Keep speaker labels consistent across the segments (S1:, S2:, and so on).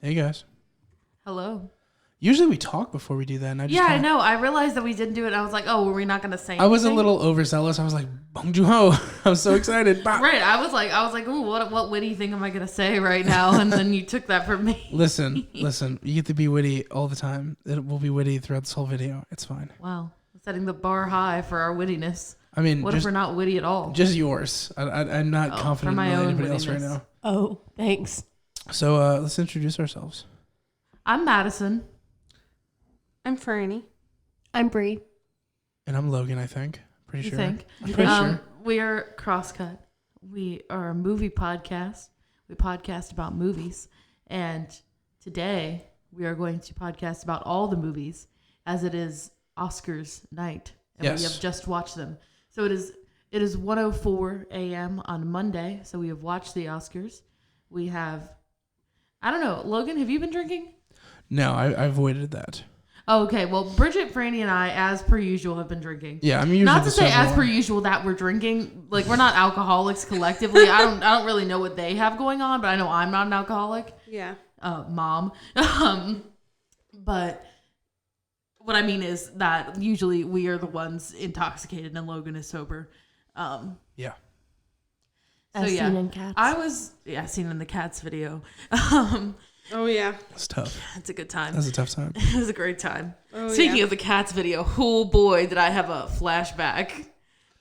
S1: Hey guys.
S2: Hello.
S1: Usually we talk before we do that. And
S2: I know. I realized that we didn't do it. I was like, oh, were we not going to say anything?
S1: I was a little overzealous. I was like, Bong Joon-ho. I was so excited.
S2: Right. I was like, ooh, what witty thing am I going to say right now? And then you took that from me.
S1: Listen. You get to be witty all the time. It will be witty throughout this whole video. It's fine.
S2: Wow. Setting the bar high for our wittiness.
S1: I mean,
S2: what if we're not witty at all?
S1: Just yours. I'm not confident in anybody else right now.
S3: Oh, thanks.
S1: So let's introduce ourselves.
S2: I'm Madison.
S3: I'm Frani. I'm Bree.
S1: And I'm Logan, I think. Pretty sure.
S2: I'm pretty sure. We are Crosscut. We are a movie podcast. We podcast about movies. And today we are going to podcast about all the movies as it is Oscars night. And we have just watched them. So it is 1:04 a.m. on Monday. So we have watched the Oscars. We have, I don't know, Logan, have you been drinking?
S1: No, I avoided that.
S2: Oh, okay. Well, Bridget, Franny, and I, as per usual, have been drinking.
S1: Yeah, I'm usually
S2: not to say as per usual that we're drinking. Like, we're not alcoholics collectively. I don't really know what they have going on, but I know I'm not an alcoholic.
S3: Yeah.
S2: Mom. But what I mean is that usually we are the ones intoxicated and Logan is sober.
S1: Yeah.
S2: So
S3: As seen in Cats.
S2: I was seen in the Cats video.
S3: Oh yeah,
S1: it's tough.
S2: It's a good time.
S1: That's a tough time.
S2: It was a great time. Speaking of the Cats video, oh boy, did I have a flashback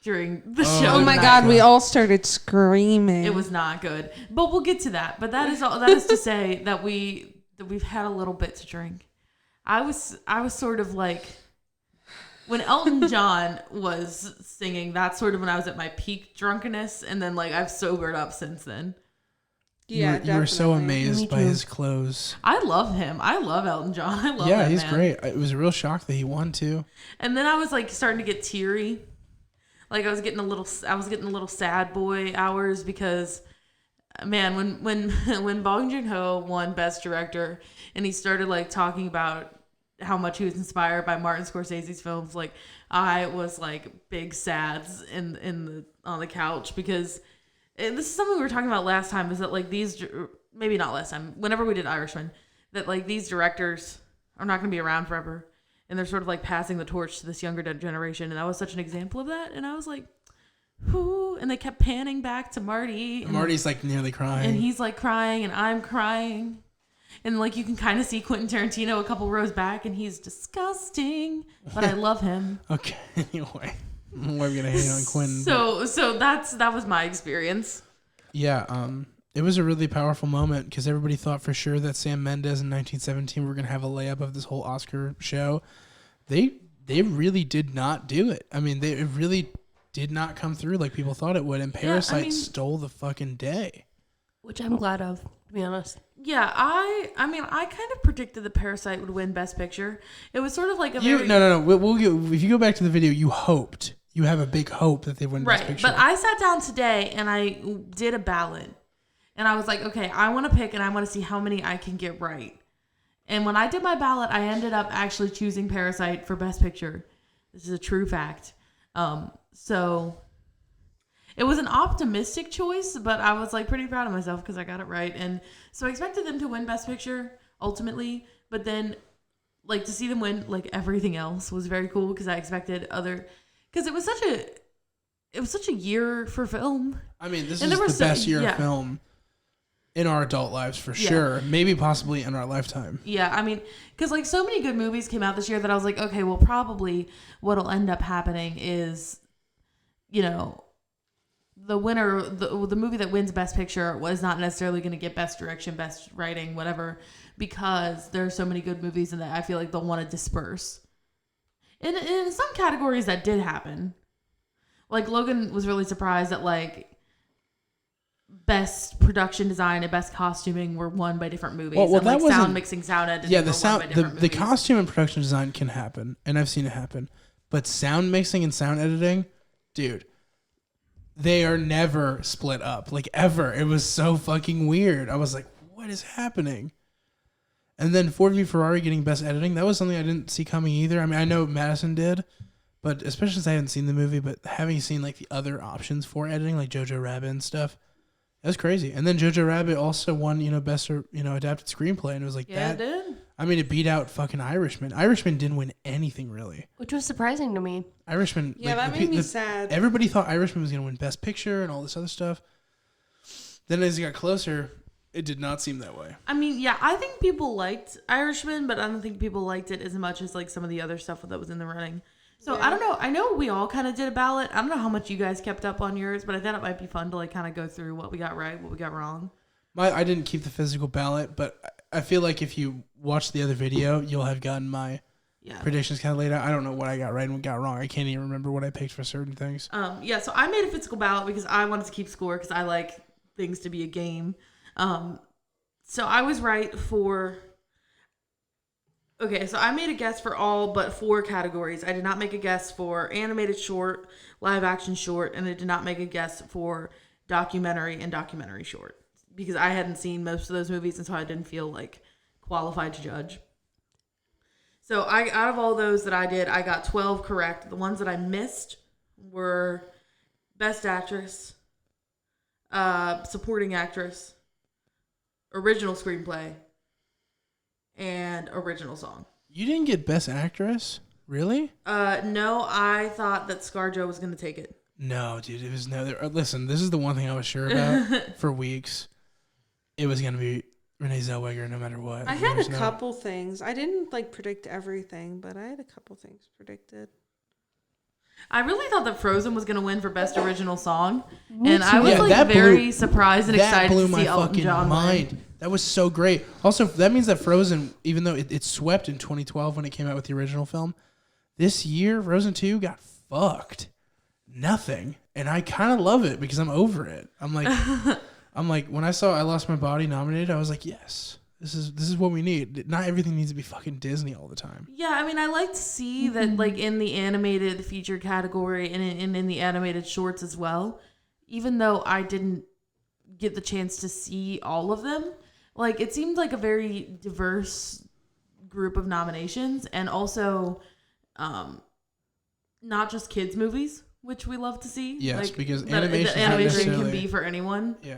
S2: during the show.
S3: Oh my God, we all started screaming.
S2: It was not good, but we'll get to that. But that is all. That is to say that we've had a little bit to drink. I was sort of like when Elton John was singing. That's sort of when I was at my peak drunkenness, and then like I've sobered up since then.
S3: Yeah,
S1: you were so amazed by his clothes.
S2: I love him. I love Elton John. I love
S1: Yeah,
S2: that
S1: he's
S2: man.
S1: great. It was a real shock that he won too. And
S2: then I was like starting to get teary. Like I was getting a little sad boy hours because man, when Bong Joon-ho won Best Director and he started like talking about how much he was inspired by Martin Scorsese's films, like I was like big sads on the couch because and this is something we were talking about last time, is that like these, maybe not last time, whenever we did Irishman, that like these directors are not going to be around forever. And they're sort of like passing the torch to this younger generation. And that was such an example of that. And I was like, who? And they kept panning back to Marty. And
S1: Marty's like nearly crying.
S2: And he's like crying and I'm crying. And like you can kind of see Quentin Tarantino a couple rows back and he's disgusting. But I love him.
S1: Okay, anyway. Why are we gonna hate on Quinn?
S2: So that was my experience.
S1: Yeah, it was a really powerful moment because everybody thought for sure that Sam Mendes in 1917 were gonna have a layup of this whole Oscar show. They really did not do it. I mean, it really did not come through like people thought it would. And Parasite stole the fucking day,
S3: which I'm glad of, to be honest.
S2: Yeah, I kind of predicted that Parasite would win Best Picture. It was sort of like
S1: No. We'll if you go back to the video, you hoped. You have a big hope that they win Best Picture.
S2: But I sat down today and I did a ballot. And I was like, okay, I want to pick and I want to see how many I can get right. And when I did my ballot, I ended up actually choosing Parasite for Best Picture. This is a true fact. So it was an optimistic choice, but I was like pretty proud of myself because I got it right. And so I expected them to win Best Picture ultimately, but then like to see them win like everything else was very cool because I expected because it was such a year for film.
S1: I mean, this is the best year of film in our adult lives for sure. Maybe possibly in our lifetime.
S2: Yeah, I mean, because like so many good movies came out this year that I was like, okay, well, probably what'll end up happening is, you know, the winner, the movie that wins Best Picture was not necessarily going to get Best Direction, Best Writing, whatever, because there are so many good movies and that I feel like they'll want to disperse. In some categories that did happen. Like Logan was really surprised that like best production design and best costuming were won by different movies.
S1: Well,
S2: and
S1: that
S2: like sound mixing, sound editing.
S1: Yeah, the costume and production design can happen, and I've seen it happen. But sound mixing and sound editing, dude, they are never split up, like ever. It was so fucking weird. I was like, what is happening? And then Ford v Ferrari getting best editing, that was something I didn't see coming either. I mean, I know Madison did, but especially since I haven't seen the movie, but having seen like the other options for editing, like Jojo Rabbit and stuff, That was crazy. And then Jojo Rabbit also won, best adapted screenplay, and it was like
S2: Yeah,
S1: that.
S2: it did.
S1: I mean, it beat out fucking Irishman. Irishman didn't win anything really.
S3: Which was surprising to me.
S1: Irishman.
S4: Yeah, that made me sad.
S1: Everybody thought Irishman was gonna win Best Picture and all this other stuff. Then as it got closer, it did not seem that way.
S2: I mean, yeah, I think people liked Irishman, but I don't think people liked it as much as like some of the other stuff that was in the running. So I don't know. I know we all kind of did a ballot. I don't know how much you guys kept up on yours, but I thought it might be fun to like kind of go through what we got right, what we got wrong.
S1: I didn't keep the physical ballot, but I feel like if you watch the other video, you'll have gotten my predictions kind of laid out. I don't know what I got right and what got wrong. I can't even remember what I picked for certain things.
S2: So I made a physical ballot because I wanted to keep score because I like things to be a game. So I was right for... Okay, so I made a guess for all but 4 categories. I did not make a guess for animated short, live action short, and I did not make a guess for documentary and documentary short because I hadn't seen most of those movies, and so I didn't feel like qualified to judge. So out of all those that I did, I got 12 correct. The ones that I missed were Best Actress, Supporting Actress, Original Screenplay, and Original Song.
S1: You didn't get Best Actress? Really?
S2: No, I thought that ScarJo was going to take it.
S1: No, dude, it was no. Listen, this is the one thing I was sure about for weeks. It was going to be Renee Zellweger no matter what.
S4: I had a couple things. I didn't predict everything, but I had a couple things predicted.
S2: I really thought that Frozen was going to win for Best Original Song.
S3: Me
S2: And
S3: too.
S2: I was
S1: Yeah,
S2: very surprised and excited
S1: blew
S2: to
S1: my
S2: see Elton
S1: fucking
S2: John
S1: mind.
S2: win.
S1: That was so great. Also, that means that Frozen, even though it swept in 2012 when it came out with the original film, this year Frozen 2 got fucked. Nothing. And I kind of love it because I'm over it. I'm like when I saw I Lost My Body nominated, I was like, yes, this is what we need. Not everything needs to be fucking Disney all the time.
S2: Yeah, I mean, I like to see that like in the animated feature category and in the animated shorts as well, even though I didn't get the chance to see all of them. Like, it seemed like a very diverse group of nominations, and also not just kids' movies, which we love to see.
S1: Yes,
S2: like,
S1: because
S2: the
S1: animation
S2: can be for anyone.
S1: Yeah.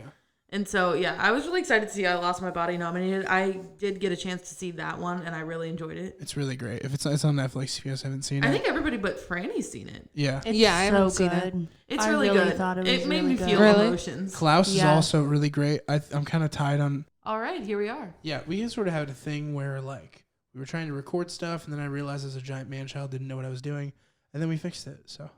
S2: And so, yeah, I was really excited to see I Lost My Body nominated. I did get a chance to see that one, and I really enjoyed it.
S1: It's really great. If it's on Netflix, if you guys haven't seen it.
S2: I think everybody but Franny's seen it.
S1: Yeah.
S3: It's
S4: I haven't seen it.
S2: It's
S3: I
S2: really
S3: really
S2: good.
S3: thought it was
S2: made
S3: really
S2: me
S3: good.
S2: feel
S4: Really?
S2: emotions.
S1: Klaus is
S3: Yeah.
S1: also really great. I'm kind of tied on.
S2: All right, here we are.
S1: Yeah, we sort of had a thing where like we were trying to record stuff, and then I realized as a giant man child didn't know what I was doing, and then we fixed it. So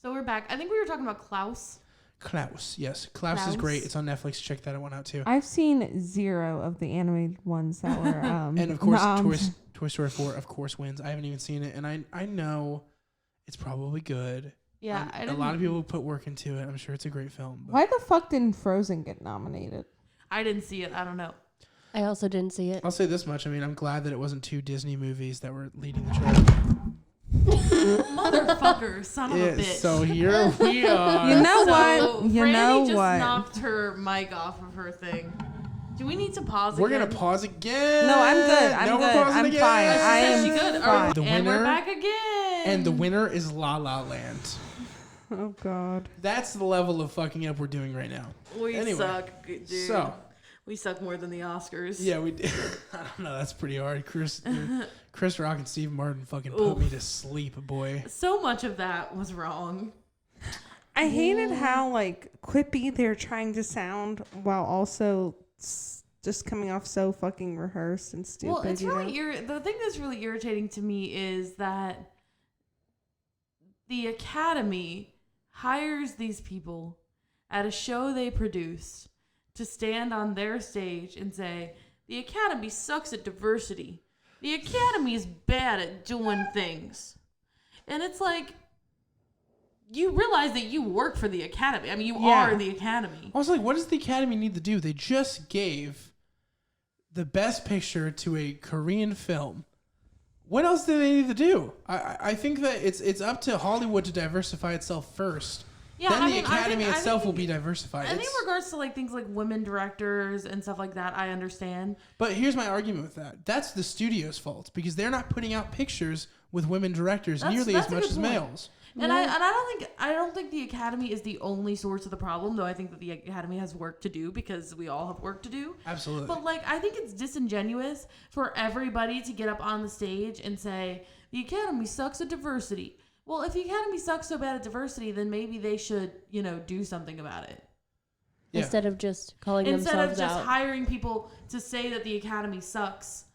S2: So we're back. I think we were talking about Klaus.
S1: Klaus, yes, Klaus is great. It's on Netflix. Check that one out too.
S5: I've seen 0 of the animated ones that were
S1: And of course,
S5: nommed.
S1: Toy Story 4 of course wins. I haven't even seen it, and I know it's probably good.
S2: Yeah,
S1: A lot of people put work into it. I'm sure it's a great film. But
S5: Why the fuck didn't Frozen get nominated?
S2: I didn't see it. I don't know.
S3: I also didn't see it.
S1: I'll say this much. I mean, I'm glad that it wasn't 2 Disney movies that were leading the charge.
S2: Motherfucker, son of a bitch.
S1: So here we are.
S5: You know
S2: So,
S5: what? You
S2: Franny
S5: know
S2: just
S5: what?
S2: knocked her mic off of her thing. Do we need to pause
S1: We're
S2: again?
S1: gonna pause again.
S5: No, I'm good. I'm
S1: No, we're
S5: good.
S1: pausing
S5: I'm
S1: again.
S5: fine. I
S2: Is
S5: am
S2: she good?
S5: fine.
S1: The
S2: And we're
S1: winner-
S2: back again.
S1: And the winner is La La Land.
S5: Oh God.
S1: That's the level of fucking up we're doing right now.
S2: We
S1: Anyway,
S2: suck, dude.
S1: So
S2: We suck more than the Oscars.
S1: yeah, we did. I don't know. That's pretty hard. Chris Rock and Steve Martin fucking put me to sleep, boy.
S2: So much of that was wrong.
S5: I hated how quippy they're trying to sound while also just coming off so fucking rehearsed and stupid.
S2: Well, it's
S5: you
S2: really
S5: know?
S2: the thing that's really irritating to me is that the Academy hires these people at a show they produce to stand on their stage and say, the Academy sucks at diversity. The Academy is bad at doing things. And it's like, you realize that you work for the Academy. I mean, you are the Academy.
S1: I was like, what does the Academy need to do? They just gave the best picture to a Korean film. What else do they need to do? I think that it's up to Hollywood to diversify itself first.
S2: Yeah,
S1: then
S2: I
S1: the
S2: mean,
S1: Academy
S2: I
S1: itself
S2: think,
S1: will be diversified.
S2: I think in regards to things like women directors and stuff like that, I understand.
S1: But here's my argument with that. That's the studio's fault because they're not putting out pictures with women directors nearly as
S2: a
S1: much
S2: good
S1: as
S2: point.
S1: males.
S2: And I don't think the Academy is the only source of the problem, though I think that the Academy has work to do because we all have work to do.
S1: Absolutely.
S2: But like I think it's disingenuous for everybody to get up on the stage and say the Academy sucks at diversity. Well, if the Academy sucks so bad at diversity, then maybe they should, do something about it.
S1: Yeah.
S3: Instead of just calling
S2: Instead of
S3: themselves
S2: just
S3: out.
S2: hiring people to say that the Academy sucks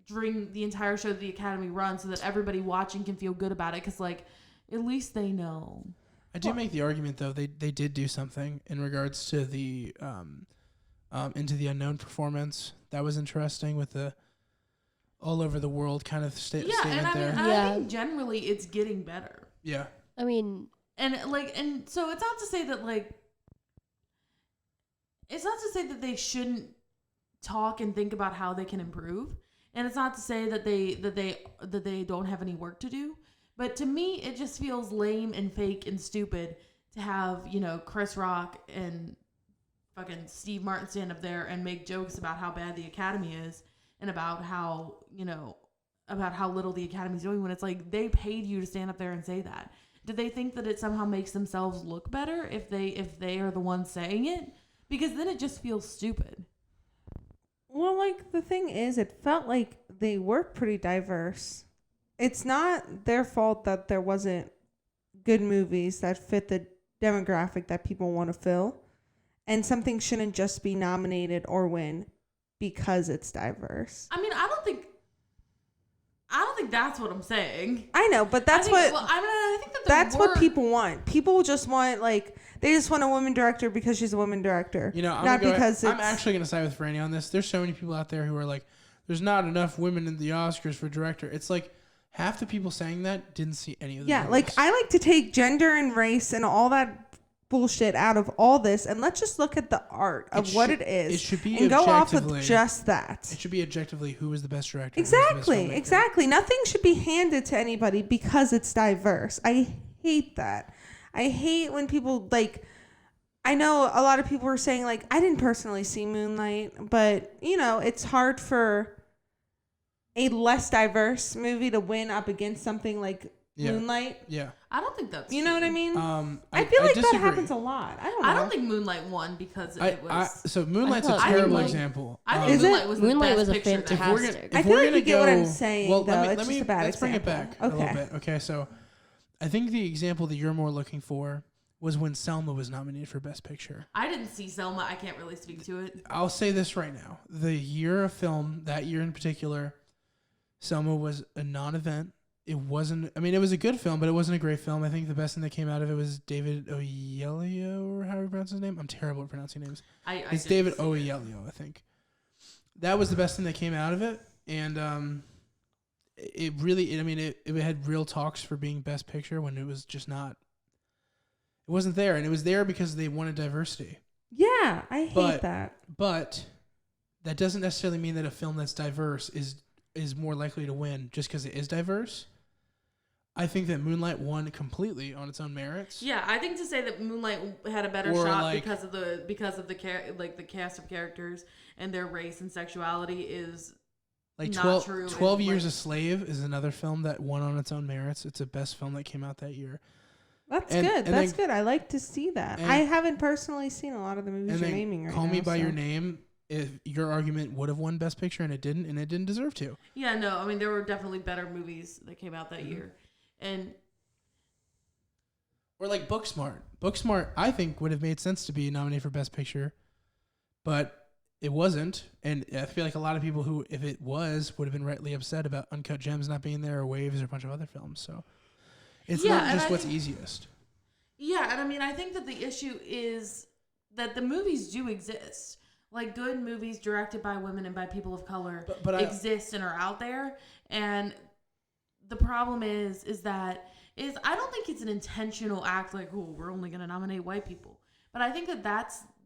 S2: during the entire show that the Academy runs so that everybody watching can feel good about it. Because, like, at least they know.
S1: I do make the argument, though, they did do something in regards to the Into the Unknown performance. That was interesting with the all over the world kind of statement there.
S2: I think generally it's getting better.
S1: Yeah.
S3: I mean...
S2: And so it's not to say that, like... It's not to say that they shouldn't talk and think about how they can improve. And it's not to say that they don't have any work to do. But to me, it just feels lame and fake and stupid to have, Chris Rock and fucking Steve Martin stand up there and make jokes about how bad the Academy is and about how, about how little the Academy's doing when it's like they paid you to stand up there and say that. Do they think that it somehow makes themselves look better if they are the ones saying it? Because then it just feels stupid.
S5: Well, like, the thing is, it felt like they were pretty diverse. It's not their fault that there wasn't good movies that fit the demographic that people want to fill. And something shouldn't just be nominated or win because it's diverse.
S2: I mean, I don't think that's what I'm saying.
S5: I know, but I think that's what people want. People just want, like, they just want a woman director because she's a woman director.
S1: I'm actually going to side with Franny on this. There's so many people out there who are like, there's not enough women in the Oscars for director. It's like half the people saying that didn't see any of the movies.
S5: Like, I like to take gender and race and all that bullshit out of all this, and let's just look at the art of what it is. It should be and go off with just that.
S1: It should be objectively who is the best director.
S5: Exactly. Nothing should be handed to anybody because it's diverse. I hate that. I hate when people, like, I know a lot of people were saying, like, I didn't personally see Moonlight, but, it's hard for a less diverse movie to win up against something like Moonlight.
S1: Yeah.
S2: I don't think that's
S5: You know what I mean?
S1: I
S5: feel like
S1: disagree.
S5: that happens a lot. I don't think
S2: Moonlight won because it was...
S1: So Moonlight's a terrible example.
S2: I think Moonlight was
S3: a
S2: picture
S3: fantastic.
S5: I feel like you get what I'm saying, though. It's just a bad
S1: let's bring it
S5: example.
S1: back a little bit. Okay, so I think the example that you're more looking for was when Selma was nominated for Best Picture.
S2: I didn't see Selma. I can't really speak to it.
S1: I'll say this right now. The year of film, that year in particular, Selma was a non-event. It wasn't... I mean, it was a good film, but it wasn't a great film. I think the best thing that came out of it was David Oyelowo, or how do you pronounce his name? I'm terrible at pronouncing names. It's David Oyelowo, I think. That was the best thing that came out of it. And it really... It had real talks for being Best Picture when it was just not... It wasn't there. And it was there because they wanted diversity.
S5: Yeah, I hate that.
S1: But that doesn't necessarily mean that a film that's diverse is more likely to win just because it is diverse. I think that Moonlight won completely on its own merits.
S2: Yeah, I think to say that Moonlight had a better shot because of the cast of characters and their race and sexuality is
S1: like
S2: not true.
S1: 12 Years a Slave is another film that won on its own merits. It's the best film that came out that year.
S5: That's good. That's good. I like to see that. I haven't personally seen a lot of the movies you're naming right now.
S1: Call Me by Your Name. If your argument would have won Best Picture and it didn't deserve to.
S2: Yeah, no, I mean there were definitely better movies that came out that year,
S1: or like Booksmart. Booksmart, I think would have made sense to be nominated for Best Picture, but it wasn't, and I feel like a lot of people who, if it was, would have been rightly upset about Uncut Gems not being there, or Waves, or a bunch of other films. So it's not just what's easiest.
S2: Yeah, and I mean I think that the issue is that the movies do exist. Like, good movies directed by women and by people of color exist and are out there. And the problem is that I don't think it's an intentional act like, oh, we're only going to nominate white people. But I think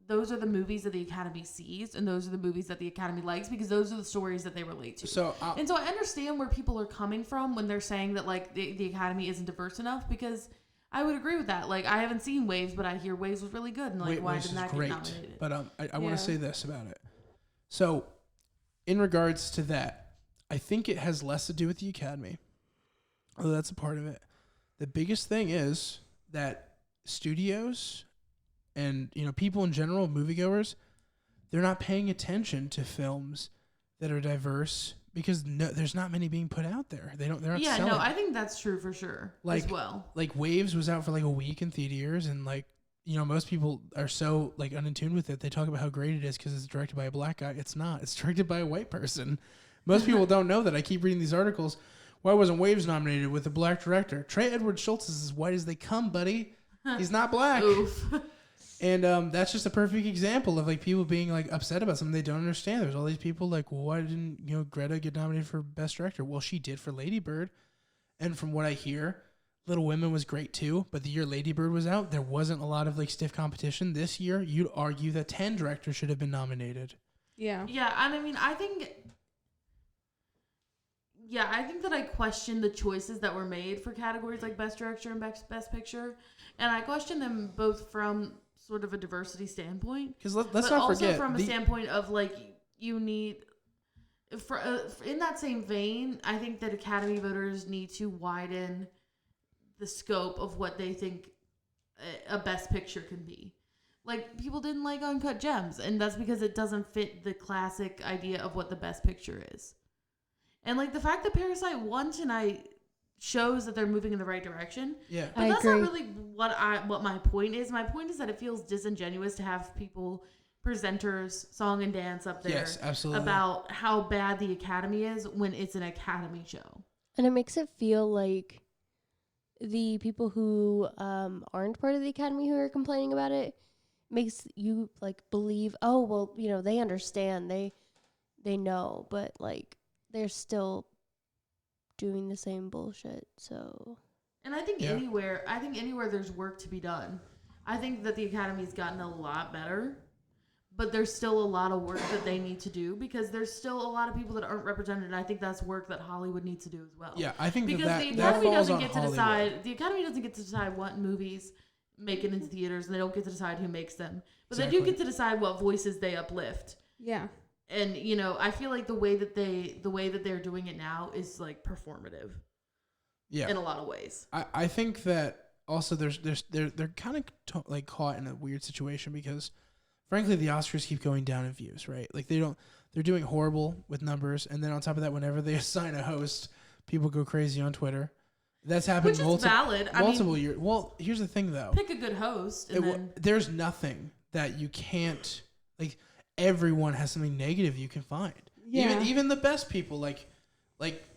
S2: those are the movies that the Academy sees, and those are the movies that the Academy likes because those are the stories that they relate to. So I understand where people are coming from when they're saying that, like, the Academy isn't diverse enough because... I would agree with that. Like, I haven't seen Waves, but I hear Waves was really good. And, like, why didn't that get nominated?
S1: But I want to say this about it. So, in regards to that, I think it has less to do with the Academy, although that's a part of it. The biggest thing is that studios and people in general, moviegoers, they're not paying attention to films that are diverse because there's not many being put out there. They're not selling.
S2: No, I think that's true for sure as well.
S1: Like Waves was out for like a week in theaters, and like most people are so like unintuned with it. They talk about how great it is because it's directed by a black guy. It's not. It's directed by a white person. Most people don't know that. I keep reading these articles. Why wasn't Waves nominated with a black director? Trey Edward Schultz is as white as they come, buddy. He's not black.
S2: Oof.
S1: And that's just a perfect example of like people being like upset about something they don't understand. There's all these people like, well, why didn't Greta get nominated for Best Director? Well, she did for Lady Bird, and from what I hear, Little Women was great too. But the year Lady Bird was out, there wasn't a lot of like stiff competition. This year, you'd argue that 10 directors should have been nominated.
S5: Yeah.
S2: Yeah, and I mean, I think that I question the choices that were made for categories like Best Director and Best Picture, and I question them both from sort of a diversity standpoint.
S1: Because let's
S2: but
S1: not
S2: also
S1: forget
S2: from a standpoint of like you need, in that same vein, I think that Academy voters need to widen the scope of what they think a Best Picture can be. Like, people didn't like Uncut Gems, and that's because it doesn't fit the classic idea of what the Best Picture is. And like the fact that Parasite won tonight shows that they're moving in the right direction.
S1: Yeah.
S2: But
S3: I
S2: that's
S3: agree.
S2: not really what my point is. My point is that it feels disingenuous to have people, presenters, song and dance up there
S1: Yes, absolutely.
S2: about how bad the Academy is when it's an Academy show.
S3: And it makes it feel like the people who aren't part of the Academy who are complaining about it makes you like believe, oh, well, they understand. They know, but like they're still doing the same bullshit. So,
S2: And I think anywhere there's work to be done. I think that the Academy's gotten a lot better, but there's still a lot of work that they need to do because there's still a lot of people that aren't represented. And I think that's work that Hollywood needs to do as well.
S1: Yeah, I think
S2: because
S1: that
S2: the
S1: that
S2: Academy
S1: falls
S2: doesn't
S1: on
S2: get to
S1: Hollywood.
S2: decide. The Academy doesn't get to decide what movies make it into theaters, and they don't get to decide who makes them. But they do
S1: Exactly.
S2: get to decide what voices they uplift.
S5: Yeah.
S2: And I feel like the way that they're doing it now is like performative.
S1: Yeah.
S2: In a lot of ways.
S1: I think that also they're kind of like caught in a weird situation because frankly the Oscars keep going down in views, right? Like they're doing horrible with numbers, and then on top of that, whenever they assign a host, people go crazy on Twitter. That's happened
S2: Which is valid.
S1: multiple years. Well, here's the thing though.
S2: Pick a good host and then
S1: There's nothing that you can't like. Everyone has something negative you can find.
S5: Yeah.
S1: Even the best people, like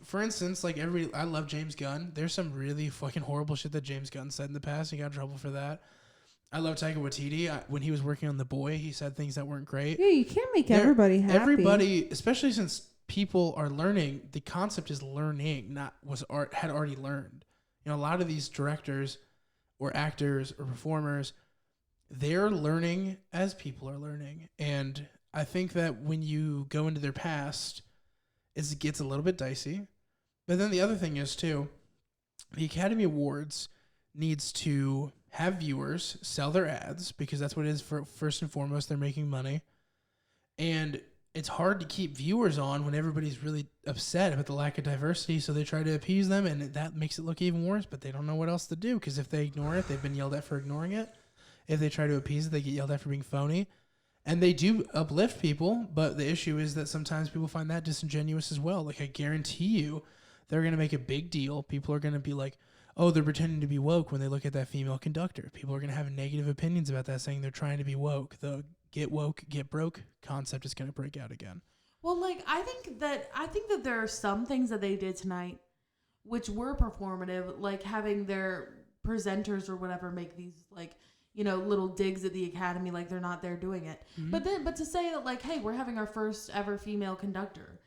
S1: for instance, like I love James Gunn. There's some really fucking horrible shit that James Gunn said in the past. He got in trouble for that. I love Taika Waititi. When he was working on The Boy, he said things that weren't great.
S5: Yeah, you can't make everybody happy.
S1: Everybody, especially since people are learning, the concept is learning, not had already learned. A lot of these directors or actors or performers, they're learning as people are learning. And I think that when you go into their past, it gets a little bit dicey. But then the other thing is, too, the Academy Awards needs to have viewers sell their ads because that's what it is. First and foremost, they're making money. And it's hard to keep viewers on when everybody's really upset about the lack of diversity, so they try to appease them, and that makes it look even worse, but they don't know what else to do because if they ignore it, they've been yelled at for ignoring it. If they try to appease it, they get yelled at for being phony. And they do uplift people, but the issue is that sometimes people find that disingenuous as well. Like, I guarantee you, they're going to make a big deal. People are going to be like, oh, they're pretending to be woke when they look at that female conductor. People are going to have negative opinions about that, saying they're trying to be woke. The get woke, get broke concept is going to break out again.
S2: Well, like, I think that there are some things that they did tonight which were performative, like having their presenters or whatever make these, like, little digs at the Academy like they're not there doing it.
S1: Mm-hmm.
S2: But to say that, like, hey, we're having our first ever female conductor,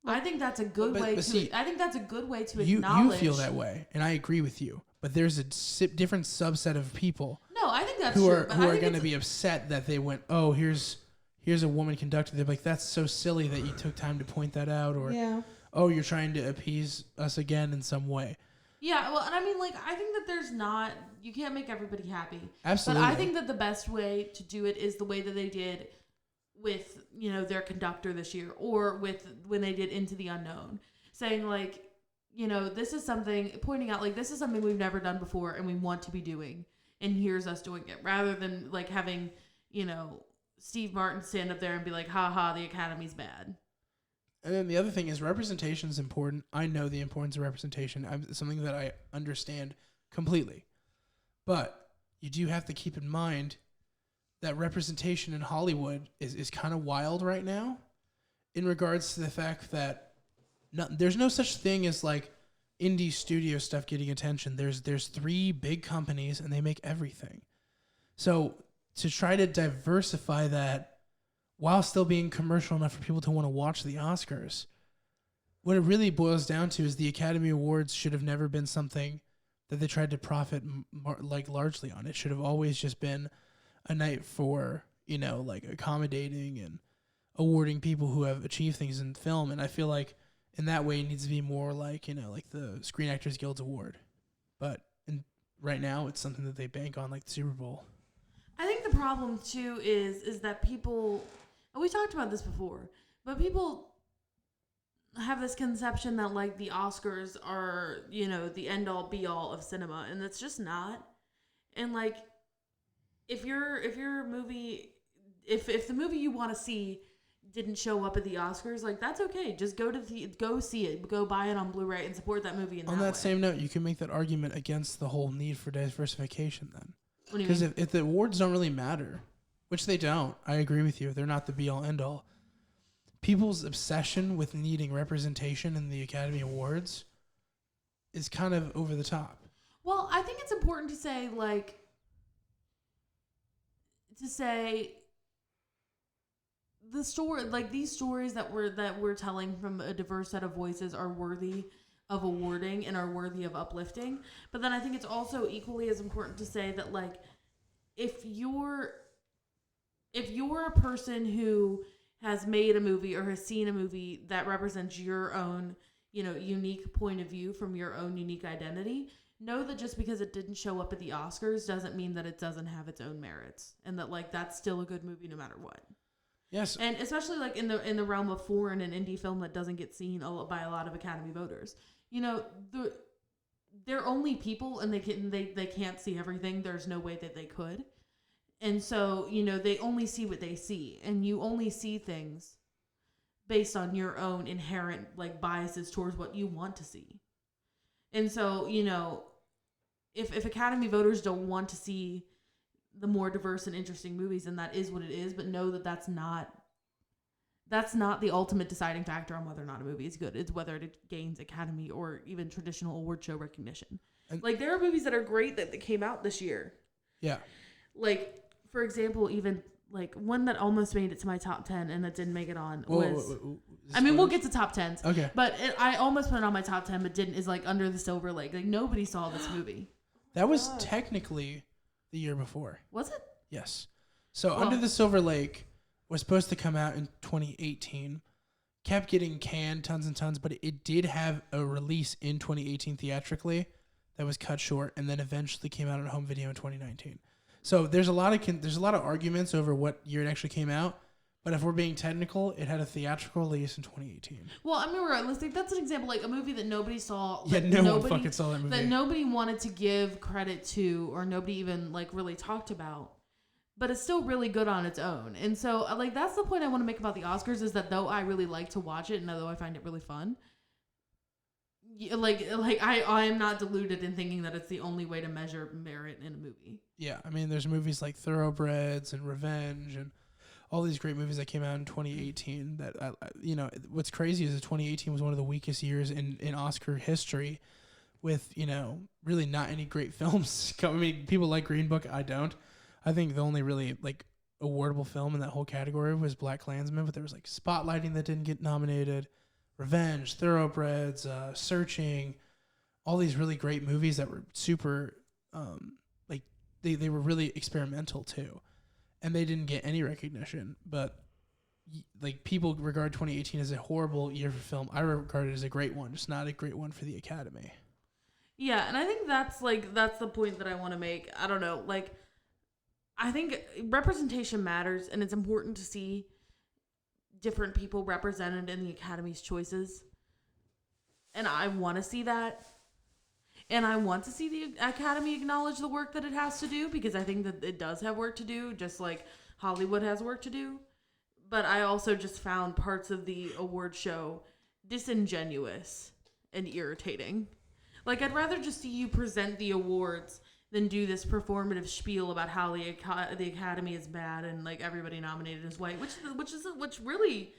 S2: I think that's a good way to. I think that's a good way to acknowledge.
S1: You feel that way, and I agree with you. But there's a different subset of people.
S2: No, I think that's
S1: who
S2: true.
S1: are going to be upset that they went, oh, here's a woman conductor. They're like, that's so silly that you took time to point that out, or oh, you're trying to appease us again in some way.
S2: Yeah, well, and I mean, like, I think that you can't make everybody happy.
S1: Absolutely.
S2: But I think that the best way to do it is the way that they did with, their conductor this year, or with when they did Into the Unknown, saying, like, this is something, pointing out, like, this is something we've never done before and we want to be doing. And here's us doing it. Rather than, like, having, Steve Martin stand up there and be like, ha ha, the Academy's bad.
S1: And then the other thing is representation is important. I know the importance of representation. It's something that I understand completely. But you do have to keep in mind that representation in Hollywood is kind of wild right now in regards to the fact that there's no such thing as like indie studio stuff getting attention. There's 3 big companies and they make everything. So to try to diversify that while still being commercial enough for people to want to watch the Oscars, what it really boils down to is the Academy Awards should have never been something that they tried to profit largely on. It should have always just been a night for, like accommodating and awarding people who have achieved things in film. And I feel like in that way it needs to be more like, like the Screen Actors Guild Award. But right now it's something that they bank on, like the Super Bowl.
S2: I think the problem too is that people, and we talked about this before, but people have this conception that like the Oscars are, the end all be all of cinema, and that's just not. And like, if your movie, if the movie you want to see didn't show up at the Oscars, like that's okay. Just go see it, go buy it on Blu-ray and support that movie.
S1: On that same note, you can make that argument against the whole need for diversification then.
S2: Because
S1: if the awards don't really matter, which they don't, I agree with you. They're not the be all end all. People's obsession with needing representation in the Academy Awards is kind of over the top.
S2: Well, I think it's important to say the story, like these stories that we're telling from a diverse set of voices are worthy of awarding and are worthy of uplifting. But then I think it's also equally as important to say that like if you're a person who has made a movie or has seen a movie that represents your own, unique point of view from your own unique identity, know that just because it didn't show up at the Oscars doesn't mean that it doesn't have its own merits, and that like that's still a good movie no matter what.
S1: Yes.
S2: And especially like in the realm of foreign and indie film that doesn't get seen by a lot of Academy voters. They're only people and they can't see everything. There's no way that they could. And so, they only see what they see, and you only see things based on your own inherent like biases towards what you want to see. And so, if Academy voters don't want to see the more diverse and interesting movies, then that is what it is. But know that that's not the ultimate deciding factor on whether or not a movie is good. It's whether it gains Academy or even traditional award show recognition. And like there are movies that are great that came out this year.
S1: Yeah.
S2: Like, for example, even like one that almost made it to my top 10 and that didn't make it on was... we'll get to top 10s.
S1: Okay.
S2: But I almost put it on my top 10 but didn't, is like Under the Silver Lake. Like nobody saw this movie.
S1: That was technically the year before.
S2: Was it?
S1: Yes. So Under the Silver Lake was supposed to come out in 2018. Kept getting canned tons and tons, but it did have a release in 2018 theatrically that was cut short and then eventually came out on home video in 2019. So there's a lot of arguments over what year it actually came out, but if we're being technical, it had a theatrical release in 2018.
S2: Well, I mean, realistic. That's an example, like a movie that nobody saw.
S1: Yeah, no one fucking saw that movie.
S2: That nobody wanted to give credit to, or nobody even like really talked about. But it's still really good on its own. And so, like, that's the point I want to make about the Oscars is that though I really like to watch it, and though I find it really fun, I am not deluded in thinking that it's the only way to measure merit in a movie.
S1: Yeah, I mean, there's movies like Thoroughbreds and Revenge and all these great movies that came out in 2018 that, what's crazy is that 2018 was one of the weakest years in Oscar history with, really not any great films. I mean, people like Green Book. I don't. I think the only really, like, awardable film in that whole category was Black Klansman, but there was, like, Spotlighting that didn't get nominated, Revenge, Thoroughbreds, Searching, all these really great movies that were super, they were really experimental, too. And they didn't get any recognition, but like people regard 2018 as a horrible year for film. I regard it as a great one, just not a great one for the Academy.
S2: Yeah, and I think that's the point that I want to make. I don't know, like I think representation matters, and it's important to see different people represented in the Academy's choices. And I want to see that. And I want to see the Academy acknowledge the work that it has to do, because I think that it does have work to do, just like Hollywood has work to do. But I also just found parts of the award show disingenuous and irritating. Like, I'd rather just see you present the awards than do this performative spiel about how the Academy is bad and like everybody nominated is white, which really,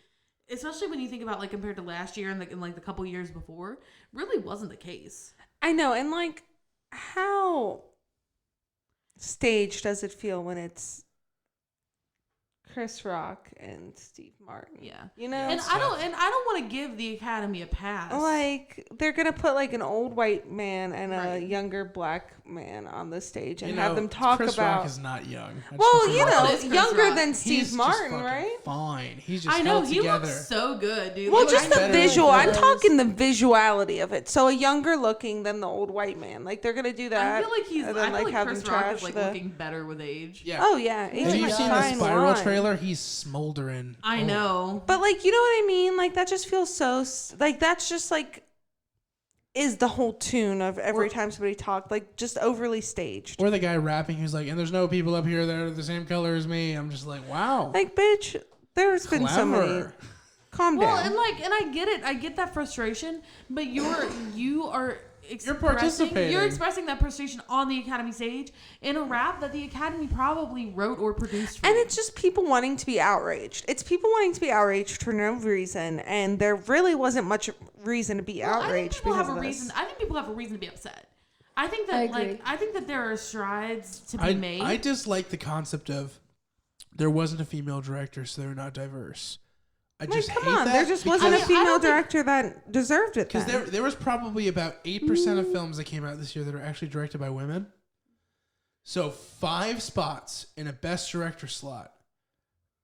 S2: especially when you think about like compared to last year and like the couple years before, really wasn't the case.
S5: I know, and like, how staged does it feel when it's Chris Rock and Steve Martin?
S2: Yeah,
S5: you know,
S2: and I don't want to give the Academy a pass.
S5: Like, they're gonna put like an old white man and a younger black man on the stage and have them talk
S1: Chris
S5: about.
S1: Rock is not young.
S5: Well, you know,
S2: Chris
S5: younger
S2: Rock.
S5: than Steve
S1: He's
S5: Martin,
S1: just
S5: right?
S1: fine. He's just
S2: I know,
S1: held
S2: he
S1: together.
S2: looks so good, dude.
S5: Well,
S2: He
S5: just
S2: looks
S5: the
S1: better than
S5: visual. I'm
S1: Chris.
S5: talking the visuality of it. So a younger looking than the old white man. Like, they're gonna do that.
S2: I feel like
S5: and then,
S2: I feel like
S5: have
S2: Chris
S5: them
S2: Rock
S5: trash
S2: is like
S5: the.
S2: looking better with age.
S1: Yeah.
S5: Oh yeah, he's
S1: Have
S5: like
S1: you
S5: a
S1: seen the
S5: fine
S1: Spiral
S5: wine.
S1: trailer? He's smoldering.
S2: I know.
S5: But like, you know what I mean? Like, that just feels so like, that's just like is the whole tune of every time somebody talked, like, just overly staged.
S1: Or the guy rapping who's like, and there's no people up here that are the same color as me. I'm just like, wow.
S5: Like, bitch, there's been so many.
S1: Clever.
S5: Calm
S2: Well,
S5: down.
S2: and I get it. I get that frustration, but you are
S1: participating.
S2: You're expressing that frustration on the Academy stage in a rap that the Academy probably wrote or produced for
S5: And
S2: you.
S5: it's just people wanting to be outraged. It's people wanting to be outraged for no reason, and there really wasn't much reason to be outraged
S2: I think people
S5: because
S2: have
S5: of
S2: a
S5: this.
S2: reason. I think people have a reason to be upset. I think that
S3: I agree.
S2: I think that there are strides to be made.
S1: I dislike the concept of there wasn't a female director, so they're not diverse. I
S5: Like,
S1: just
S5: come
S1: hate
S5: on,
S1: that
S5: there just
S1: because-
S5: wasn't a
S2: I
S5: female
S2: don't think-
S5: director that deserved it.
S1: Because
S5: Then.
S1: there was probably about 8% of films that came out this year that are actually directed by women. So 5 spots in a best director slot.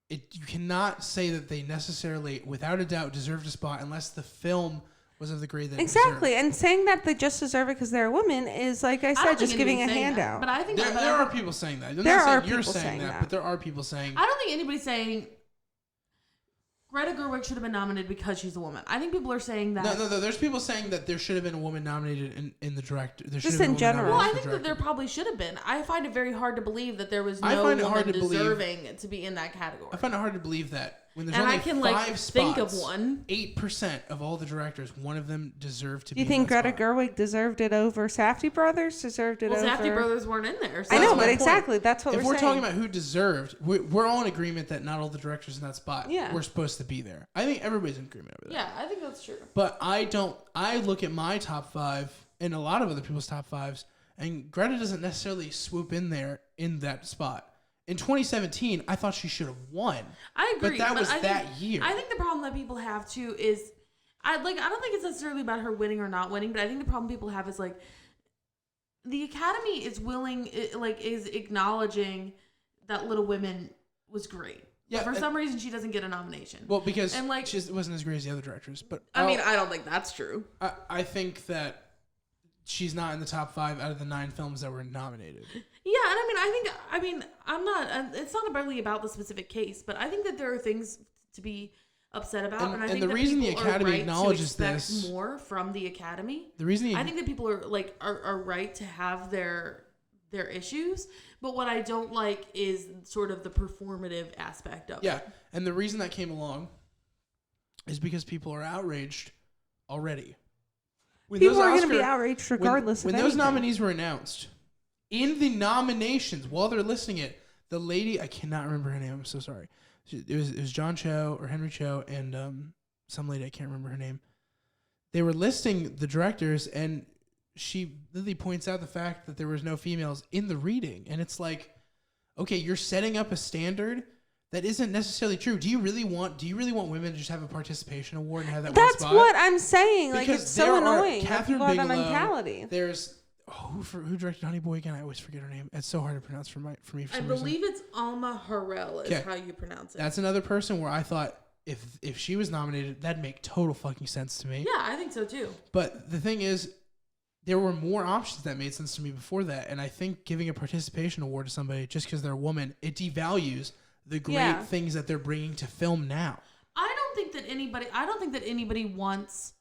S1: You cannot say that they necessarily, without a doubt, deserved a spot unless the film was of the grade that it
S5: Exactly,
S1: deserved.
S5: and saying that they just deserve it because they're a woman is, like I
S2: don't
S5: said,
S2: think
S5: just giving a
S2: anybody's saying that,
S5: handout.
S2: but I think
S1: There
S2: that
S1: are people saying that. I'm
S5: There
S1: not
S5: are
S1: saying you're
S5: people
S1: saying
S5: saying
S1: that,
S5: that.
S1: but there are people saying.
S2: I don't think anybody's saying Greta Gerwig should have been nominated because she's a woman. I think people are saying that.
S1: No. There's people saying that there should have been a woman nominated in the director. There should
S5: Just
S1: have been
S5: in
S1: a woman
S5: general.
S2: Well, I
S1: nominated
S2: think
S1: for
S2: that there
S1: director.
S2: probably should have been. I find it very hard to believe that there was
S1: I
S2: no
S1: find it
S2: woman
S1: hard to believe-
S2: deserving to be in that category.
S1: I find it hard to believe that when there's
S2: And
S1: only
S2: I can
S1: 5 spots,
S2: think of one.
S1: 8% of all the directors, one of them deserved to
S5: Do
S1: be.
S5: you
S1: in
S5: think
S1: that
S5: Greta
S1: spot.
S5: Gerwig deserved it over Safdie Brothers? Deserved it
S2: Well,
S5: over?
S2: Safdie brothers weren't in there. So
S5: I know,
S1: That's
S5: but
S1: my point.
S5: exactly, that's what
S1: If
S5: we're
S1: we're
S5: saying.
S1: talking about who deserved, we're all in agreement that not all the directors in that spot
S5: Yeah.
S1: were supposed to be there. I think everybody's in agreement over that.
S2: Yeah, I think that's true.
S1: But I look at my top 5 and a lot of other people's top 5s, and Greta doesn't necessarily swoop in there in that spot. In 2017, I thought she should have won.
S2: I agree.
S1: But that was
S2: I
S1: that
S2: think,
S1: year.
S2: I think the problem that people have too is, I don't think it's necessarily about her winning or not winning, but I think the problem people have is like, the Academy is is acknowledging that Little Women was great.
S1: Yeah,
S2: But for some reason, she doesn't get a nomination.
S1: Well, because
S2: And, like-
S1: she wasn't as great as the other directors. But
S2: I mean, I don't think that's true.
S1: I think that she's not in the top 5 out of the 9 films that were nominated.
S2: Yeah, and I mean, I'm not. It's not really about the specific case, but I think that there are things to be upset about, and I
S1: And
S2: think
S1: the
S2: that
S1: reason the
S2: people are
S1: Academy
S2: right
S1: acknowledges
S2: to expect
S1: this-
S2: more from the Academy.
S1: The reason
S2: I think that people are right to have their issues, but what I don't like is sort of the performative aspect of
S1: yeah,
S2: it.
S1: and the reason that came along is because people are outraged already. When
S5: People
S1: those
S5: are going to be
S1: Oscar-
S5: outraged regardless
S1: when
S5: of
S1: those
S5: anything.
S1: nominees were announced in the nominations while they're listing it, the lady, I cannot remember her name, I'm so sorry, it was John Cho or Henry Cho and some lady, I can't remember her name. They were listing the directors, and Lily points out the fact that there was no females in the reading, and it's like, okay, you're setting up a standard that isn't necessarily true. Do you really want women to just have a participation award and have that
S5: That's
S1: one spot?
S5: what I'm saying. Like,
S1: Because
S5: it's so
S1: there are
S5: annoying. that
S1: Catherine
S5: people have that
S1: Bigelow,
S5: mentality.
S1: There's who directed Honey Boy again? I always forget her name. It's so hard to pronounce for me for
S2: I
S1: some reason.
S2: believe it's Alma Harrell is
S1: Okay.
S2: how you pronounce it.
S1: That's another person where I thought if she was nominated, that'd make total fucking sense to me.
S2: Yeah, I think so too.
S1: But the thing is, there were more options that made sense to me before that, and I think giving a participation award to somebody just because they're a woman, it devalues the great things that they're bringing to film now.
S2: I don't think that anybody wants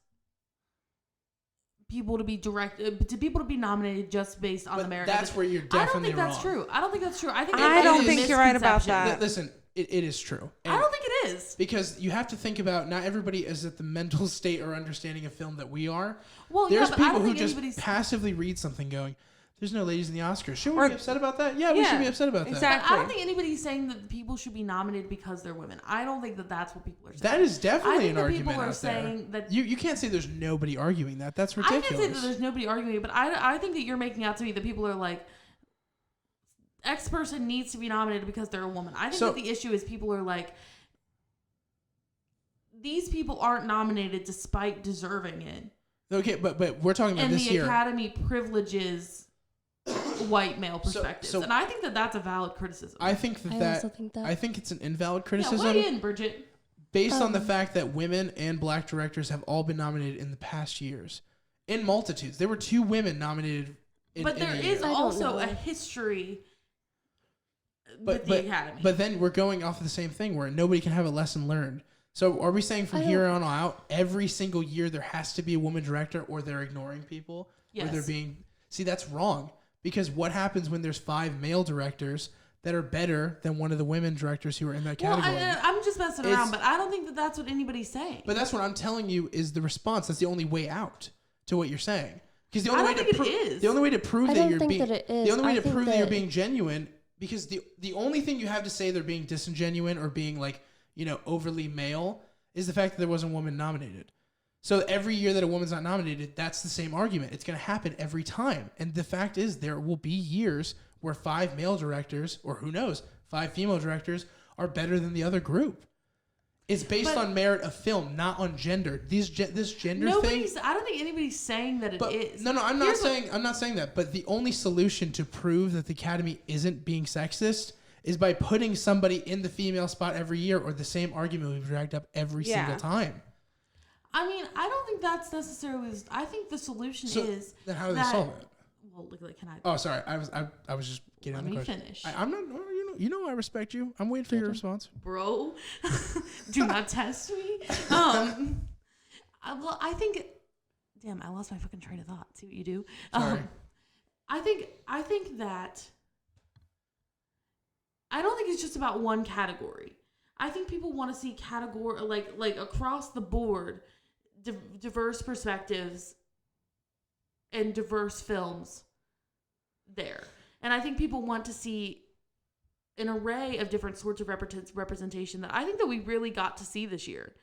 S2: people to be nominated just based on the merit.
S1: That's where you're
S2: I don't
S1: definitely
S2: think that's
S1: wrong.
S2: true. I don't think that's true. I think
S5: I don't
S2: it's a
S5: think you're right about
S2: misconception.
S5: that.
S1: Listen, it is true.
S2: I don't think it is.
S1: Because you have to think about, not everybody is at the mental state or understanding of film that we are.
S2: Well,
S1: There's
S2: yeah, but I
S1: people
S2: don't
S1: who
S2: think
S1: just passively read something going, there's no ladies in the Oscars. Should we be upset about that? Yeah, we should be upset about that.
S5: Exactly.
S2: But I don't think anybody's saying that people should be nominated because they're women. I don't think that that's what people are saying.
S1: That is definitely an
S2: I think that
S1: argument
S2: people are
S1: out there.
S2: saying that
S1: You can't say there's nobody arguing that. That's ridiculous.
S2: I can't say that there's nobody arguing it, but I think that you're making out to me that people are like, X person needs to be nominated because they're a woman. I think that the issue is people are like, these people aren't nominated despite deserving it.
S1: Okay, but we're talking about this year.
S2: And the Academy privileges white male perspectives.
S1: So
S2: and I think that that's a valid criticism.
S1: I think
S3: also think that.
S1: I think it's an invalid
S2: yeah,
S1: criticism
S2: weigh in, Bridget.
S1: based on the fact that women and black directors have all been nominated in the past years. In multitudes. There were 2 women nominated
S2: But there is
S3: I don't
S2: also
S3: know.
S2: a history
S1: but,
S2: with the Academy.
S1: But then we're going off of the same thing where nobody can have a lesson learned. So are we saying from here on out, every single year there has to be a woman director, or they're ignoring people?
S2: Yes.
S1: Or they're being... See, that's wrong. Because what happens when there's 5 male directors that are better than one of the women directors who are in that category?
S2: Well, I'm just messing around, but I don't think that that's what anybody's saying.
S1: But that's what I'm telling you is the response. That's the only way out to what you're saying. Because the
S2: I
S1: only
S2: don't
S1: way to
S2: think it is.
S1: the only way to prove
S3: I
S1: that
S3: don't
S1: you're
S3: think
S1: being
S3: that it is.
S1: the only way
S3: I
S1: to
S3: think
S1: prove that you're
S3: that-
S1: being genuine, because the only thing you have to say they're being disingenuine or being like, overly male is the fact that there wasn't a woman nominated. So every year that a woman's not nominated, that's the same argument. It's going to happen every time. And the fact is, there will be years where 5 male directors, or who knows, 5 female directors are better than the other group. It's based on merit of film, not on gender. This gender thing.
S2: I don't think anybody's saying that it is.
S1: No, I'm not saying that. But the only solution to prove that the Academy isn't being sexist is by putting somebody in the female spot every year, or the same argument we've dragged up every single time.
S2: I mean, I don't think that's necessarily. I think the solution is.
S1: Then how do they solve it?
S2: Well, can I?
S1: Oh, sorry. I was just getting on the question.
S2: Let me finish.
S1: I'm not. I respect you. I'm waiting for your response,
S2: bro. Do not test me. Well, I think. Damn, I lost my fucking train of thought. See what you do.
S1: Sorry.
S2: I think that. I don't think it's just about one category. I think people want to see category like across the board, diverse perspectives and diverse films there. And I think people want to see an array of different sorts of representation that I think that we really got to see this year.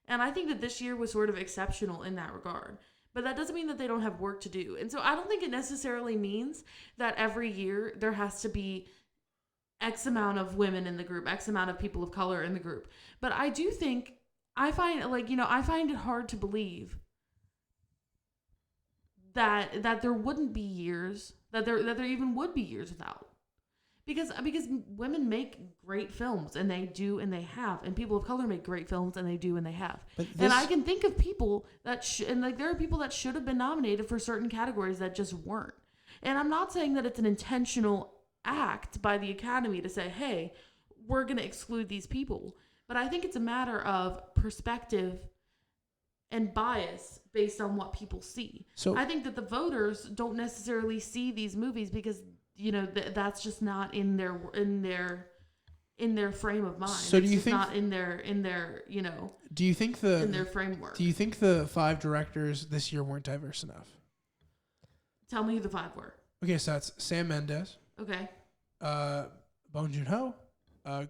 S2: And I think that this year was sort of exceptional in that regard. But that doesn't mean that they don't have work to do. And so I don't think it necessarily means that every year there has to be X amount of women in the group, X amount of people of color in the group. But I do think, I find it hard to believe that there wouldn't be years, that there even would be years without. Because women make great films, and they do, and they have, and people of color make great films, and they do, and they have. And I can think of people that there are people that should have been nominated for certain categories that just weren't. And I'm not saying that it's an intentional act by the Academy to say, hey, we're going to exclude these people. But I think it's a matter of perspective and bias based on what people see. So I think that the voters don't necessarily see these movies because that's just not in their frame of mind.
S1: So do you think
S2: not in their
S1: Do you think in
S2: their framework?
S1: Do you think the 5 directors this year weren't diverse enough?
S2: Tell me who the 5 were.
S1: Okay, so that's Sam Mendes.
S2: Okay.
S1: Bong Joon-ho,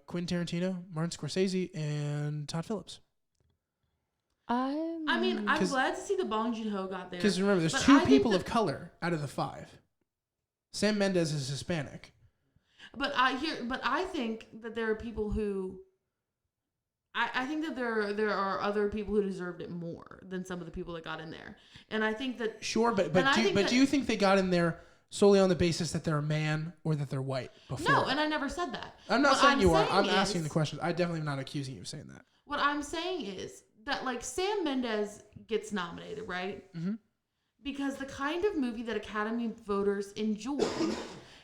S1: Quentin Tarantino, Martin Scorsese, and Todd Phillips.
S2: I'm glad to see the Bong Joon-ho got there.
S1: Because remember, there's 2 people of color out of the 5. Sam Mendes is Hispanic.
S2: But I think that there are people who. I think that there are other people who deserved it more than some of the people that got in there, and I think that.
S1: Sure, but do you think they got in there solely on the basis that they're a man or that they're white before?
S2: No, and I never said that.
S1: I'm not saying you are. I'm asking the question. I definitely am not accusing you of saying that.
S2: What I'm saying is that Sam Mendes gets nominated, right? Mm-hmm. Because the kind of movie that Academy voters enjoy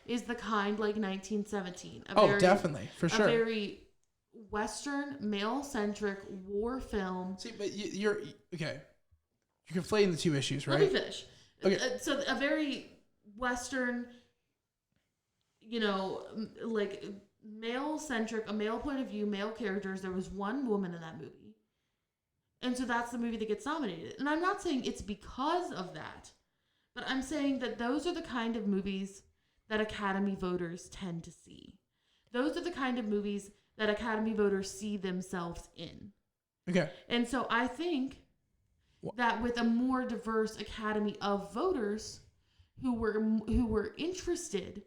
S2: is the kind like 1917.
S1: Definitely, for sure.
S2: A very Western, male-centric war film.
S1: See, but you're okay. You're conflating the 2 issues, right?
S2: Let me finish.
S1: Okay.
S2: So a very Western, like male-centric, a male point of view, male characters. There was one woman in that movie. And so that's the movie that gets nominated. And I'm not saying it's because of that, but I'm saying that those are the kind of movies that Academy voters tend to see. Those are the kind of movies that Academy voters see themselves in.
S1: Okay.
S2: And so I think that with a more diverse Academy of voters who were interested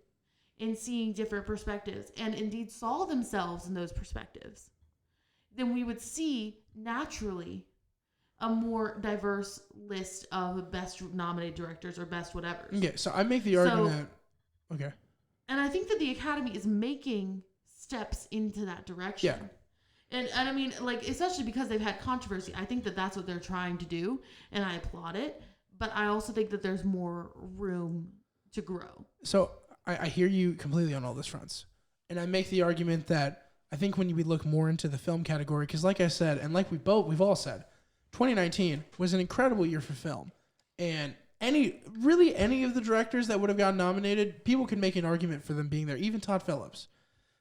S2: in seeing different perspectives and indeed saw themselves in those perspectives, then we would see naturally a more diverse list of best nominated directors or best whatever.
S1: Okay, so I make the argument. Okay.
S2: And I think that the Academy is making steps into that direction.
S1: Yeah.
S2: And I mean, like, especially because they've had controversy. I think that that's what they're trying to do, and I applaud it. But I also think that there's more room to grow.
S1: So I hear you completely on all those fronts. And I make the argument that I think when we look more into the film category, because like I said, and like we've all said, 2019 was an incredible year for film. And any of the directors that would have gotten nominated, people could make an argument for them being there, even Todd Phillips.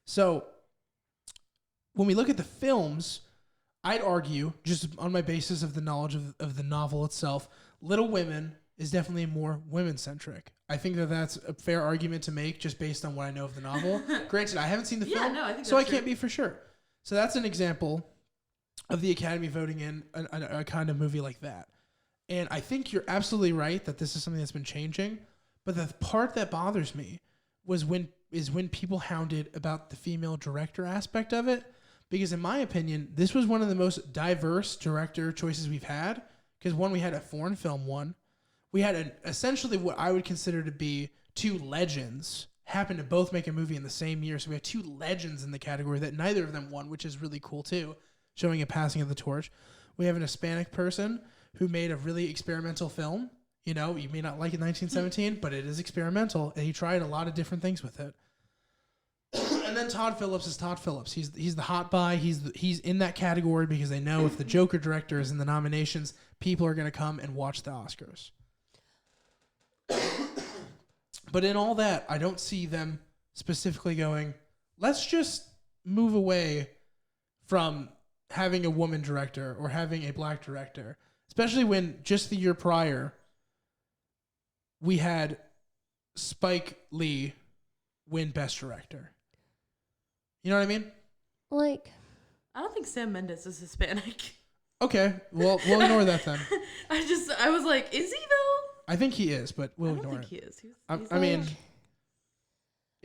S1: So when we look at the films, I'd argue, just on my basis of the knowledge of the novel itself, Little Women is definitely more women-centric. I think that that's a fair argument to make just based on what I know of the novel. Granted, I haven't seen the film,
S2: I think
S1: so I
S2: that's
S1: can't
S2: true.
S1: be for sure. So that's an example of the Academy voting in a kind of movie like that. And I think you're absolutely right that this is something that's been changing. But the part that bothers me was when people hounded about the female director aspect of it. Because in my opinion, this was one of the most diverse director choices we've had. Because one, we had a foreign film one. We had essentially what I would consider to be two legends happen to both make a movie in the same year. So we had two legends in the category that neither of them won, which is really cool too, showing a passing of the torch. We have an Hispanic person who made a really experimental film. You know, you may not like it 1917, but it is experimental, and he tried a lot of different things with it. And then Todd Phillips is Todd Phillips. He's the hot buy. He's in that category because they know if the Joker director is in the nominations, people are going to come and watch the Oscars. But in all that, I don't see them specifically going, let's just move away from having a woman director or having a black director, especially when just the year prior we had Spike Lee win Best Director. You know what I mean?
S3: Like,
S2: I don't think Sam Mendes is Hispanic.
S1: Okay, well, we'll ignore that then.
S2: I was like, is he though?
S1: I think he is, but we'll
S2: I don't
S1: ignore
S2: think
S1: it.
S2: he is. He's
S1: I mean,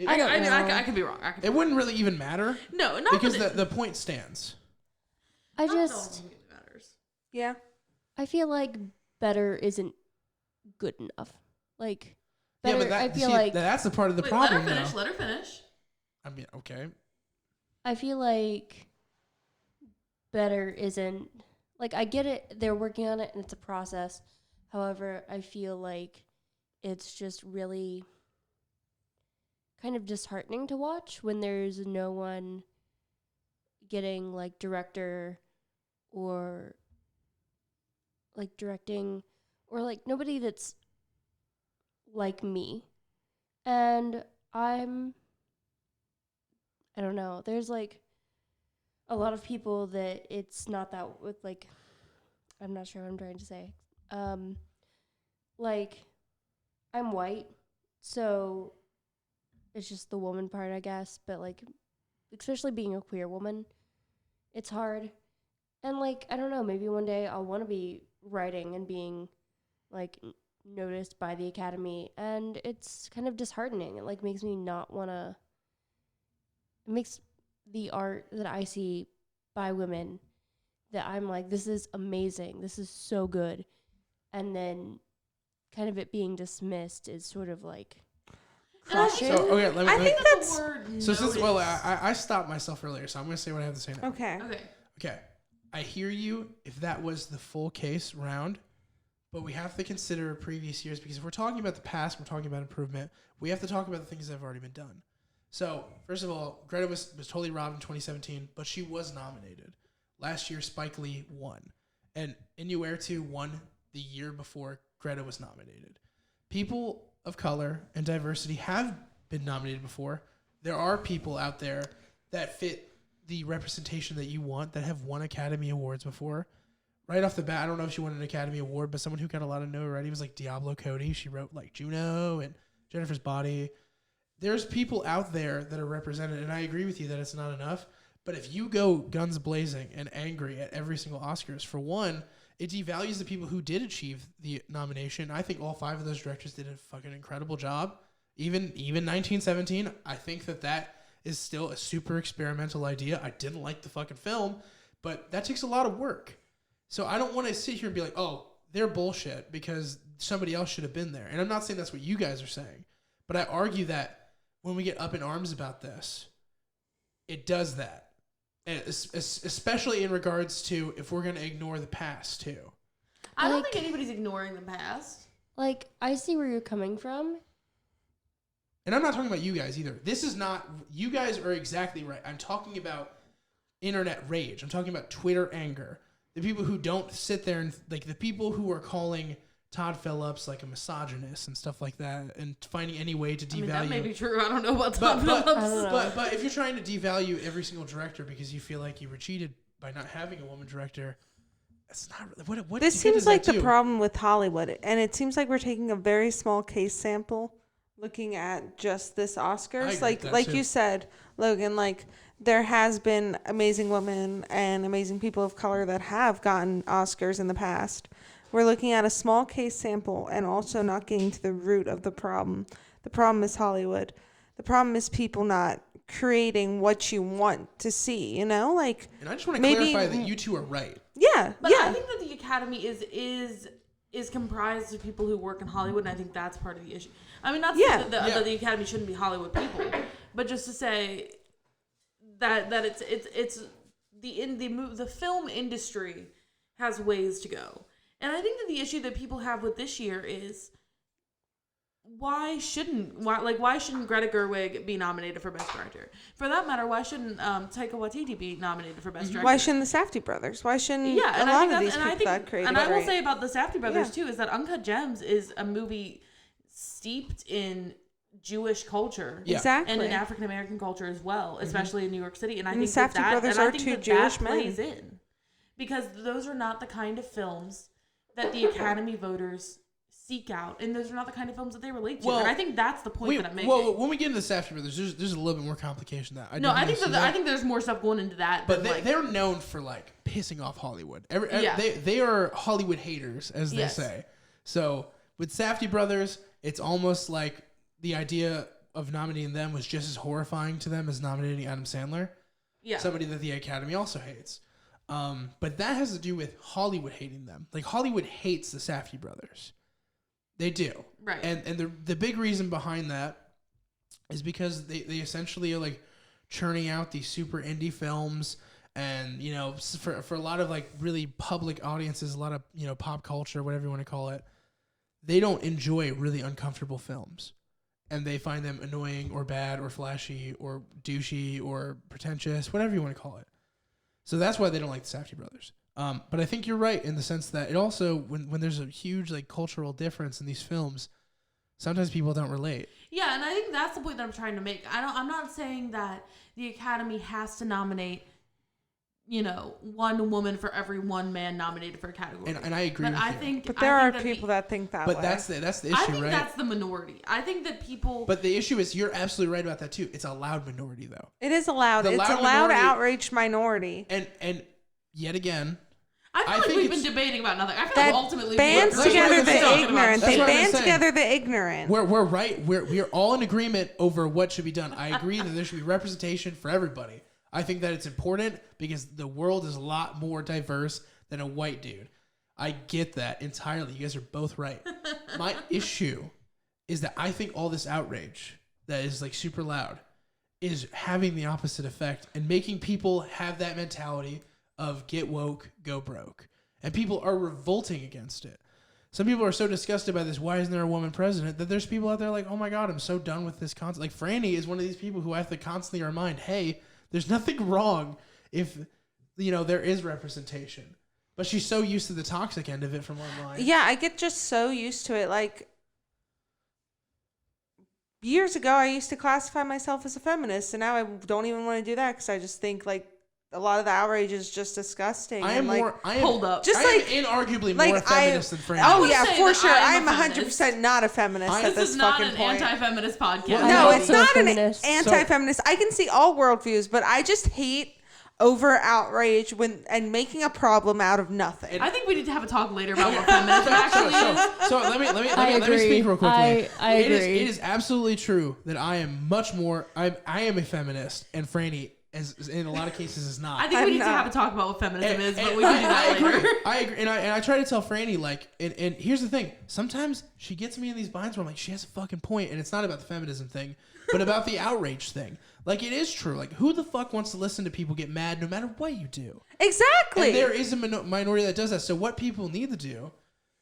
S3: I don't know.
S2: I could be wrong.
S1: it wouldn't really even matter
S2: No, not
S1: because
S2: that
S1: the point stands.
S3: I
S2: not that all
S3: just,
S2: movie matters.
S4: Yeah.
S3: I feel like better isn't good enough. Like, better,
S1: Yeah, but
S3: I feel like
S1: that's the part of the
S2: Wait,
S1: problem.
S2: let her finish.
S1: though.
S2: Let her finish.
S1: I mean, okay.
S3: I feel like better isn't, like, I get it, they're working on it and it's a process. However, I feel like it's just really kind of disheartening to watch when there's no one getting, like, director or, like, directing, or, like, nobody that's like me. And I don't know. There's like a lot of people that it's not that with, like, I'm not sure what I'm trying to say. Like, I'm white, so it's just the woman part, I guess. But, like, especially being a queer woman, it's hard. And, like, I don't know, maybe one day I'll want to be writing and being, like, noticed by the Academy. And it's kind of disheartening. It, like, makes me not want to... It makes the art that I see by women that I'm like, this is amazing. This is so good. And then kind of it being dismissed is sort of like crushing.
S1: So okay, let me.
S5: I think that's
S1: So since I stopped myself earlier, so I'm going to say what I have to say now.
S4: Okay.
S2: Okay.
S1: I hear you if that was the full case round, but we have to consider previous years because if we're talking about the past, we're talking about improvement. We have to talk about the things that have already been done. So first of all, Greta was totally robbed in 2017, but she was nominated. Last year, Spike Lee won, and Inuyasha won the year before Greta was nominated. people of color and diversity have been nominated before. There are people out there that fit the representation that you want that have won Academy Awards before. Right off the bat, I don't know if she won an Academy Award, but someone who got a lot of notoriety was like Diablo Cody. She wrote like Juno and Jennifer's Body. There's people out there that are represented, and I agree with you that it's not enough. But if you go guns blazing and angry at every single Oscars, for one, it devalues the people who did achieve the nomination. I think all 5 of those directors did a fucking incredible job. Even 1917, I think that is still a super experimental idea. I didn't like the fucking film, but that takes a lot of work. So I don't want to sit here and be like, oh, they're bullshit because somebody else should have been there. And I'm not saying that's what you guys are saying, but I argue that when we get up in arms about this, it does that. And especially in regards to if we're going to ignore the past too.
S2: I don't think anybody's ignoring the past.
S3: Like, I see where you're coming from.
S1: And I'm not talking about you guys either. This is not, you guys are exactly right. I'm talking about internet rage. I'm talking about Twitter anger. The people who don't sit there and, like, the people who are calling Todd Phillips like a misogynist and stuff like that and finding any way to devalue. I mean, that
S2: may be true. I don't know about Todd Phillips.
S1: But if you're trying to devalue every single director because you feel like you were cheated by not having a woman director, it's not really, what
S4: this seems like the problem with Hollywood. And it seems like we're taking a very small case sample looking at just this Oscars. Like you said, Logan, like there has been amazing women and amazing people of color that have gotten Oscars in the past. We're looking at a small case sample and also not getting to the root of the problem. The problem is Hollywood. The problem is people not creating what you want to see, you know? Like,
S1: and I just want to clarify that you two are right.
S4: Yeah.
S2: But I think that the Academy is comprised of people who work in Hollywood, and I think that's part of the issue. I mean, not to say that the Academy shouldn't be Hollywood people, but just to say that it's the film industry has ways to go. And I think that the issue that people have with this year is why shouldn't Greta Gerwig be nominated for Best Director? For that matter, why shouldn't Taika Waititi be nominated for Best Director?
S5: Why shouldn't the Safdie brothers? Why shouldn't a lot of these people that created?
S2: And I will say about the Safdie brothers too is that Uncut Gems is a movie steeped in Jewish culture,
S5: exactly,
S2: and in African American culture as well, especially in New York City. And I think
S5: Safdie brothers are two Jewish men.
S2: Plays in because those are not the kind of films that the Academy voters seek out, and those are not the kind of films that they relate to. And I think that's the point that I'm making.
S1: Well, when we get into the Safdie brothers, there's a little bit more complication than that.
S2: I think there's more stuff going into that.
S1: But they're known for like pissing off Hollywood. They are Hollywood haters, as they say. So with Safdie brothers, it's almost like the idea of nominating them was just as horrifying to them as nominating Adam Sandler. Yeah, somebody that the Academy also hates. But that has to do with Hollywood hating them. Like, Hollywood hates the Safdie brothers. They do.
S2: Right.
S1: And the big reason behind that is because they essentially are, like, churning out these super indie films. And, you know, for a lot of, like, really public audiences, a lot of, you know, pop culture, whatever you want to call it, they don't enjoy really uncomfortable films. And they find them annoying or bad or flashy or douchey or pretentious, whatever you want to call it. So that's why they don't like the Safdie brothers. But I think you're right in the sense that it also, when there's a huge like cultural difference in these films, sometimes people don't relate.
S2: Yeah, and I think that's the point that I'm trying to make. I'm not saying that the Academy has to nominate, you know, one woman for every one man nominated for a category.
S1: And I agree with you.
S5: But there are people that think that way.
S1: But that's the issue, right?
S2: I think that's the minority. I think that people...
S1: But the issue is, you're absolutely right about that too. It's a loud minority, though.
S5: It is a loud. It's a loud, outraged minority.
S1: And yet again...
S2: I feel like we've been debating about nothing. I feel like ultimately...
S5: Bands together the ignorant. They band together the ignorant.
S1: We're right. We're all in agreement over what should be done. I agree that there should be representation for everybody. I think that it's important because the world is a lot more diverse than a white dude. I get that entirely. You guys are both right. My issue is that I think all this outrage that is like super loud is having the opposite effect and making people have that mentality of get woke, go broke. And people are revolting against it. Some people are so disgusted by this, why isn't there a woman president, that there's people out there like, oh my God, I'm so done with this concept. Like Frani is one of these people who I have to constantly remind, hey, there's nothing wrong if, you know, there is representation. But she's so used to the toxic end of it from online.
S5: Yeah, I get just so used to it. Like, years ago, I used to classify myself as a feminist, and now I don't even want to do that because I just think like a lot of the outrage is just disgusting.
S2: Hold up.
S5: Just
S1: I am inarguably more a feminist than Franny.
S5: Oh yeah, for sure.
S2: I'm
S5: I'm 100% not a feminist at this fucking point.
S2: This is not an anti-feminist podcast.
S5: No, it's not an
S3: feminist.
S5: anti-feminist. I can see all worldviews, but I just hate over outrage and making a problem out of nothing.
S2: I think we need to have a talk later about what feminism actually is.
S1: So let me speak real quickly.
S3: I agree.
S1: It is absolutely true that I am much more. I am a feminist, and Franny, as in a lot of cases, is not.
S2: I think we need to have a talk about what feminism is, but we can do that later.
S1: I agree, and I try to tell Franny like, and here's the thing. Sometimes she gets me in these binds where I'm like, she has a fucking point, and it's not about the feminism thing, but about the outrage thing. Like, it is true. Like, who the fuck wants to listen to people get mad no matter what you do?
S5: Exactly.
S1: And there is a minority that does that. So what people need to do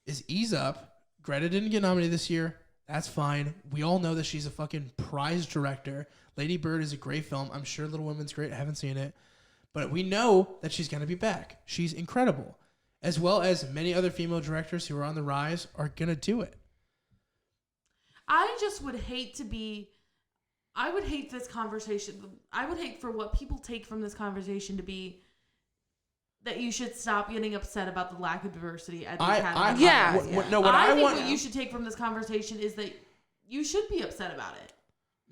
S1: is ease up. Greta didn't get nominated this year. That's fine. We all know that she's a fucking prize director. Lady Bird is a great film. I'm sure Little Women's great. I haven't seen it. But we know that she's going to be back. She's incredible. As well as many other female directors who are on the rise are going to do it.
S2: I just would hate to be... I would hate this conversation. I would hate for what people take from this conversation to be that you should stop getting upset about the lack of diversity at the Academy.
S1: I
S2: think what you should take from this conversation is that you should be upset about it.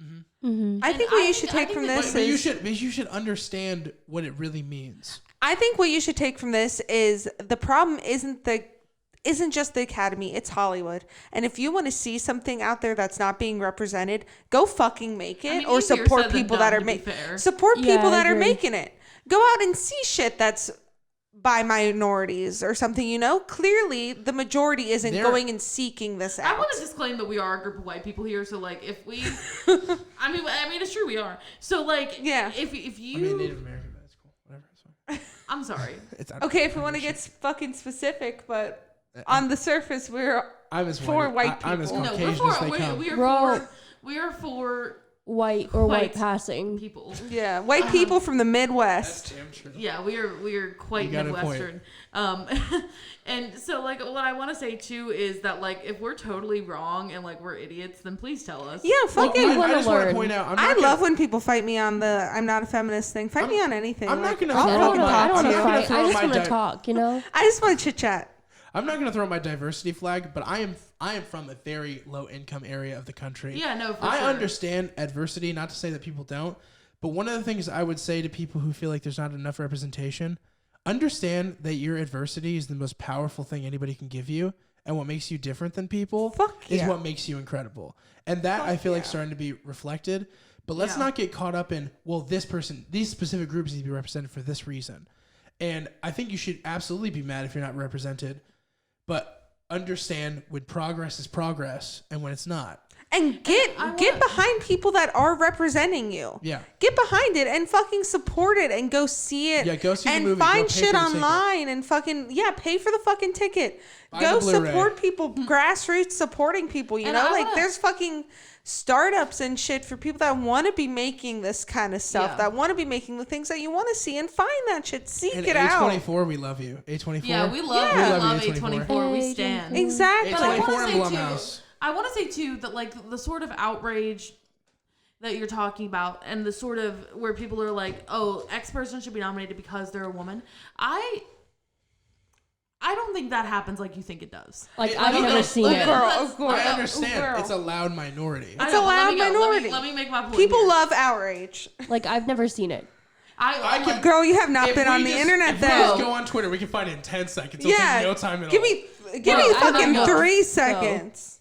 S1: Mm-hmm.
S3: Mm-hmm.
S5: I think what you should take from this is...
S1: you should understand what it really means.
S5: I think what you should take from this is the problem isn't just the Academy, it's Hollywood. And if you want to see something out there that's not being represented, go fucking make it or support people that are making it. Go out and see shit that's by minorities or something, you know? Clearly, the majority isn't going and seeking this out.
S2: I want to disclaim that we are a group of white people here, so like if we I mean it's true we are. So like if you
S1: Native American, that's cool. Whatever, it's fine.
S2: I'm sorry.
S5: Okay, if we want to get fucking specific, but on the surface, we're for white people.
S1: I'm as Caucasian as they come.
S2: We are for
S3: white or white passing
S2: people.
S5: Yeah, white people from the Midwest.
S1: That's damn true.
S2: Yeah, we are quite Midwestern. And so like what I want to say too is that like if we're totally wrong and like we're idiots, then please tell us.
S5: Yeah, fucking.
S1: I just want to point out.
S5: I love when people fight me on the "I'm not a feminist" thing. Fight me on anything.
S1: I'm not gonna.
S3: I don't want to want to talk. You know.
S5: I just want to chit chat.
S1: I'm not going to throw my diversity flag, but I am from a very low income area of the country.
S2: Yeah, no, for
S1: I
S2: sure.
S1: understand adversity, not to say that people don't, but one of the things I would say to people who feel like there's not enough representation, understand that your adversity is the most powerful thing anybody can give you, and what makes you different than people is what makes you incredible. And that I feel like starting to be reflected, but let's not get caught up in, well, these specific groups need to be represented for this reason. And I think you should absolutely be mad if you're not represented. But understand when progress is progress and when it's not.
S5: And get behind people that are representing you.
S1: Yeah.
S5: Get behind it and fucking support it and go see it.
S1: Yeah, go see the movie.
S5: And find shit online and fucking, pay for the fucking ticket. Go support people, grassroots supporting people, you know? Like, there's fucking startups and shit for people that want to be making this kind of stuff, that want to be making the things that you want to see, and find that shit. Seek it out.
S1: A24, we love you. A24.
S2: Yeah, we love A24. We stand.
S5: Exactly.
S1: A24 and Blumhouse.
S2: I want to say too that like the sort of outrage that you're talking about and the sort of where people are like, oh, X person should be nominated because they're a woman. I don't think that happens like you think it does.
S3: Like I've never seen it.
S5: Of course.
S1: I understand. It's a loud minority.
S5: It's a loud minority.
S2: Let me make my point.
S5: People love outrage.
S3: Like I've never seen it.
S5: Girl, you have not been on the internet then.
S1: If we just go on Twitter, we can find it in 10 seconds. It'll take no time at all.
S5: Give me fucking 3 seconds.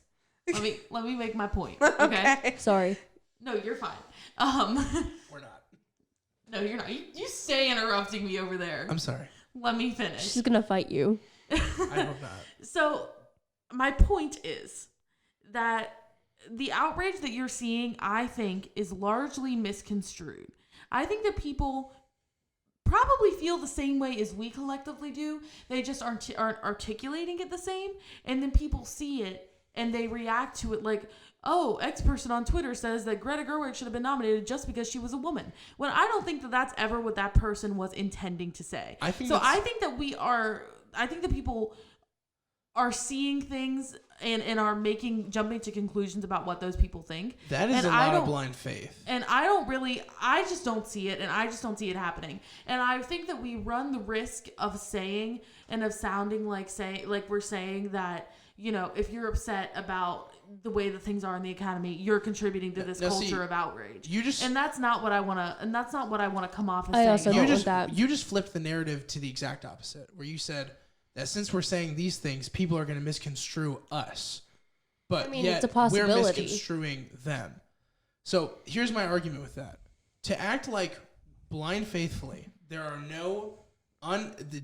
S2: Let me make my point. Okay.
S3: Sorry.
S2: No, you're fine.
S1: We're not.
S2: No, you're not. You stay interrupting me over there.
S1: I'm sorry.
S2: Let me finish.
S3: She's gonna fight you.
S1: I hope not.
S2: So, my point is that the outrage that you're seeing, I think, is largely misconstrued. I think that people probably feel the same way as we collectively do. They just aren't articulating it the same, and then people see it and they react to it like, oh, X person on Twitter says that Greta Gerwig should have been nominated just because she was a woman. When I don't think that that's ever what that person was intending to say. I think that people are seeing things and are jumping to conclusions about what those people think.
S1: That is a lot of blind faith.
S2: And I just don't see it, and I just don't see it happening. And I think that we run the risk of saying and of sounding like we're saying that, you know, if you're upset about the way that things are in the academy, you're contributing to this culture of outrage. And that's not what I want to come off as saying.
S3: Also don't want that.
S1: You just flipped the narrative to the exact opposite, where you said that since we're saying these things, people are going to misconstrue us. But yet,
S3: it's a possibility.
S1: We're misconstruing them. So here's my argument with that. To act like blind faithfully, there are no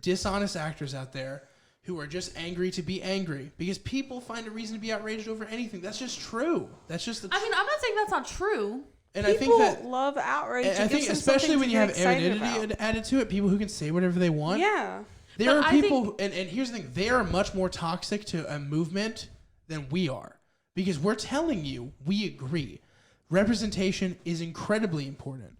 S1: dishonest actors out there who are just angry to be angry, because people find a reason to be outraged over anything. That's just true. That's just
S2: I'm not saying that's not true.
S1: And
S4: people
S1: I think that
S4: love outrage.
S1: I think especially when you have anonymity added to it, people who can say whatever they want.
S4: Yeah.
S1: There are people, and here's the thing, they are much more toxic to a movement than we are, because we're telling you we agree. Representation is incredibly important.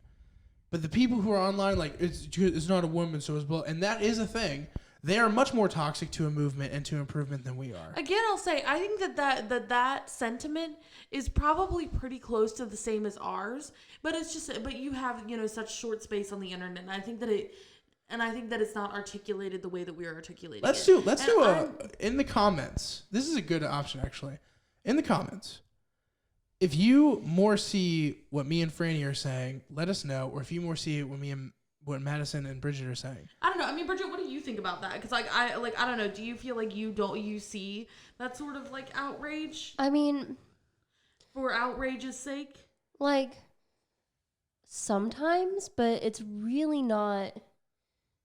S1: But the people who are online, like, it's not a woman, so it's blah, and that is a thing. They are much more toxic to a movement and to improvement than we are.
S2: Again, I'll say, I think that sentiment is probably pretty close to the same as ours, but you have, you know, such short space on the internet, and I think that it's not articulated the way that we're articulating
S1: Let's
S2: it.
S1: do in the comments. This is a good option, actually. In the comments, if you more see what me and Frani are saying, let us know. Or if you more see what Madison and Bridget are saying.
S2: I don't know. I mean, Bridget, what do you think about that? Because I don't know. Do you feel like you see that sort of like outrage?
S3: I mean,
S2: for outrage's sake,
S3: like sometimes, but it's really not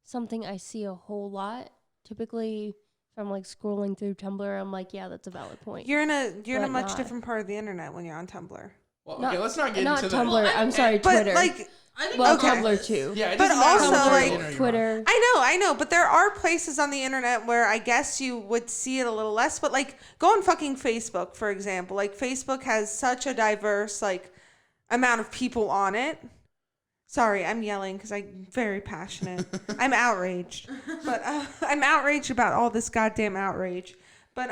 S3: something I see a whole lot. Typically, if I'm like scrolling through Tumblr, I'm like, yeah, that's a valid point.
S4: You're in a much different part of the internet when you're on Tumblr.
S1: Well, okay, let's not get into that.
S3: Not Tumblr. I'm sorry, Twitter.
S4: But like,
S2: I think
S3: Tumblr too.
S1: Yeah, it
S4: but
S1: doesn't matter
S4: also
S1: what
S4: like
S3: Twitter.
S4: I know, but there are places on the internet where I guess you would see it a little less. But like, go on fucking Facebook, for example. Like, Facebook has such a diverse like amount of people on it. Sorry, I'm yelling because I'm very passionate. I'm outraged, but I'm outraged about all this goddamn outrage. But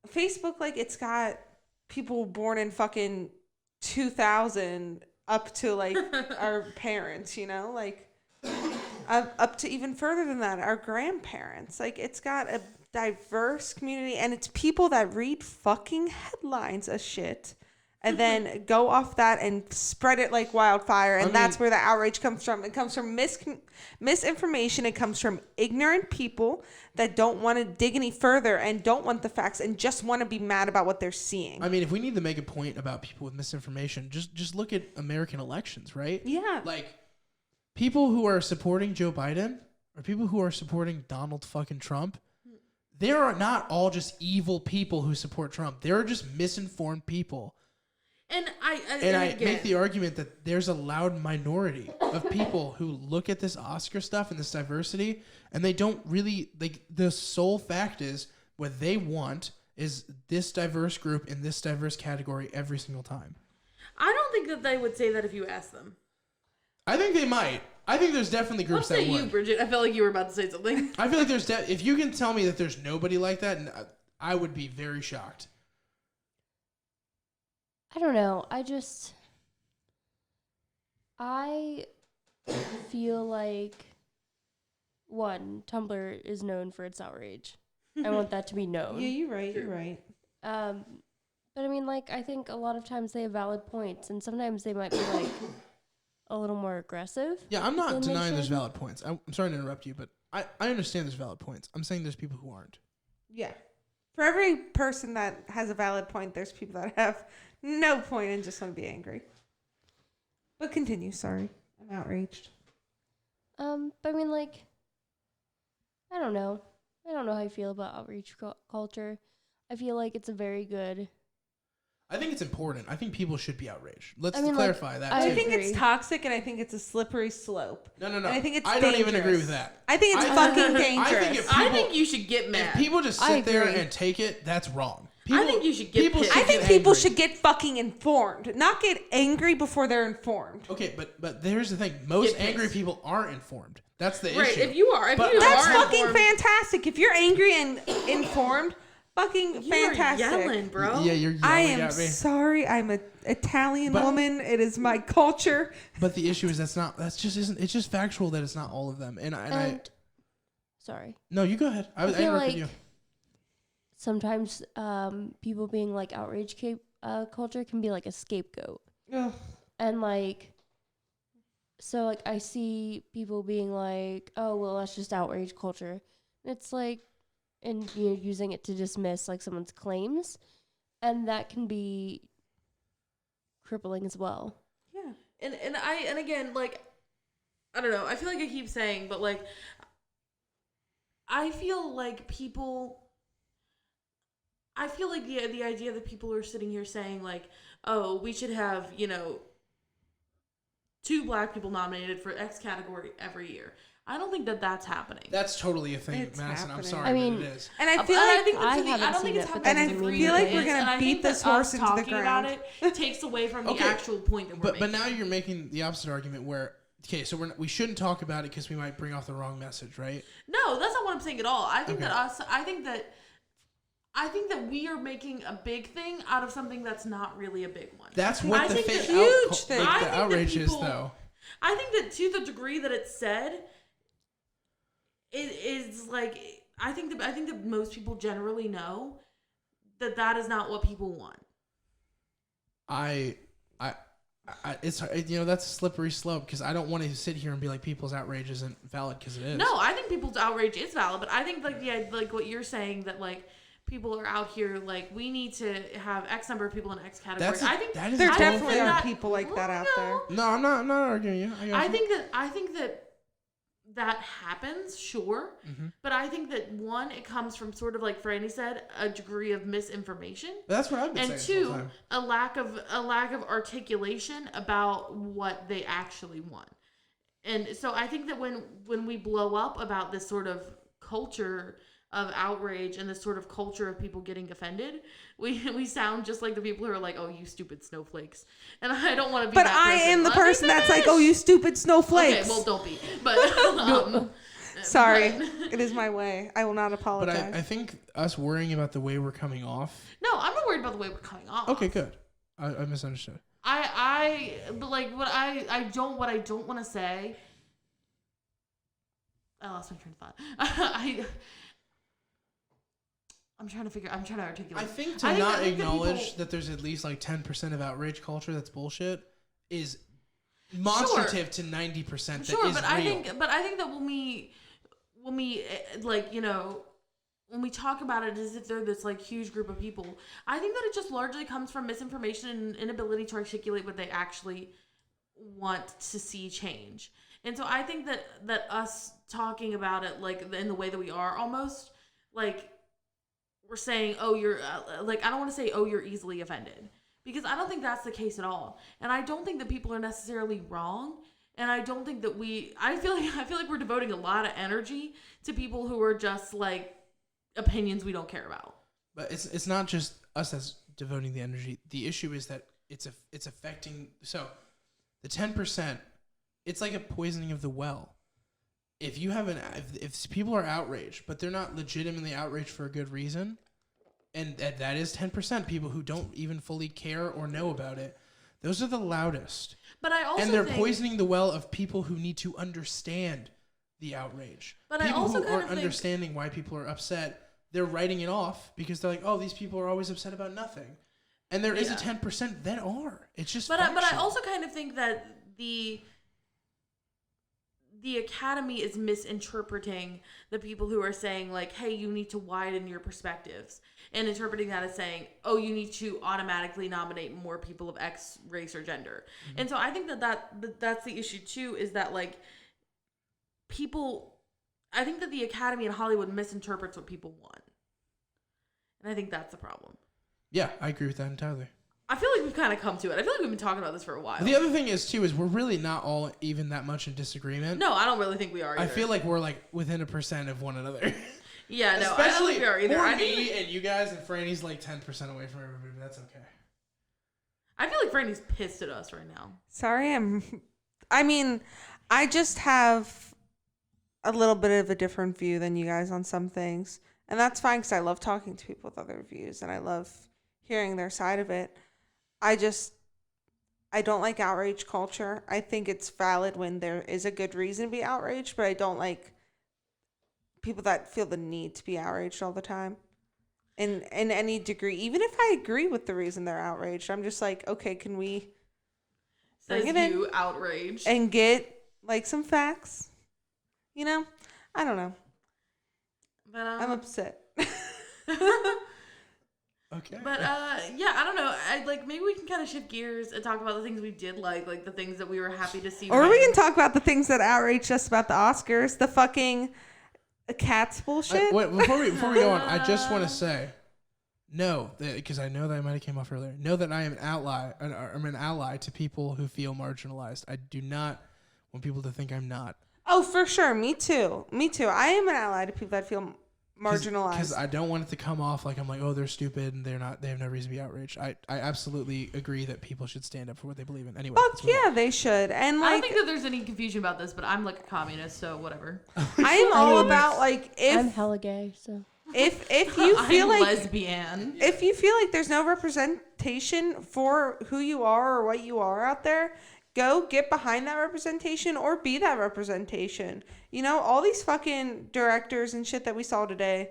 S4: Facebook, like, it's got people born in fucking 2000 up to like our parents, you know, like up to even further than that, our grandparents. Like, it's got a diverse community, and it's people that read fucking headlines of shit and then go off that and spread it like wildfire. And that's where the outrage comes from. It comes from misinformation. It comes from ignorant people that don't want to dig any further and don't want the facts and just want to be mad about what they're seeing.
S1: I mean, if we need to make a point about people with misinformation, just look at American elections, right?
S4: Yeah.
S1: Like, people who are supporting Joe Biden or people who are supporting Donald fucking Trump, they are not all just evil people who support Trump. They're just misinformed people.
S2: And
S1: I make the argument that there's a loud minority of people who look at this Oscar stuff and this diversity, and they don't really, like, the sole fact is what they want is this diverse group in this diverse category every single time.
S2: I don't think that they would say that if you asked them.
S1: I think they might. I think there's definitely groups that would.
S2: What say you, Bridget? I felt like you were about to say something.
S1: I feel like there's if you can tell me that there's nobody like that, I would be very shocked.
S3: I don't know. I feel like, one, Tumblr is known for its outrage. I want that to be known.
S4: Yeah, you're right. You're right.
S3: But I mean, like, I think a lot of times they have valid points, and sometimes they might be like a little more aggressive.
S1: Yeah, I'm not denying there's valid points. I'm sorry to interrupt you, but I understand there's valid points. I'm saying there's people who aren't.
S4: Yeah. For every person that has a valid point, there's people that have no point and just want to be angry. But continue, sorry. I'm outraged.
S3: But I mean, like, I don't know. I don't know how I feel about outreach culture. I feel like it's a very good...
S1: I think it's important. I think people should be outraged. Let's
S3: I mean,
S1: clarify
S3: like,
S1: that.
S4: I
S1: too.
S4: think it's toxic, and I think it's a slippery slope.
S1: No.
S4: And I think it's
S1: I don't even agree with that.
S4: I think it's fucking dangerous.
S2: I think you should get mad.
S1: If people just sit there and take it, that's wrong.
S2: I think you should get pissed.
S5: I think people should get fucking informed, not get angry before they're informed.
S1: Okay, but here's the thing: most angry people aren't informed. That's the issue.
S2: Right? If you are,
S5: that's fucking fantastic. If you're angry and informed, fucking fantastic.
S2: You're yelling, bro.
S1: Yeah, you're yelling
S5: I am
S1: at me.
S5: sorry. I'm an Italian woman. It is my culture.
S1: But the issue is it's just factual that it's not all of them.
S3: Sorry.
S1: No, you go ahead. I
S3: feel
S1: interrupted
S3: like
S1: you.
S3: sometimes people being like outrage culture can be like a scapegoat.
S5: Ugh.
S3: And like, so like I see people being like, oh, well, that's just outrage culture. It's like, and you're using it to dismiss like someone's claims. And that can be crippling as well.
S5: Yeah.
S2: And again, like, I don't know. I feel like I keep saying, but like, I feel like the idea that people are sitting here saying like, oh, we should have, 2 black people nominated for X category every year. I don't think that that's happening.
S1: That's totally a thing,
S5: It's
S1: Madison.
S5: happening.
S1: I'm sorry,
S3: I mean,
S1: but it is.
S5: And I feel like
S2: I don't think it's happening.
S5: And I feel like we're gonna beat this horse into the ground.
S2: About it takes away from the actual point that we're making.
S1: But now you're making the opposite argument where, okay, so we shouldn't talk about it because we might bring off the wrong message, right?
S2: No, that's not what I'm saying at all. I think I think that we are making a big thing out of something that's not really a big one.
S1: That's what the
S5: huge thing.
S1: the outrage is, though.
S2: I think that to the degree that it's said, it is like I think that most people generally know that is not what people want.
S1: It's that's a slippery slope because I don't want to sit here and be like people's outrage isn't valid because it is.
S2: No, I think people's outrage is valid, but I think like what you're saying that like people are out here like we need to have X number of people in X category.
S1: I think
S5: there definitely are people like that out there.
S1: No, I'm not arguing you.
S2: I think that happens, sure. Mm-hmm. But I think that one, it comes from sort of like Frani said, a degree of misinformation.
S1: That's what I've been saying.
S2: And 2, a lack of articulation about what they actually want. And so I think that when we blow up about this sort of culture of outrage and this sort of culture of people getting offended, we sound just like the people who are like, oh, you stupid snowflakes. And I don't want to be
S5: but
S2: that person.
S5: I am the person that's like, oh, you stupid snowflakes.
S2: Okay, well, don't be. But
S5: sorry. It is my way. I will not apologize.
S1: But I think us worrying about the way we're coming off.
S2: No, I'm not worried about the way we're coming off.
S1: Okay, good. I misunderstood.
S2: But like what I don't want to say. I lost my train of thought. I'm trying to articulate.
S1: I think to not acknowledge that there's at least like 10% of outrage culture that's bullshit is monstrative to 90% that is real.
S2: But I think that when we like, when we talk about it as if they're this like huge group of people, I think that it just largely comes from misinformation and inability to articulate what they actually want to see change. And so I think that us talking about it like in the way that we are almost like we're saying, oh, you're like, I don't want to say, oh, you're easily offended, because I don't think that's the case at all. And I don't think that people are necessarily wrong. And I don't think that I feel like we're devoting a lot of energy to people who are just like opinions we don't care about.
S1: But it's not just us that's devoting the energy. The issue is that it's affecting. So the 10%, it's like a poisoning of the well. If you have if people are outraged, but they're not legitimately outraged for a good reason, and that is 10% people who don't even fully care or know about it, those are the loudest.
S2: But I also
S1: they're poisoning the well of people who need to understand the outrage.
S2: But
S1: people
S2: I also
S1: who aren't understanding why people are upset, they're writing it off because they're like, oh, these people are always upset about nothing. And there is a 10% that are. It's just
S2: But I also kind of think that the Academy is misinterpreting the people who are saying like, hey, you need to widen your perspectives, and interpreting that as saying, oh, you need to automatically nominate more people of X race or gender. Mm-hmm. And so I think that's the issue too, is that like I think that the Academy in Hollywood misinterprets what people want. And I think that's the problem.
S1: Yeah, I agree with that entirely.
S2: I feel like we've kind of come to it. I feel like we've been talking about this for a while.
S1: The other thing is we're really not all even that much in disagreement.
S2: No, I don't really think we are either.
S1: I feel like we're like within 1% of one another.
S2: Yeah, no,
S1: Especially
S2: I don't think we are either.
S1: for
S2: I
S1: me
S2: think
S1: and you guys, and Franny's like 10% away from everybody, but that's okay.
S2: I feel like Franny's pissed at us right now.
S5: Sorry, I mean, I just have a little bit of a different view than you guys on some things. And that's fine because I love talking to people with other views and I love hearing their side of it. I don't like outrage culture. I think it's valid when there is a good reason to be outraged, but I don't like people that feel the need to be outraged all the time. In any degree, even if I agree with the reason they're outraged, I'm just like, okay, can we bring it in
S2: outraged
S5: and get like some facts? You know, I don't know.
S2: But
S5: I'm upset.
S1: Okay.
S2: But yeah, I don't know. I like maybe we can kind of shift gears and talk about the things we did like the things that we were happy to see.
S5: Or we can talk about the things that outraged us about the Oscars, the fucking Cats bullshit.
S1: Wait, before we go on, I just want to say, no, because I know that I might have came off earlier. Know that I am an ally to people who feel marginalized. I do not want people to think I'm not.
S5: Oh, for sure. Me too. I am an ally to people that feel marginalized.
S1: Because I don't want it to come off like I'm like, oh, they're stupid and they have no reason to be outraged. I absolutely agree that people should stand up for what they believe in. Anyway.
S5: Fuck yeah, they should. And
S2: I don't
S5: like,
S2: think that there's any confusion about this, but I'm like a communist, so whatever.
S5: I am all about like
S3: I'm
S5: if
S3: hella gay, so
S5: if you feel
S2: I'm
S5: like
S2: lesbian.
S5: if you feel like there's no representation for who you are or what you are out there, go get behind that representation or be that representation. You know, all these fucking directors and shit that we saw today,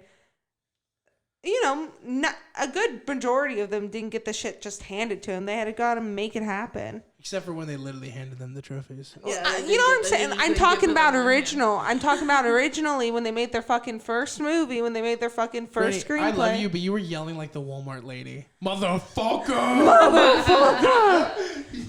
S5: you know, not, a good majority of them didn't get the shit just handed to them. They had to go out and make it happen.
S1: Except for when they literally handed them the trophies.
S2: Yeah,
S5: You know what I'm saying? I'm talking about original. I'm talking about originally when they made their fucking first movie, when they made their fucking first screenplay.
S1: I love you, but you were yelling like the Walmart lady. Motherfucker!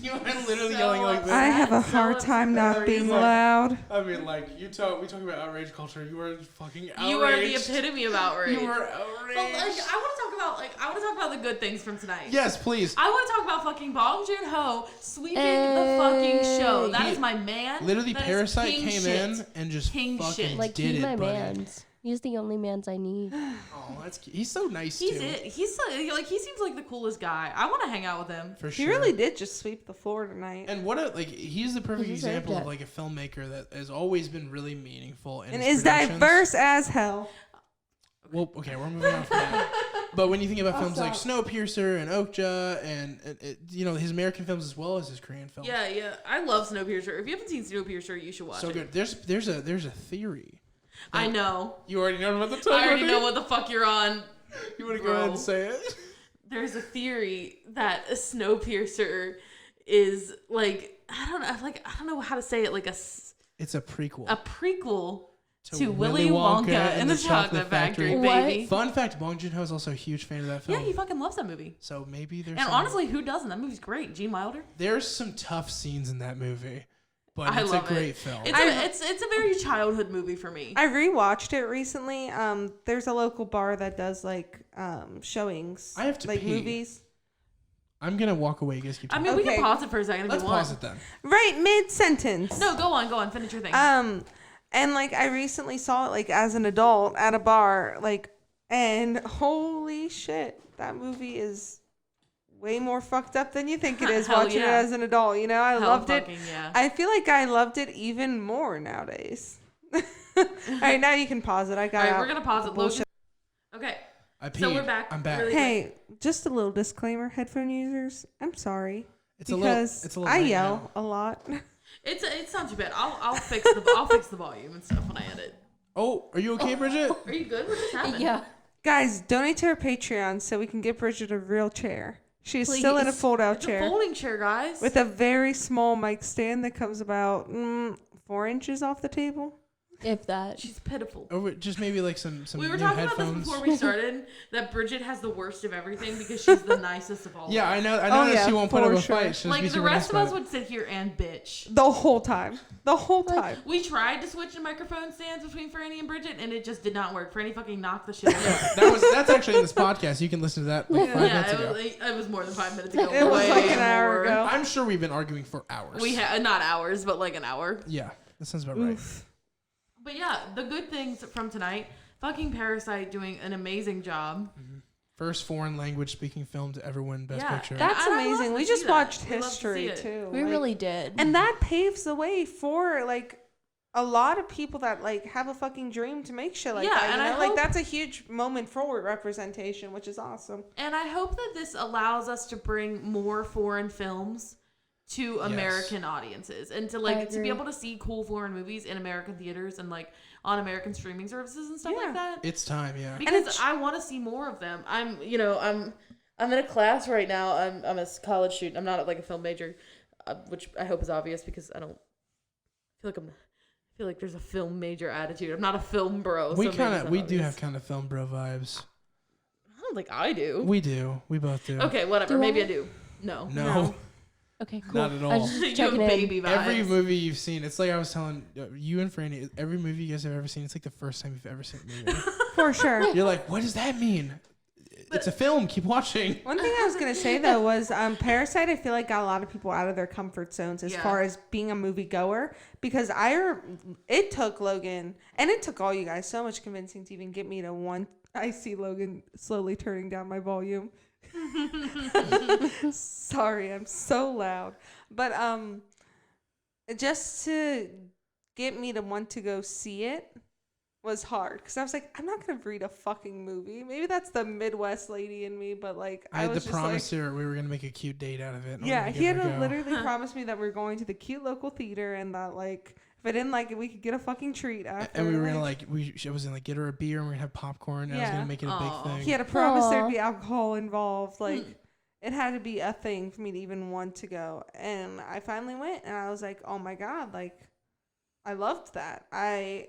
S1: You were literally yelling like this.
S5: I have a hard time not being loud.
S1: I mean, like, we talk about outrage culture. You were fucking outraged.
S2: You are the epitome of outrage.
S1: You were outraged.
S2: But like, I want to talk about the good things from tonight.
S1: Yes, please.
S2: I want to talk about fucking Bong Joon-ho sweeping the fucking show. That is my man.
S1: Literally,
S2: that
S1: Parasite
S2: king
S1: came
S2: shit.
S1: in and just
S2: King
S1: fucking
S2: shit.
S3: like
S1: did
S3: he's
S1: it,
S3: my
S1: buddy.
S3: man's. He's the only man's I need.
S1: Oh, that's cute. He's so nice
S2: He's
S1: too.
S2: it. He's like he seems like the coolest guy. I want to hang out with him.
S1: For sure.
S5: He really did just sweep the floor tonight.
S1: And what a he's the perfect
S3: He deserved
S1: example of
S3: it.
S1: like a filmmaker that has always been really meaningful in
S5: And
S1: his
S5: is
S1: productions.
S5: diverse as hell.
S1: Well, okay, we're moving on from that. But when you think about films like Snowpiercer and Okja and you know, his American films as well as his Korean films.
S2: Yeah. I love Snowpiercer. If you haven't seen Snowpiercer, you should watch
S1: So
S2: it.
S1: good. There's a theory.
S2: I know.
S1: You already know about the time.
S2: I already know what the fuck you're on.
S1: You want to go ahead and
S2: Bro.
S1: say it?
S2: There's a theory that a Snowpiercer is like I don't know how to say it, like
S1: It's a prequel.
S2: a prequel to Willy Wonka and the Chocolate Factory,
S3: What?
S2: baby.
S1: Fun fact: Bong Joon-ho is also a huge fan of that film.
S2: Yeah, he fucking loves that movie.
S1: So maybe there's.
S2: And
S1: some,
S2: honestly, who doesn't? That movie's great. Gene Wilder.
S1: there's some tough scenes in that movie, but
S2: I
S1: it's
S2: love
S1: a great
S2: it.
S1: film.
S2: It's a very childhood movie for me.
S5: I rewatched it recently. There's a local bar that does like showings.
S1: I have to
S5: like
S1: pee.
S5: movies.
S1: I'm gonna walk away. You guys keep
S2: I
S1: talking.
S2: mean, we
S5: Okay.
S2: can pause it for a second if
S1: Let's
S2: you want.
S1: pause it then.
S5: Right mid sentence.
S2: No, go on. Finish your thing.
S5: And like I recently saw it like as an adult at a bar, like, and holy shit, that movie is way more fucked up than you think it is
S2: Hell
S5: watching it
S2: yeah.
S5: as an adult. You know, I
S2: Hell
S5: loved it.
S2: fucking yeah.
S5: I feel like I loved it even more nowadays. All right, now you can pause it. I got.
S2: All right,
S5: out
S2: we're gonna pause it.
S5: bullshit.
S2: Logan. Okay.
S1: I peed.
S2: So we're back.
S1: I'm back.
S2: Really
S5: Hey, just a little disclaimer, headphone users. I'm sorry
S1: It's
S5: because
S1: a little
S5: I
S1: late
S5: yell
S1: now.
S5: a lot.
S2: It's not too bad. I'll fix the volume and stuff when I edit.
S1: Oh, are you okay, Bridget?
S2: Are you good? What just happened?
S3: Yeah.
S5: Guys, donate to our Patreon so we can get Bridget a real chair. She's
S3: Please.
S5: still in a fold-out
S2: It's a
S5: chair
S2: folding chair, guys.
S5: with a very small mic stand that comes about 4 inches off the table.
S3: If that.
S2: She's pitiful.
S1: Or just maybe like some
S2: We were
S1: new
S2: talking
S1: headphones.
S2: about this before we started, that Bridget has the worst of everything because she's the nicest of all.
S1: Yeah,
S2: of us.
S1: I know. I
S5: Oh,
S1: know that
S5: yeah,
S1: she won't put
S5: for
S1: up a
S5: sure.
S1: fight. She'll just
S2: Like
S1: be
S2: the
S1: super
S2: rest of
S1: nice
S2: us
S1: about
S2: would sit here and bitch.
S5: The whole time. The whole time.
S2: We tried to switch the microphone stands between Franny and Bridget, and it just did not work. Franny fucking knocked the shit out of it.
S1: it. That's actually in this podcast. You can listen to that like 5 minutes ago.
S2: It was more than 5 minutes ago.
S5: It was
S2: Way
S5: like an hour
S2: more.
S5: ago.
S1: I'm sure we've been arguing for hours.
S2: We had not hours, but like an hour.
S1: Yeah, that sounds about right.
S2: But yeah, the good things from tonight. fucking Parasite doing an amazing job.
S1: First foreign language speaking film to ever win Best Picture.
S4: That's amazing. We just watched History too.
S3: We really did.
S4: And that paves the way for like a lot of people that like have a fucking dream to make shit like that. You know, like that's a huge moment for representation, which is awesome.
S2: And I hope that this allows us to bring more foreign films to American audiences and to like to be able to see cool foreign movies in American theaters and like on American streaming services and stuff like that.
S1: It's time,
S2: because I want to see more of them. I'm in a class right now. I'm a college student. I'm not like a film major, which I hope is obvious because I feel like there's a film major attitude. I'm not a film bro.
S1: We do have kind of film bro vibes.
S2: I don't think I do.
S1: We do. We both do.
S2: Okay, whatever. Maybe I do. No.
S3: Okay, cool.
S1: Not at all.
S3: I was just checking
S2: baby vibes.
S1: Every movie you've seen, it's like I was telling you and Franny, every movie you guys have ever seen, it's like the first time you've ever seen a movie.
S4: For sure.
S1: You're like, what does that mean? It's a film. Keep watching.
S4: One thing I was going to say, though, was Parasite, I feel like got a lot of people out of their comfort zones as far as being a movie goer. Because it took Logan, and it took all you guys so much convincing to even get me to one. I see Logan slowly turning down my volume. Sorry, I'm so loud. But just to get me to want to go see it was hard because I was like, I'm not gonna read a fucking movie. Maybe that's the Midwest lady in me, but like
S1: I had to promise her we were gonna make a cute date out of it.
S4: Yeah, he had to literally promise me that we were going to the cute local theater and that like if I didn't like it, we could get a fucking treat after.
S1: And we were gonna I was gonna get her a beer and we are gonna have popcorn. And I was gonna make it a big thing.
S4: He had to promise there'd be alcohol involved. Like it had to be a thing for me to even want to go. And I finally went and I was like, oh my God, like I loved that. I'm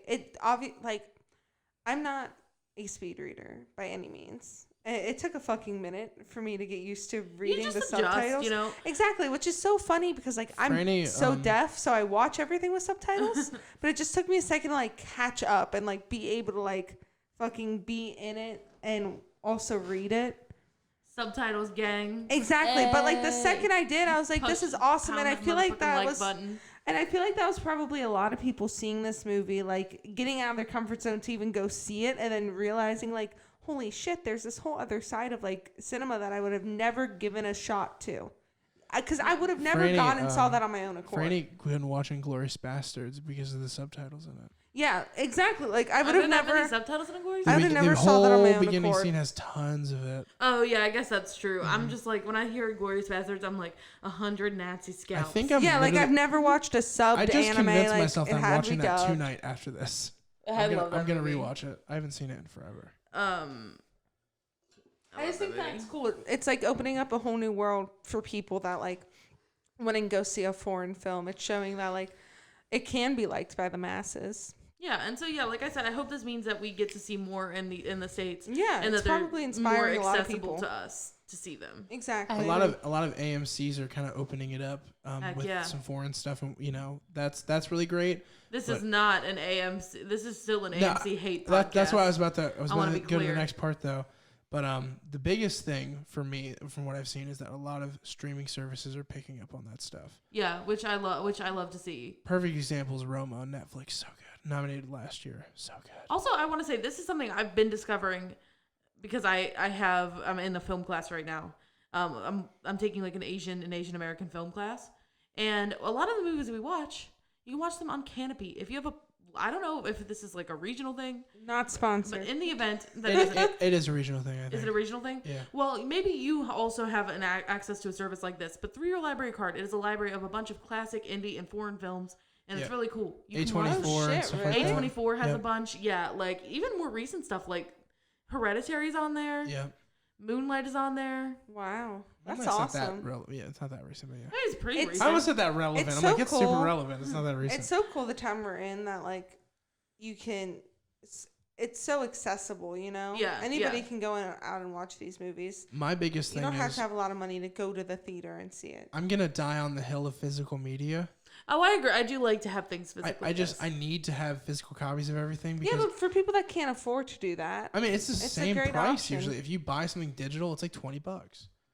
S4: not a speed reader by any means. It took a fucking minute for me to get used to reading the subtitles. Exactly, which is so funny because like I'm so deaf, so I watch everything with subtitles. But it just took me a second to like catch up and like be able to like fucking be in it and also read it.
S2: Subtitles, gang.
S4: Exactly, but like the second I did, I was like, this is awesome, and I feel like that was. And I feel like that was probably a lot of people seeing this movie, like getting out of their comfort zone to even go see it and then realizing like, holy shit, there's this whole other side of like cinema that I would have never given a shot to. Because I would have never gone and saw that on my own accord.
S1: Franny couldn't watch Inglourious Bastards because of the subtitles in it.
S4: Yeah, exactly. Like I would have never
S2: any subtitles in Inglourious.
S4: I would have never saw that on my own accord.
S1: The beginning scene has tons of it.
S2: Oh yeah, I guess that's true. Mm-hmm. I'm just like when I hear Inglourious Bastards, I'm like 100 Nazi scouts.
S1: I think
S4: I've never watched a subbed anime.
S1: I just convinced myself
S4: that
S1: I'm watching that tonight after this. I'm gonna rewatch it. I haven't seen it in forever.
S4: I just think that's cool. It's like opening up a whole new world for people that like want to go see a foreign film. It's showing that like it can be liked by the masses.
S2: Yeah, and so like I said, I hope this means that we get to see more in the States.
S4: Yeah,
S2: and
S4: it's
S2: that they're
S4: probably inspiring
S2: more
S4: a lot of
S2: accessible
S4: people
S2: to us to see them.
S4: Exactly.
S1: A lot of AMCs are kind of opening it up with some foreign stuff, and that's really great.
S2: This is not an AMC. This is still an AMC hate podcast.
S1: That's why I was about to go to the
S2: clear.
S1: next part though. But the biggest thing for me, from what I've seen, is that a lot of streaming services are picking up on that stuff.
S2: Yeah, which I love to see.
S1: Perfect example is Roma on Netflix. So good. Nominated last year. So good.
S2: Also, I want to say this is something I've been discovering because I'm in the film class right now. I'm taking like an Asian American film class, and a lot of the movies we watch, you can watch them on Canopy. If you have I don't know if this is like a regional thing.
S4: Not sponsored.
S2: But in the event that
S1: it is a regional thing, I think.
S2: Is it a regional thing?
S1: Yeah.
S2: Well, maybe you also have an access to a service like this, but through your library card, it is a library of a bunch of classic indie and foreign films, and it's really cool.
S1: A24 and stuff like that.
S2: A24 has a bunch. Yeah, like even more recent stuff like Hereditary's on there.
S1: Yeah.
S2: Moonlight is on there.
S4: Wow. That's awesome.
S1: It's not that recent, but yeah.
S2: It's pretty recent.
S1: I almost said that relevant.
S4: It's
S1: I'm
S4: so
S1: like, it's
S4: cool.
S1: super relevant. It's not that recent.
S4: It's so cool the time we're in that, like, you can... It's so accessible, you know?
S2: Yeah.
S4: Anybody can go out and watch these movies.
S1: My biggest thing is...
S4: You don't have to have a lot of money to go to the theater and see it.
S1: I'm going to die on the hill of physical media.
S2: Oh, I agree. I do like to have things physically.
S1: I need to have physical copies of everything. Because,
S4: yeah, but for people that can't afford to do that...
S1: I mean, it's the same price option. Usually. If you buy something digital, it's like $20.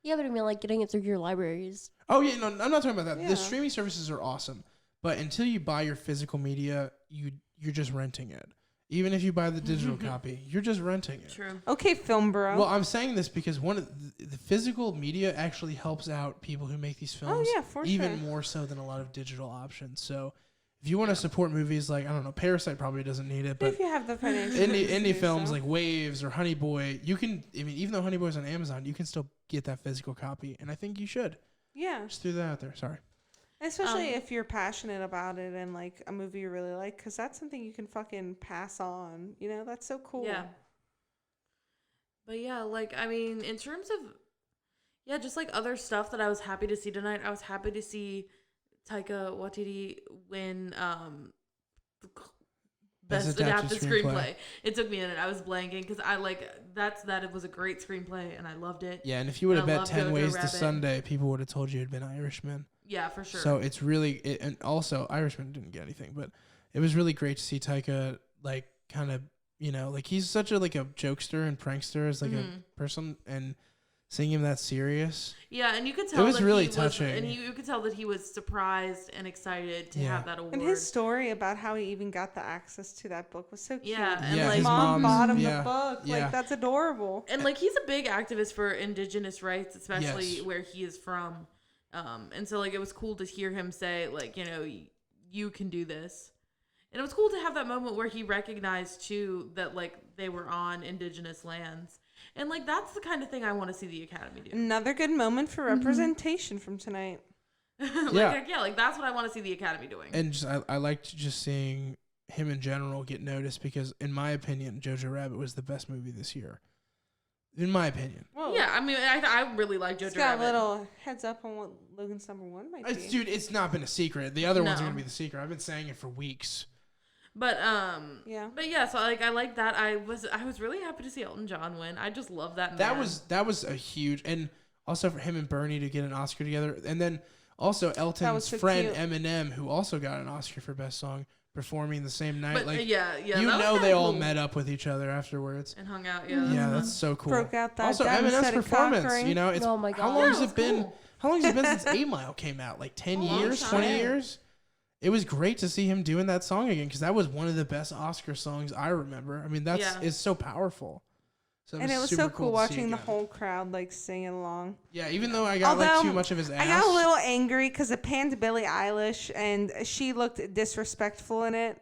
S3: Yeah, but I mean, like getting it through your libraries.
S1: Oh, yeah, no, I'm not talking about that.
S4: Yeah.
S1: The streaming services are awesome. But until you buy your physical media, you're just renting it. Even if you buy the digital copy, you're just renting it.
S2: True.
S4: Okay, film bro.
S1: Well, I'm saying this because one of the physical media actually helps out people who make these films.
S4: Oh, yeah, for
S1: even
S4: sure.
S1: more so than a lot of digital options. So, if you want to support movies like, I don't know, Parasite probably doesn't need it, but
S4: if you have the financial means to
S1: indie
S4: do
S1: films
S4: so.
S1: like Waves or Honey Boy, you can. I mean, even though Honey Boy's on Amazon, you can still get that physical copy, and I think you should.
S4: Yeah,
S1: Just threw that out there. Sorry.
S4: especially if you're passionate about it and like a movie you really like, because that's something you can fucking pass on. You know, that's so cool.
S2: Yeah. But yeah, like, I mean, in terms of, yeah, just like other stuff that I was happy to see tonight, I was happy to see Taika Waititi win Best Adapted Screenplay. It took me a minute. I was blanking because it was a great screenplay and I loved it.
S1: Yeah, and if you would have
S2: And I
S1: bet
S2: love
S1: 10
S2: Jojo
S1: ways
S2: Rabbit.
S1: to Sunday, people would have told you it'd been Irishman.
S2: Yeah, for sure.
S1: So it's really, and also Irishman didn't get anything, but it was really great to see Taika like kind of, you know, like he's such a like a jokester and prankster as like a person, and seeing him that serious.
S2: Yeah, and you could tell
S1: It was
S2: that
S1: really
S2: he
S1: touching.
S2: was, and you could tell that he was surprised and excited to
S1: Yeah.
S2: have that award.
S4: And his story about how he even got the access to that book was so cute.
S2: Yeah, and
S1: Yeah,
S2: like
S1: his
S4: mom
S1: mom's-
S4: bought him
S1: yeah,
S4: the book.
S1: yeah.
S4: Like, that's adorable.
S2: and like he's a big activist for indigenous rights, especially
S1: Yes.
S2: where he is from. And so like it was cool to hear him say like, you know, you can do this. And it was cool to have that moment where he recognized too that like they were on indigenous lands. And like that's the kind of thing I want to see the Academy do.
S4: Another good moment for representation from tonight.
S2: Like that's what I want to see the Academy doing.
S1: And just I liked just seeing him in general get noticed because, in my opinion, Jojo Rabbit was the best movie this year. In my opinion.
S4: Whoa.
S2: Yeah, I mean, I really like
S4: It's
S2: Jojo
S4: got
S2: Rabbit.
S4: a little heads up on what Logan's number one might be.
S1: Dude, it's not been a secret. The other ones are
S2: No.
S1: going to be the secret. I've been saying it for weeks.
S2: But
S4: Yeah.
S2: But yeah, so like I like that. I was really happy to see Elton John win. I just love that man.
S1: That was a huge, and also for him and Bernie to get an Oscar together, and then also Elton's
S4: so
S1: friend
S4: cute.
S1: Eminem, who also got an Oscar for Best Song, performing the same night.
S2: But
S1: like
S2: yeah,
S1: you
S2: that was
S1: know, they
S2: kinda
S1: all
S2: cool.
S1: met up with each other afterwards.
S2: And hung out.
S1: Yeah, that's so cool.
S4: Broke out that
S1: also
S4: dumb
S1: Eminem's
S4: set of
S1: performance.
S4: cockering.
S1: You know, it's
S3: Oh my
S1: how
S3: God.
S1: long
S2: Yeah,
S1: has
S2: it
S1: it
S2: was
S1: been?
S2: cool.
S1: How long has it been since 8 Mile came out? Like 10
S2: long
S1: years,
S2: time.
S1: 20 years. It was great to see him doing that song again because that was one of the best Oscar songs I remember. I mean, it's so powerful. So
S4: And it was
S1: super
S4: so cool
S1: to see
S4: watching the
S1: again.
S4: whole crowd like singing along.
S1: Yeah, even though I got like
S4: Although,
S1: too much of his ass.
S4: I got a little angry because it panned Billie Eilish and she looked disrespectful in it.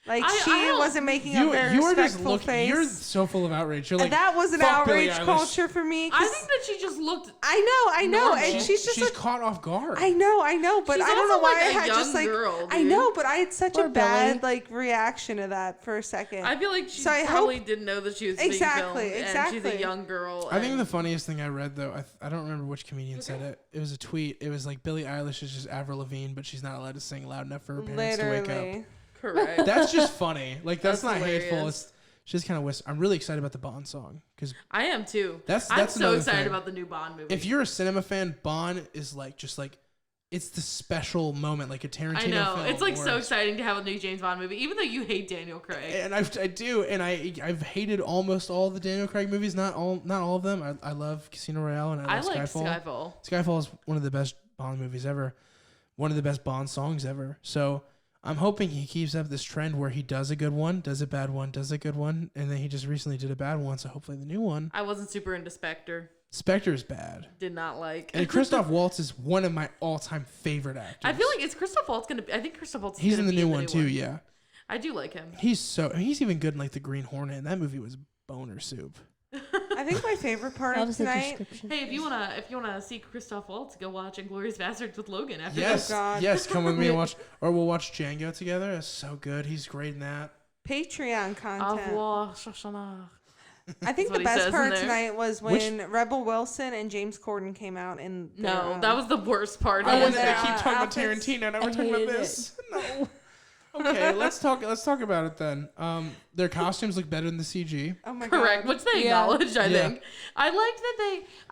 S4: Like she
S2: I don't-
S4: wasn't making a very
S1: you are just
S4: respectful
S1: looking.
S4: face.
S1: You're so full of outrage. You're like
S4: and that was an
S1: "Fuck Billie
S4: outrage
S1: Eilish."
S4: culture for me. 'cause
S2: I think that she just looked.
S4: I know,
S2: normal.
S4: and she's just
S1: she's
S4: like,
S1: caught off guard.
S4: I know, but
S2: She's
S4: I don't know
S2: also,
S4: why
S2: like,
S4: I
S2: a
S4: had
S2: young
S4: just like
S2: girl,
S4: I
S2: dude.
S4: know, but I had such
S3: Poor
S4: a bad
S3: Billie.
S4: like reaction to that for a second.
S2: I feel like she
S4: So I
S2: probably didn't know that she was being
S4: Exactly,
S2: filmed, and she's a
S4: exactly.
S2: young girl.
S1: I think
S2: and-
S1: the funniest thing I read though, I don't remember which comedian said it. It was a tweet. It was like Billie Eilish is just Avril Lavigne, but she's not allowed to sing loud enough for her parents to wake up.
S4: Literally.
S2: correct.
S1: That's just funny. Like that's not hateful.
S2: hilarious.
S1: It's just kind of. I'm really excited about the Bond song because
S2: I am too.
S1: That's
S2: I'm so
S1: another
S2: excited
S1: thing.
S2: about the new Bond movie.
S1: if you're a cinema fan, Bond is like just like it's the special moment, like a Tarantino
S2: I know
S1: film.
S2: it's like
S1: or
S2: so exciting to have a new James Bond movie, even though you hate Daniel Craig.
S1: And I do, and I've hated almost all the Daniel Craig movies. Not all of them. I love Casino Royale and I
S2: I
S1: love
S2: like
S1: Skyfall.
S2: Skyfall.
S1: Skyfall is one of the best Bond movies ever. One of the best Bond songs ever. So I'm hoping he keeps up this trend where he does a good one, does a bad one, does a good one, and then he just recently did a bad one. So hopefully the new one.
S2: I wasn't super into Spectre.
S1: Spectre's bad.
S2: Did not like.
S1: And Christoph Waltz is one of my all-time favorite actors.
S2: I feel like it's Christoph Waltz gonna. I think Christoph Waltz. Is
S1: he's
S2: gonna
S1: in the
S2: be
S1: new one too. Yeah,
S2: I do like him.
S1: he's even good in like the Green Hornet. And that movie was boner soup.
S4: I think my favorite part
S3: That
S4: of
S3: was the
S4: tonight.
S3: description.
S2: Hey, if you wanna see Christoph Waltz, go watch Inglourious Bastards with Logan after
S1: Yes,
S4: God.
S1: yes, come with me and watch, or we'll watch Django together. That's so good. He's great in that.
S4: Patreon
S2: this. Au
S4: content.
S2: revoir, Shoshana.
S4: I think
S2: That's
S4: the
S2: what he
S4: best
S2: says in
S4: part
S2: there.
S4: tonight was when Rebel Wilson and James Corden came out in.
S2: No, that was the worst part.
S1: I
S2: of
S1: wanted
S2: it.
S1: to
S4: their,
S1: keep talking about
S4: outfits.
S1: Tarantino. Now we're
S3: I
S1: talking about
S3: hated
S1: this. No. Okay, let's talk about it then. Their costumes look better than the CG.
S4: Oh my
S2: Correct,
S4: god.
S2: which they
S3: Yeah.
S2: acknowledged. I
S1: Yeah.
S2: think I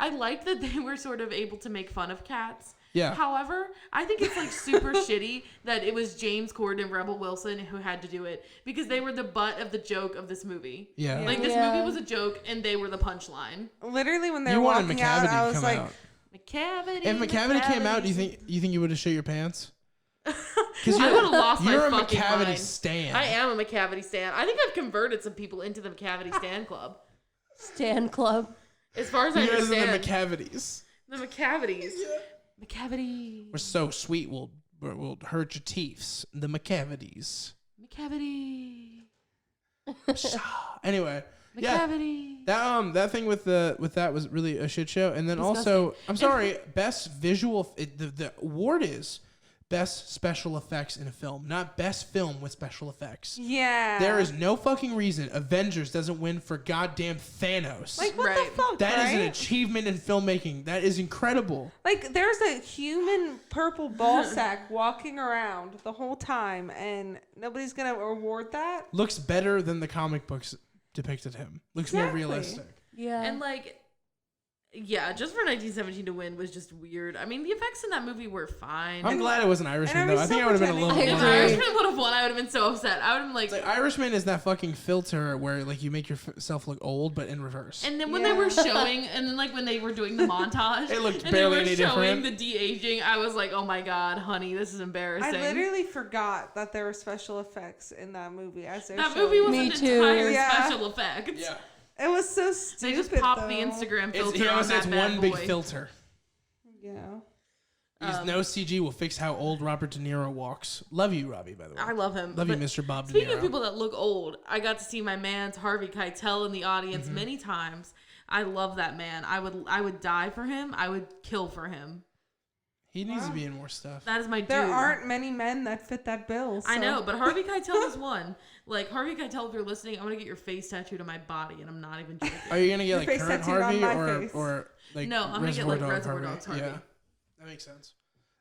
S2: liked that they were sort of able to make fun of cats.
S1: Yeah.
S2: However, I think it's like super shitty that it was James Corden and Rebel Wilson who had to do it because they were the butt of the joke of this movie.
S1: Yeah.
S4: Yeah.
S2: Like this
S3: Yeah.
S2: movie was a joke and they were the punchline.
S4: Literally, when they
S1: You
S4: were
S1: wanted
S4: walking
S1: McCavity
S4: out, I
S1: to
S4: was
S1: come
S4: like,
S1: out.
S2: McCavity.
S1: If McCavity came out, do you think you would have shit your pants? Because
S2: I would have lost my
S1: you're a
S2: fucking
S1: McCavity
S2: mind.
S1: stan.
S2: I am a McCavity stan. I think I've converted some people into the McCavity stan club.
S3: Stan Club.
S2: As far as I
S1: You guys are
S2: understand.
S1: the McCavities.
S2: The McCavities. McCavity.
S1: We're so sweet, we'll hurt your teeths. The McCavities.
S2: McCavity.
S1: Anyway, yeah,
S2: McCavity.
S1: that thing with that was really a shit show. And then also, I'm sorry, best visual. The award is best special effects in a film, not best film with special effects.
S4: Yeah.
S1: There is no fucking reason Avengers doesn't win for goddamn Thanos.
S4: Like, what
S2: Right.
S4: the fuck,
S1: That is
S4: right?
S1: an achievement in filmmaking. That is incredible.
S4: Like, there's a human purple ball sack walking around the whole time, and nobody's going to reward that?
S1: Looks better than the comic books depicted him. Looks more
S4: Exactly.
S1: realistic.
S3: Yeah.
S2: And like, yeah, just for 1917 to win was just weird. I mean, the effects in that movie were fine.
S1: I'm glad it was an Irishman,
S4: and are we
S1: though. I think I
S4: still
S1: would have been a little
S3: pretending-
S1: more.
S3: I
S2: If
S3: agree.
S2: Irishman would have won, I would have been so upset. I would have been like,
S1: Like, Irishman is that fucking filter where like you make yourself look old, but in reverse.
S2: and then when they were showing, and then like when they were doing the montage,
S1: It looked
S2: and
S1: barely
S2: they were
S1: any
S2: showing
S1: different.
S2: the de-aging, I was like, oh my god, honey, this is embarrassing.
S4: I literally forgot that there were special effects in that movie. As they're
S2: that
S4: showing.
S2: movie was
S3: Me
S2: an
S3: too.
S2: entire
S4: Yeah.
S2: special effect.
S1: yeah,
S4: It was so stupid.
S2: They just popped
S4: though.
S2: the Instagram
S1: it's,
S2: filter
S1: you know,
S2: on
S1: it's
S2: that bad
S1: one
S2: boy.
S1: big filter.
S4: Yeah.
S1: Because no CG will fix how old Robert De Niro walks. Love you, Robbie. By the way,
S2: I love him.
S1: Love you,
S2: But
S1: Mr. Bob De
S2: speaking
S1: Niro.
S2: of people that look old, I got to see my man's Harvey Keitel in the audience
S1: Mm-hmm.
S2: many times. I love that man. I would die for him. I would kill for him.
S1: He needs to be in more stuff.
S2: That is my dude.
S4: There aren't many men that fit that bill. So.
S2: I know, but Harvey Keitel is one. Like, Harvey Keitel, if you're listening, I'm going to get your face tattooed on my body, and I'm not even joking.
S1: Are you gonna get like
S4: face
S1: current
S4: tattooed on
S1: Harvey
S4: my face.
S1: or like
S2: No, I'm gonna get, like, Reservoir Dogs Harvey.
S1: Yeah, that makes sense.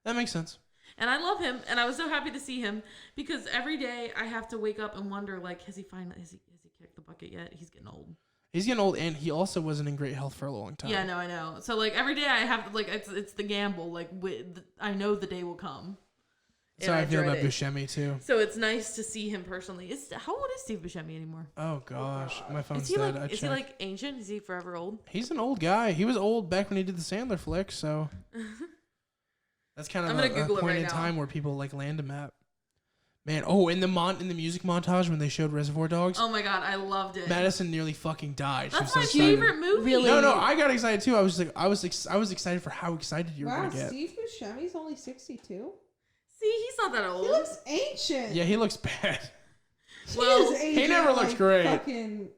S1: That makes sense.
S2: And I love him, and I was so happy to see him, because every day I have to wake up and wonder, like, has he kicked the bucket yet? He's getting old.
S1: He's getting old, and he also wasn't in great health for a long time.
S2: Yeah, no, I know. So, like, every day I have to, like, it's the gamble. Like, I know the day will come.
S1: That's
S2: and
S1: how I feel
S2: dread
S1: about
S2: it.
S1: Buscemi too.
S2: So it's nice to see him personally. How old is Steve Buscemi anymore?
S1: Oh gosh, my phone's
S2: Is he
S1: dead.
S2: like? Is he like ancient? Is he forever old?
S1: He's an old guy. He was old back when he did the Sandler flick, so that's kind of
S2: I'm gonna
S1: a
S2: Google it
S1: point
S2: right
S1: in
S2: now.
S1: time where people like land him at. Man, in the music montage when they showed Reservoir Dogs,
S2: Oh my god, I loved it.
S1: Madison nearly fucking died. She was
S2: That's
S1: so
S2: my
S1: excited.
S2: favorite movie.
S3: Really?
S1: No, I got excited too. I was excited for how excited you were
S5: Wow,
S1: gonna get.
S5: Steve Buscemi's only 62.
S2: See, he's not that old.
S5: He looks ancient.
S1: Yeah, he looks bad.
S2: Well,
S5: is aging
S1: never looked
S5: like
S1: great.
S5: Fucking,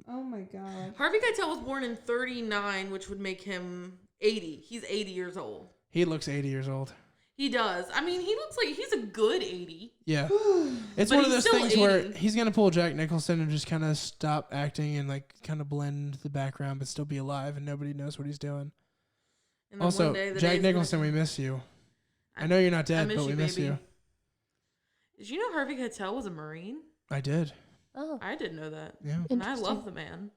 S5: oh my god.
S2: Harvey Keitel was born in 39, which would make him 80. He's 80 years old.
S1: He looks 80 years old.
S2: He does. I mean, he looks like he's a good 80.
S1: Yeah. It's
S2: But
S1: one of
S2: he's
S1: those
S2: still
S1: things where
S2: 80.
S1: he's going to pull Jack Nicholson and just kind of stop acting and like kind of blend the background but still be alive and nobody knows what he's doing.
S2: And then
S1: Also,
S2: one day, the
S1: Jack
S2: day's
S1: Nicholson,
S2: gonna-
S1: we miss you. I know you're not
S2: I
S1: dead,
S2: miss
S1: but we
S2: you,
S1: miss
S2: baby.
S1: you.
S2: Did you know Harvey Keitel was a Marine?
S1: I did.
S3: Oh,
S2: I didn't know that.
S1: Yeah.
S2: And I
S3: Interesting.
S2: love the man.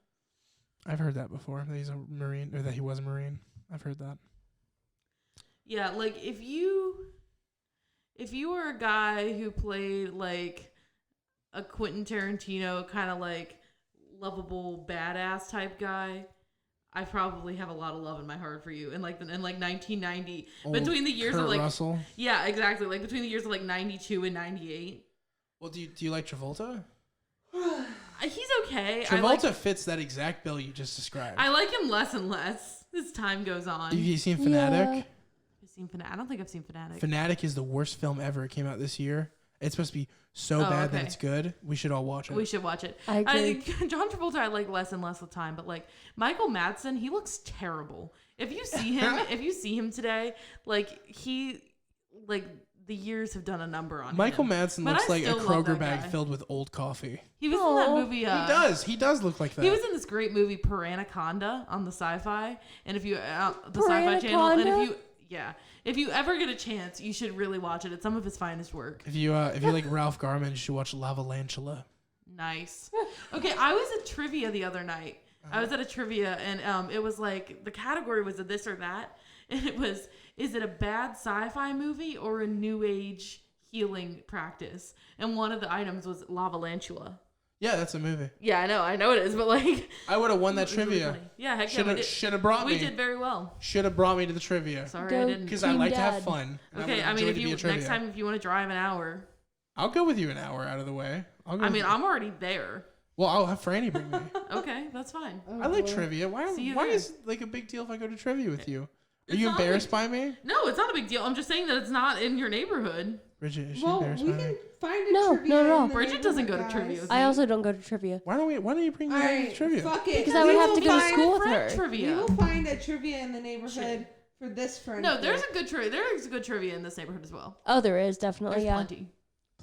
S1: I've heard that before. That he's a Marine or that he was a Marine. I've heard that.
S2: Yeah, like if you were a guy who played like a Quentin Tarantino kind of like lovable badass type guy, I probably have a lot of love in my heart for you. And like 1990,
S1: Old
S2: between the years
S1: Kurt
S2: of like
S1: Russell.
S2: yeah, exactly, like between the years of like 92 and 98.
S1: Well, do you like Travolta?
S2: He's okay.
S1: Travolta fits that exact bill you just described.
S2: I like him less and less as time goes on.
S1: Have you seen Fanatic?
S3: Yeah.
S2: I've seen Fanatic. I don't think I've seen Fanatic.
S1: Fanatic is the worst film ever. It came out this year. It's supposed to be so bad that
S2: okay.
S1: it's good. We should all watch it.
S2: We should watch it.
S3: I agree.
S2: John Travolta, I like less and less with time, but like Michael Madsen, he looks terrible. If you see him today, the years have done a number on
S1: Michael
S2: him.
S1: Madsen
S2: But
S1: looks
S2: I
S1: like a
S2: still love
S1: Kroger
S2: that
S1: bag
S2: guy.
S1: filled with old coffee.
S2: He was in that
S3: Aw.
S2: movie.
S1: He does. He does look like that.
S2: He was in this great movie Piranaconda on the Sci-Fi, and if you the Sci-Fi channel, and if you ever get a chance, you should really watch it. It's some of his finest work.
S1: If you like Ralph Garman, you should watch Lavalantula.
S2: Nice. Okay, I was at trivia the other night. I was at a trivia, and it was like the category was a this or that, and it was, is it a bad sci-fi movie or a new age healing practice? And one of the items was Lavalantula.
S1: Yeah, that's a movie.
S2: Yeah, I know it is, but like
S1: I would have won that
S2: it was really
S1: trivia.
S2: funny. Yeah, heck yeah, we did.
S1: Should have brought me.
S2: We did very well.
S1: Should have brought me to the trivia.
S2: Sorry,
S3: Go.
S2: I didn't.
S1: Because I
S3: Team
S1: like to have
S3: Dad.
S1: fun. and
S2: Okay,
S1: would've
S2: I mean,
S1: enjoyed
S2: if
S1: to be
S2: you
S1: a trivia.
S2: next time if you want to drive an hour,
S1: I'll go with you an hour out of the way. I'll go.
S2: I
S1: with
S2: mean,
S1: you.
S2: I'm already there.
S1: Well, I'll have Franny bring me.
S2: Okay, that's fine.
S3: Oh,
S1: I like
S3: boy.
S1: trivia. Why
S2: See you
S1: why
S2: there.
S1: is it like a big deal if I go to trivia with you? Are
S2: It's
S1: you
S2: not a
S1: embarrassed
S2: big-
S1: by me?
S2: No, it's not a big deal. I'm just saying that it's not in your neighborhood.
S1: Bridget, is she
S5: Well,
S1: embarrassed
S5: we
S1: by me?
S5: can find a
S3: No,
S5: trivia.
S3: no, no.
S5: in the
S2: Bridget doesn't go to
S5: neighborhood,
S2: trivia
S5: guys.
S2: with
S3: I also don't go to trivia.
S1: Why don't you bring me
S5: All
S1: to
S5: right,
S1: trivia?
S5: fuck it.
S3: Because I would
S5: We
S3: have
S5: will
S3: to go to
S5: find-
S3: school with
S2: friend
S3: her.
S5: We
S2: trivia.
S5: will find a trivia in the neighborhood for this friend.
S2: No, there's a good trivia. There is good trivia in this neighborhood as well.
S3: Oh, there is definitely,
S2: There's
S3: yeah.
S2: plenty.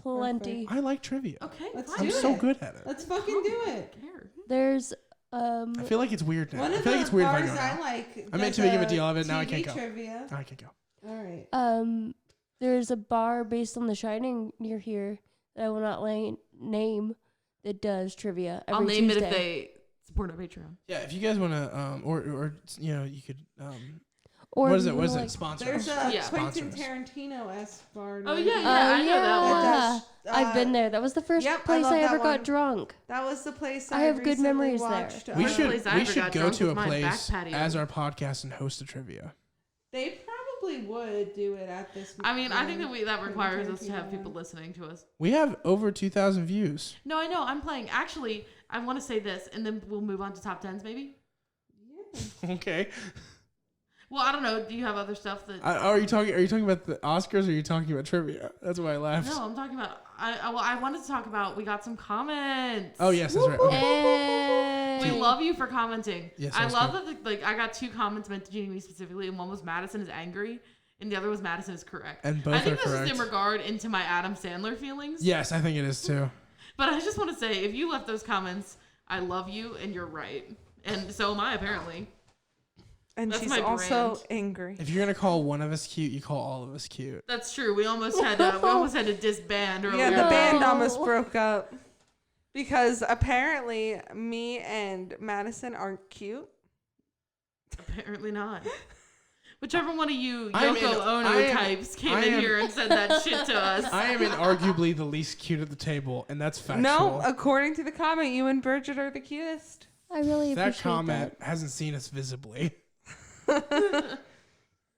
S3: Plenty.
S1: I like trivia.
S2: Okay,
S5: Let's
S2: fine.
S1: I'm
S5: do
S1: so
S5: it.
S1: good at it.
S5: Let's fucking do it.
S2: Care.
S3: There's
S1: I feel like it's weird now.
S5: One
S1: I
S5: of
S1: feel
S5: the
S1: like it's weird if I
S5: bars
S1: go
S5: I
S1: now.
S5: like.
S1: I meant
S5: does
S1: to make a
S5: a
S1: big deal of it, now I
S5: TV
S1: can't go.
S5: Trivia.
S1: I can go.
S5: All right.
S3: there's a bar based on The Shining near here that I will not name that does trivia every
S2: I'll name
S3: Tuesday.
S2: it if they support our Patreon.
S1: Yeah, if you guys want to, or you know, you could.
S3: Or
S1: What is it?
S3: you
S1: What is
S3: know,
S1: it?
S3: like-
S1: Sponsor.
S5: There's
S1: us.
S5: a
S2: Yeah.
S5: Quentin
S1: Sponsors.
S5: Tarantino-esque bar.
S2: Oh,
S5: near
S2: yeah,
S5: here.
S2: yeah. I know that one.
S5: That does,
S3: I've been there. That was the first
S5: yep, I
S3: place
S5: love
S3: I
S5: that
S3: ever
S5: one.
S3: got drunk.
S5: That was the place
S3: I have good
S5: recently
S3: memories there.
S5: watched.
S1: We
S2: First
S1: should
S2: place I
S1: we
S2: ever
S1: should
S2: got
S1: go
S2: drunk
S1: to a
S2: was my back
S1: place
S2: patio.
S1: as our podcast and host a trivia.
S5: They probably would do it at this.
S2: I mean, I think that that
S5: Quentin
S2: requires us to have
S5: Tarantino
S2: people
S5: one.
S2: listening to us.
S1: We have over 2,000 views.
S2: No, I know. I'm playing. Actually, I want to say this, and then we'll move on to top tens, maybe.
S1: Okay.
S2: Well, I don't know. Do you have other stuff that?
S1: Are you talking about the Oscars or are you talking about trivia? That's why I laughed.
S2: No, I'm talking about. I wanted to talk about. We got some comments.
S1: Oh yes, that's right. Okay.
S3: Hey.
S2: We love you for commenting.
S1: Yes,
S2: I
S1: that's
S2: love that. Like, I got 2 comments meant to me specifically, and one was Madison is angry, and the other was Madison is correct.
S1: And both
S2: I think
S1: are
S2: this
S1: correct.
S2: is in regard into my Adam Sandler feelings.
S1: Yes, I think it is too.
S2: But I just want to say, if you left those comments, I love you, and you're right, and so am I apparently.
S5: And
S2: That's
S5: she's
S2: my
S5: also
S2: brand.
S5: angry.
S1: If you're gonna call one of us cute, you call all of us cute.
S2: That's true. We almost had to disband earlier.
S5: Yeah, the
S3: No.
S5: band almost broke up because apparently me and Madison aren't cute.
S2: Apparently not. Whichever one of you
S1: I'm
S2: Yoko
S1: in-
S2: Ono
S1: I am-
S2: types came
S1: I
S2: in
S1: am-
S2: here and said that shit to us.
S1: I am inarguably the least cute at the table, and that's factual.
S5: No, according to the comment, you and Bridget are the cutest.
S3: I really
S1: that
S3: appreciate
S1: comment hasn't seen us visibly.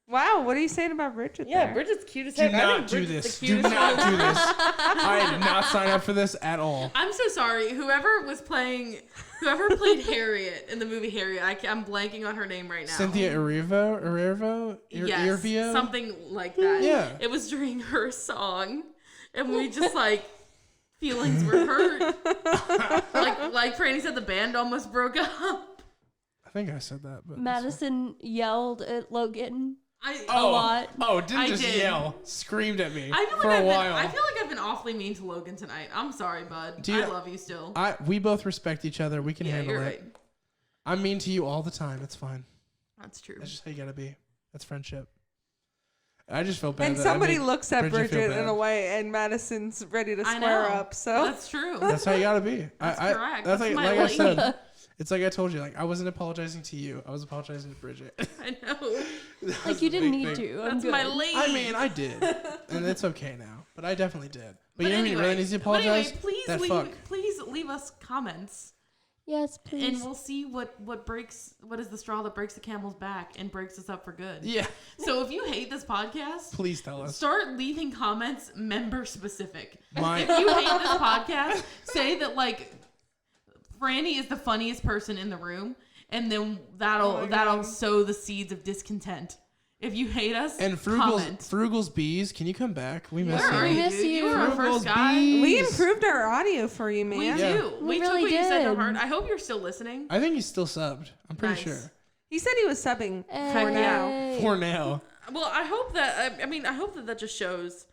S5: Wow, what are you saying about Bridget? there?
S2: Bridget's cute as
S1: Do not do this. Do not do this. I did not sign up for this at all.
S2: I'm so sorry. Whoever played Harriet in the movie Harriet, I'm blanking on her name right now.
S1: Cynthia Erivo?
S2: Yes,
S1: Irvio?
S2: something like that.
S1: Yeah.
S2: It was during her song, and we just feelings were hurt. like Franny said, the band almost broke up.
S1: I think I said that, but
S3: Madison yelled at Logan
S2: I
S3: a lot.
S1: Oh, didn't
S2: I
S1: just
S2: did.
S1: yell, screamed at me
S2: feel
S1: for
S2: like
S1: a while.
S2: I feel like I've been awfully mean to Logan tonight. I'm sorry, bud.
S1: Dude,
S2: I love you still.
S1: We both respect each other. We can
S2: Yeah,
S1: handle
S2: you're
S1: it.
S2: right.
S1: I'm mean to you all the time. It's fine.
S2: That's true.
S1: That's just how you gotta be. That's friendship. I just felt bad.
S5: And
S1: that I
S5: somebody
S1: made
S5: looks at
S1: Bridget feel
S5: Bridget in
S1: bad.
S5: a way, and Madison's ready to
S2: I
S5: square
S2: know.
S5: up. So
S2: That's true.
S1: That's how you gotta be.
S2: That's correct.
S1: That's
S2: That's
S1: like,
S2: my
S1: like I
S2: lady.
S1: said. It's like I told you. Like I wasn't apologizing to you. I was apologizing to Bridget.
S2: I know.
S1: That was
S3: Like you
S1: the
S3: didn't
S1: big
S3: need
S1: thing.
S3: to. I'm
S2: That's
S3: good.
S2: my lady.
S1: I mean, I did, and it's okay now. But I definitely did. But you know who
S2: anyway,
S1: really needs to apologize?
S2: please
S1: That
S2: leave,
S1: fuck.
S2: please leave us comments,
S3: Yes,
S2: and
S3: please.
S2: we'll see what is the straw that breaks the camel's back and breaks us up for good.
S1: Yeah.
S2: So if you hate this podcast,
S1: Please tell us.
S2: start leaving comments member specific.
S1: My-
S2: If you hate this podcast, say that Franny is the funniest person in the room, and then that'll sow the seeds of discontent. If you hate us,
S1: And
S2: comment.
S1: Frugal's bees, can you come back? We miss
S2: Where are
S1: you.
S2: you,
S3: miss
S2: dude? You
S3: you.
S2: were our
S1: Frugal's
S2: first guy.
S1: bees.
S5: we improved our audio for you, man.
S2: We
S1: Yeah.
S2: do.
S3: We
S2: We took
S3: really
S2: what you said to
S3: did.
S2: heart. I hope you're still listening.
S1: I think he's still subbed. I'm pretty
S2: Nice.
S1: sure.
S5: He said he was subbing.
S2: Heck yeah.
S3: Hey.
S1: For now.
S2: Well, I hope that. I hope that just shows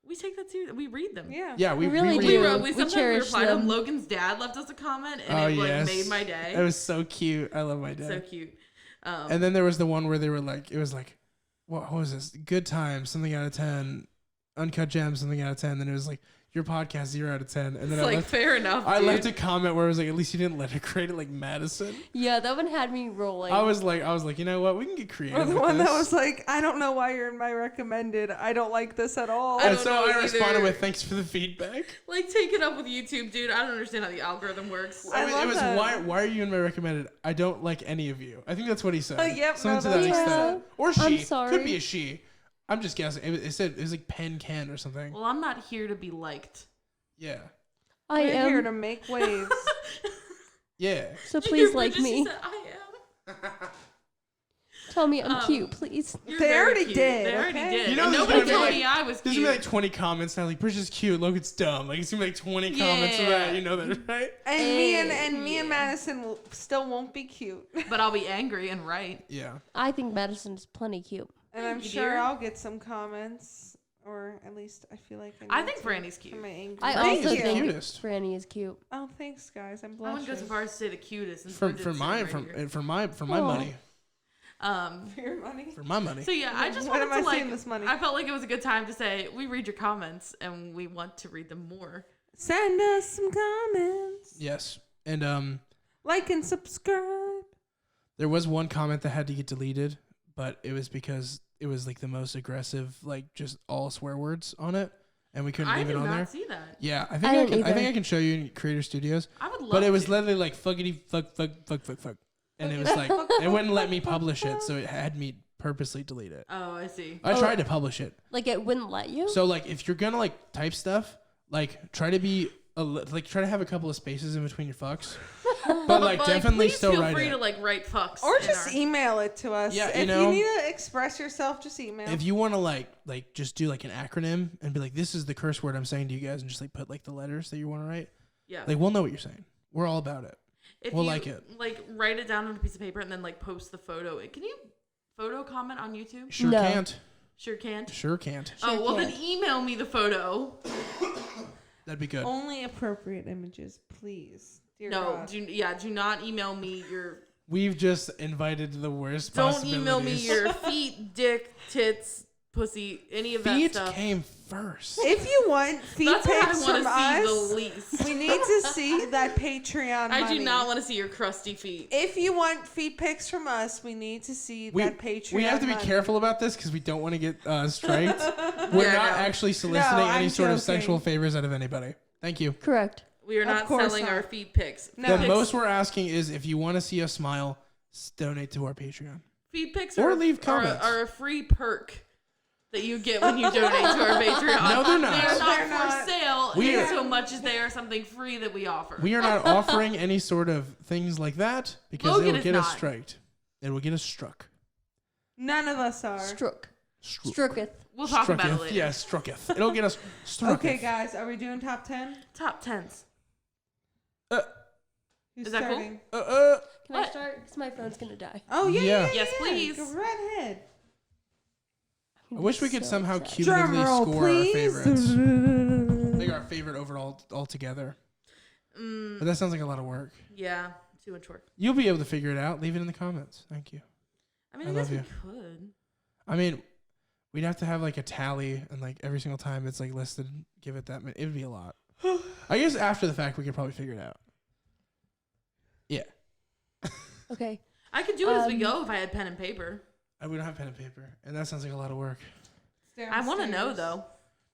S2: we take that seriously. We read them.
S5: Yeah.
S1: Yeah, we
S3: really
S1: read
S3: do.
S1: it.
S2: We
S3: We
S2: sometimes
S3: cherish
S2: reply to them.
S3: them.
S2: Logan's dad left us a comment, and
S1: Oh,
S2: it
S1: yes.
S2: made my day.
S1: It was so cute. I love my dad.
S2: So cute.
S1: And then there was the one where they were like, it was like, what was this? Good times, something out of 10. Uncut gems, something out of 10. Then it was like, your podcast 0 out of 10. And then
S2: It's like, fair enough,
S1: I
S2: dude.
S1: left a comment where I was like, at least you didn't let her create it like Madison.
S3: Yeah, that one had me rolling.
S1: I was like, you know what? We can get creative.
S5: Or the
S1: with
S5: one that
S1: this.
S5: was like, I don't know why you're in my recommended. I don't like this at all.
S2: I
S1: And
S2: don't
S1: so
S2: know
S1: I
S2: either.
S1: responded with, thanks for the feedback.
S2: Like, take it up with YouTube, dude. I don't understand how the algorithm works.
S5: I
S1: It
S5: love
S1: was
S5: that.
S1: why are you in my recommended? I don't like any of you. I think that's what he said.
S5: Yep,
S1: Something
S5: no,
S1: to that
S5: that's
S3: what
S1: extent. Or she.
S3: I'm sorry.
S1: Could be a she. I'm just guessing. It said it was like Pen Ken or something.
S2: Well, I'm not here to be liked.
S1: Yeah.
S3: I
S5: We're here
S3: am.
S5: to make waves.
S1: Yeah.
S3: So please
S2: She
S3: like me.
S2: said, I am.
S3: Tell me I'm cute, please.
S2: You're
S5: They
S2: very
S5: already
S2: cute.
S5: did,
S2: They already
S5: okay?
S2: did.
S1: You know
S2: And
S1: there's
S2: nobody
S1: gonna be
S2: told
S1: like-
S2: me I was
S1: There's
S2: cute.
S1: gonna be like 20 comments now. Like, Bridget's cute. Logan's dumb. Like, it's gonna be like 20 comments of that. You know that, right?
S5: And me and Madison still won't be cute.
S2: But I'll be angry and right.
S1: Yeah.
S3: I think Madison's plenty cute.
S5: And I'm
S2: Thank you,
S5: sure
S2: dear.
S5: I'll get some comments, or at least I feel like
S2: I
S5: need
S2: think
S5: to
S2: Franny's cute.
S5: for my anger.
S3: I
S1: Franny
S3: also
S1: is the
S3: think
S1: cutest.
S3: Franny is cute.
S5: Oh, thanks, guys. I'm
S2: I
S5: blushing.
S2: wouldn't go so far as to say the cutest. And
S1: For
S2: Bridget's
S1: my
S2: right here.
S1: for my
S3: Aw.
S1: money.
S5: For your money.
S1: For my money.
S2: So yeah, I just
S5: When
S2: wanted
S5: am
S2: to
S5: I
S2: like.
S5: seeing this money?
S2: I felt like it was a good time to say we read your comments and we want to read them more.
S5: Send us some comments.
S1: Yes. And
S5: Like and subscribe.
S1: there was one comment that had to get deleted, but it was because it was like the most aggressive, like just all swear words on it, and we couldn't
S2: I
S1: leave
S2: did
S1: it on
S2: not
S1: there.
S2: see that.
S1: Yeah, I
S3: I
S1: think I
S3: didn't
S1: can. I think
S3: either.
S1: I can show you in Creator Studios.
S2: I would love.
S1: But it was
S2: to.
S1: literally like fuckity fuck, and it was like it wouldn't let me publish it, so it had me purposely delete it.
S2: Oh, I see.
S1: I tried to publish it.
S3: Like it wouldn't let you?
S1: So like if you're gonna like type stuff, like try to be try to have a couple of spaces in between your fucks, but like definitely
S2: please
S1: still
S2: feel
S1: write
S2: free
S1: it.
S2: to like write fucks
S5: Or
S2: in
S5: just
S2: our-
S5: email it to us.
S1: Yeah,
S5: if
S1: you know.
S5: you need to express yourself, just email.
S1: If you want to like just do like an acronym and be like, this is the curse word I'm saying to you guys, and just like put like the letters that you want to write,
S2: Yeah.
S1: like we'll know what you're saying. We're all about it.
S2: If
S1: we'll
S2: you,
S1: like it.
S2: Like write it down on a piece of paper and then like post the photo. Can you photo comment on YouTube?
S1: Sure
S3: No.
S1: can't.
S2: Sure can't.
S1: Sure can't.
S2: Oh well,
S3: can't.
S2: then email me the photo.
S1: That'd be good.
S5: Only appropriate images, please. Dear
S2: No,
S5: God.
S2: do not email me your.
S1: We've just invited the worst.
S2: Don't email me
S1: possibilities.
S2: your feet, dick, tits, pussy, any of that
S1: Feet
S2: stuff.
S1: came first.
S5: If you want feet
S2: That's what I
S5: pics
S2: want
S5: from
S2: to see
S5: us,
S2: the least.
S5: we need to see that Patreon
S2: I
S5: money.
S2: do not want to see your crusty feet.
S5: If you want feet pics from us, we need to see that Patreon.
S1: We have to be
S5: money.
S1: careful about this because we don't want to get striked. We're
S2: Yeah,
S1: not
S2: no.
S1: actually soliciting
S5: No,
S1: any
S5: I'm
S1: sort of
S5: joking.
S1: sexual favors out of anybody. Thank you.
S3: Correct.
S2: We are
S5: Of
S2: not
S5: course
S2: selling
S5: not.
S2: our feet pics.
S5: No.
S1: The
S2: Feet
S1: most
S2: pics,
S1: we're asking is if you want to see us smile, donate to our Patreon.
S2: feet pics
S1: or
S2: are,
S1: leave comments.
S2: are a free perk that you get when you donate to our Patreon.
S1: No, they're not.
S2: They are not
S5: They're
S2: for
S5: not.
S2: sale
S1: We
S2: in
S1: are-
S2: so much as they are something free that we offer.
S1: We are not offering any sort of things like that because
S2: Logan
S1: it will
S2: is
S1: get us
S2: not.
S1: striked. It will get us struck.
S5: None of us are.
S3: Strook.
S1: Struck.
S3: Strooketh.
S2: We'll talk about it
S1: Strucketh.
S2: later.
S1: Yeah, strucketh. It'll get us struck.
S5: Okay, guys, are we doing top 10?
S2: Top tens.
S5: Who's
S2: Is that cool?
S5: starting?
S3: Can I
S2: What?
S3: start? Because my phone's going to die.
S5: Oh, yeah,
S1: Yeah.
S5: yeah, yeah.
S2: Yes,
S5: yeah.
S2: please.
S5: Go right ahead.
S1: I wish we could
S3: So
S1: somehow
S3: upset.
S1: cumulatively
S5: Drum roll,
S1: score
S5: please.
S1: our favorites. Like our favorite overall altogether. But that sounds like a lot of work.
S2: Yeah, too much work.
S1: You'll be able to figure it out. Leave it in the comments. Thank you.
S2: I mean,
S1: I
S2: I guess
S1: love
S2: we
S1: you.
S2: could.
S1: I mean, we'd have to have like a tally, and like every single time it's like listed, give it that. It would be a lot. I guess after the fact, we could probably figure it out. Yeah.
S3: Okay.
S2: I could do it as we
S3: Um,
S2: go if I had pen and paper.
S1: We don't have pen and paper, and that sounds like a lot of work.
S2: I want to know though.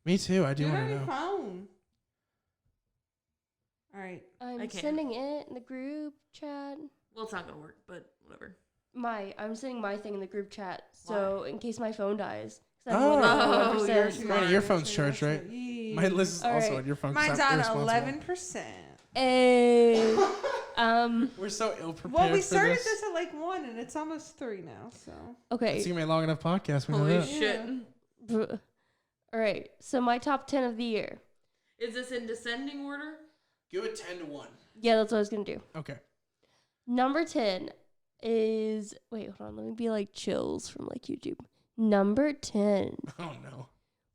S1: Me too. I do
S5: Do it
S1: want
S5: on
S1: to
S5: your
S1: know.
S5: phone. All right.
S3: I'm
S2: I can't.
S3: sending it in the group chat.
S2: Well, it's not gonna work, but whatever.
S3: I'm sending my thing in the group chat. So in case my phone dies. 'Cause
S1: Oh.
S3: whoever
S2: Oh,
S3: says
S2: you're
S1: Right,
S2: smart.
S1: your phone's charged, right?
S5: Yeah.
S1: My list is
S3: All
S1: also
S3: right.
S1: on your phone. 'cause
S5: Mine's
S1: I'm
S5: on
S1: irresponsible.
S5: 11%.
S3: Hey.
S1: We're so ill prepared.
S5: Well, we
S1: for
S5: started
S1: this.
S5: this at like 1 and it's almost 3 now, so.
S3: Okay.
S1: It's gonna be a long enough podcast. We know
S2: Holy
S1: that.
S2: shit!
S3: All right. So my top 10 of the year.
S2: Is this in descending order?
S1: Give it 10-1.
S3: Yeah, that's what I was going to do.
S1: Okay.
S3: Number 10 is. Wait, hold on. Let me be like chills from like YouTube. Number 10.
S1: Oh no.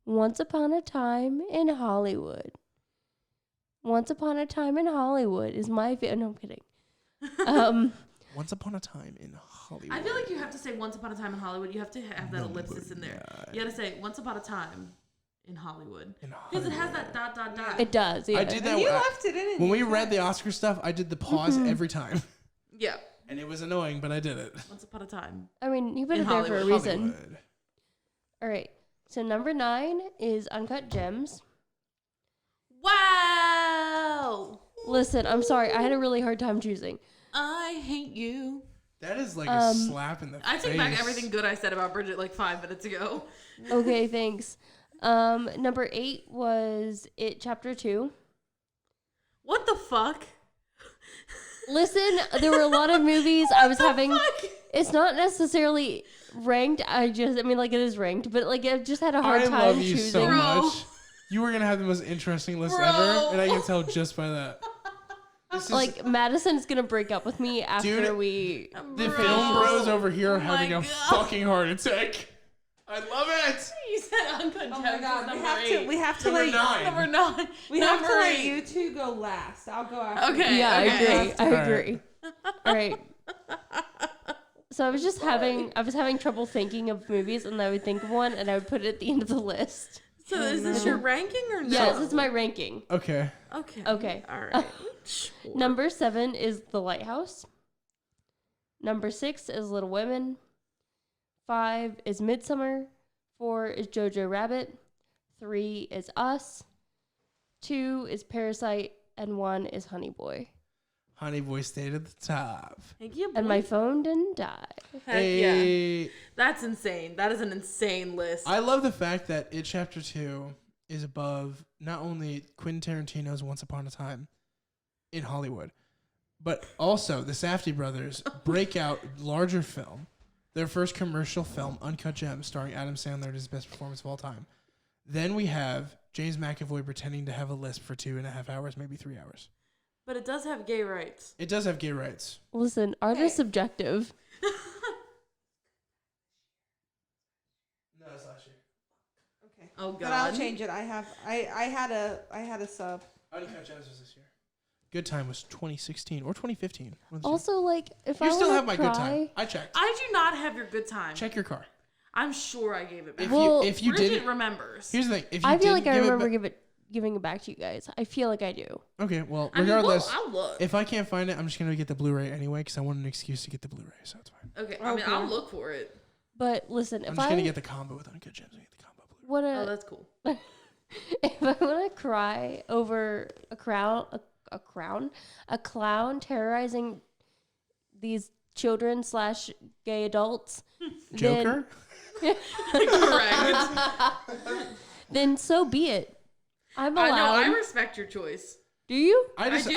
S3: Once Upon a Time in Hollywood. Once Upon a Time in Hollywood is my no, I'm kidding.
S1: Once upon a time in Hollywood.
S2: I feel like you have to say "Once Upon a Time in Hollywood." You have to have that ellipsis in there. You got to say "Once Upon a Time in Hollywood. Because it has that ...
S3: It does. Yeah.
S1: I did that.
S5: And you left it in.
S1: When we read the Oscar stuff, I did the pause every time.
S2: Yeah.
S1: And it was annoying, but I did it.
S2: Once upon a time.
S3: I mean, you put
S2: In
S3: it there for a reason.
S1: Hollywood.
S3: All right. So number 9 is Uncut Gems.
S2: Wow.
S3: Listen, I'm sorry. I had a really hard time choosing.
S2: I hate you.
S1: That is like a slap in the face.
S2: I take back everything good I said about Bridget like 5 minutes ago.
S3: Okay, thanks. Number 8 was It Chapter 2.
S2: What the fuck?
S3: Listen, there were a lot of movies I was having.
S2: Fuck?
S3: It's not necessarily ranked. I mean, like, it is ranked, but like, I just had a hard
S1: I
S3: time
S1: love you
S3: choosing.
S1: so
S2: Bro.
S1: much. You were gonna have the most interesting list
S2: Bro.
S1: ever, and I can tell just by that. This is,
S3: Like, Madison's gonna break up with me after
S1: Dude,
S3: we.
S1: the
S2: Bro.
S1: film bros over here are
S2: Oh
S1: having
S2: my
S1: a
S2: God.
S1: fucking heart attack. I love it.
S2: You said Uncut Gems.
S5: Oh my god,
S2: was
S5: we
S2: number
S5: have
S2: 8.
S5: to. We have to
S1: Number
S5: let.
S1: 9.
S2: Number 9.
S5: We have to
S2: Number
S5: let
S2: 8.
S5: you two go last. I'll go after.
S2: Okay.
S3: Yeah, I
S2: okay.
S3: agree. I
S1: Alright.
S3: agree. All right. So I was just having trouble thinking of movies, and I would think of one, and I would put it at the end of the list.
S2: So is this your ranking or no?
S3: Yes, it's my ranking.
S1: Okay.
S2: Okay.
S3: Okay.
S2: All right. Sure.
S3: Number 7 is The Lighthouse. Number 6 is Little Women. 5 is Midsummer. 4 is Jojo Rabbit. 3 is Us. 2 is Parasite. And 1 is Honey Boy.
S1: Honey Boy stayed at the top.
S2: Thank you.
S3: And my phone didn't die.
S2: Heck yeah.
S1: Hey,
S2: That's insane. That is an insane list.
S1: I love the fact that It Chapter 2 is above not only Quentin Tarantino's Once Upon a Time in Hollywood, but also the Safdie brothers' breakout larger film, their first commercial film, Uncut Gems, starring Adam Sandler, his best performance of all time. Then we have James McAvoy pretending to have a lisp for 2.5 hours, maybe 3 hours.
S2: But it does have gay rights.
S1: It does have gay rights.
S3: Listen, art is subjective.
S1: No, it's last year.
S5: Okay.
S2: Oh god.
S5: But I'll change it. I had a sub.
S1: Uncut Gems was this year. Good Time was 2016 or 2015. One of the two.
S3: Also, like, if
S1: You
S3: I
S1: still
S3: wanna
S1: have my Good Time.
S3: cry-
S1: I checked.
S2: I do not have your good time.
S1: Check your car.
S2: I'm sure I gave it back.
S1: If you
S2: Bridget
S1: didn't,
S2: remembers.
S1: here's the thing. If you
S3: I feel
S1: didn't
S3: like I
S1: give
S3: remember giving it back to you guys. I feel like I do.
S1: Okay, well,
S2: I mean,
S1: regardless,
S2: I'll look.
S1: if I can't find it, I'm just gonna get the Blu-ray anyway because I want an excuse to get the Blu-ray, so it's fine.
S2: Okay. I mean,
S5: Okay.
S2: I'll look for it.
S3: But listen,
S1: I'm
S3: if
S1: just
S3: I
S1: gonna get the combo with Uncut Gems and get the combo Blu-ray.
S3: want
S2: Oh,
S3: to,
S2: that's cool.
S3: if I want to cry over a clown terrorizing these children / gay adults,
S1: Joker.
S2: Correct.
S3: then so be it. I'm
S2: I know.
S3: allowed.
S2: I respect your choice.
S3: Do you?
S1: I'm just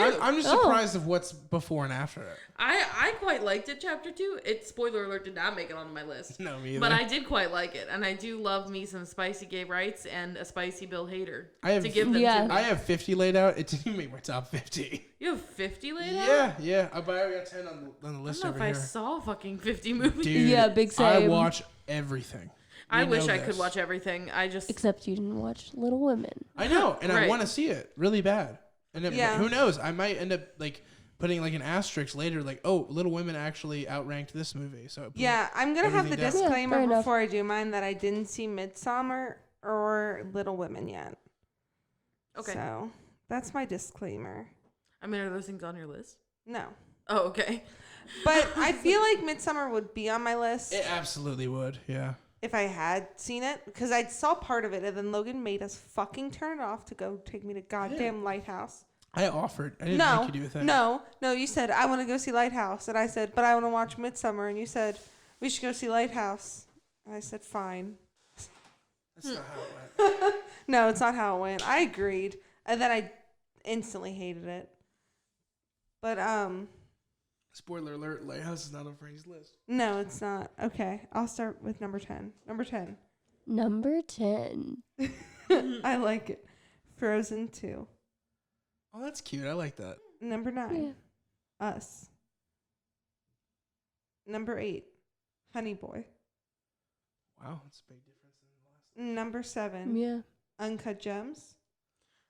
S3: Oh.
S1: surprised of what's before and after it.
S2: I quite liked it. Chapter 2. It, spoiler alert, did not make it on my list.
S1: No, me either.
S2: But I did quite like it, and I do love me some spicy gay rights and a spicy Bill Hader
S1: I have-
S2: to give them
S3: Yeah.
S2: to me.
S1: I have 50 laid out. It didn't even make my top 50.
S2: You have 50 laid out?
S1: Yeah. I got 10 on the
S2: I
S1: list
S2: don't know
S1: over
S2: if
S1: here.
S2: I saw fucking 50 movies.
S1: Dude,
S3: Yeah, big
S1: I
S3: same.
S1: watch everything.
S2: I
S1: You
S2: wish
S1: know
S2: I could
S1: this.
S2: watch everything. I just
S3: Except you didn't watch Little Women.
S1: I know, and I
S2: Right.
S1: want to see it really bad. And it,
S5: Yeah.
S1: who knows? I might end up like putting like an asterisk later, like, oh, Little Women actually outranked this movie. So it
S5: Yeah, I'm gonna have the
S1: Everything down.
S3: Yeah,
S5: disclaimer
S3: fair enough.
S5: before I do mine that I didn't see Midsummer or Little Women yet.
S2: okay.
S5: So that's my disclaimer.
S2: I mean, are those things on your list?
S5: No,
S2: Oh, okay.
S5: but I feel like Midsummer would be on my list
S1: It absolutely would. Yeah.
S5: if I had seen it because I saw part of it and then Logan made us fucking turn it off to go take me to goddamn Lighthouse.
S1: I offered. I didn't
S5: No,
S1: make you do a thing.
S5: no. You said I want to go see Lighthouse, and I said, but I want to watch Midsummer, and you said we should go see Lighthouse, and I said fine.
S1: That's not how it went.
S5: No, it's not how it went. I agreed, and then I instantly hated it. But
S1: Spoiler alert: Lighthouse is not on Franny's list.
S5: no, it's not. Okay, I'll start with number 10. Number 10.
S3: Number 10.
S5: I like it. Frozen 2.
S1: Oh, that's cute. I like that.
S5: Number 9.
S3: Yeah.
S5: Us. Number 8. Honey Boy.
S1: Wow, that's a big difference in the last.
S5: Number 7.
S3: Yeah.
S5: Uncut Gems.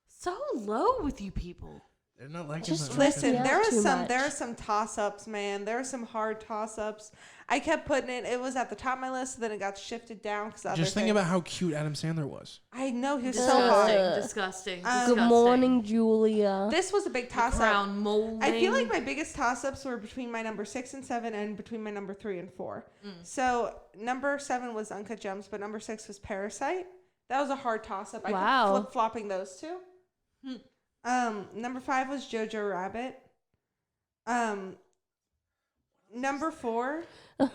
S2: So low with you people.
S1: They're not like
S3: Just
S1: that.
S5: Listen,
S3: Yeah,
S5: there
S3: too
S5: are
S3: much.
S5: some toss-ups, man. There are some hard toss-ups. I kept putting it. It was at the top of my list, then it got shifted down because
S1: Just think about how cute Adam Sandler was.
S5: I know he was so hot.
S2: Disgusting.
S3: Good morning, Julia.
S5: This was a big toss up.
S2: Crown molding.
S5: I feel like my biggest toss ups were between my number 6 and 7 and between my number 3 and 4. So number 7 was Uncut Gems, but number 6 was Parasite. That was a hard toss up. I kept flip flopping those two. Number 5 was Jojo Rabbit. Number 4, The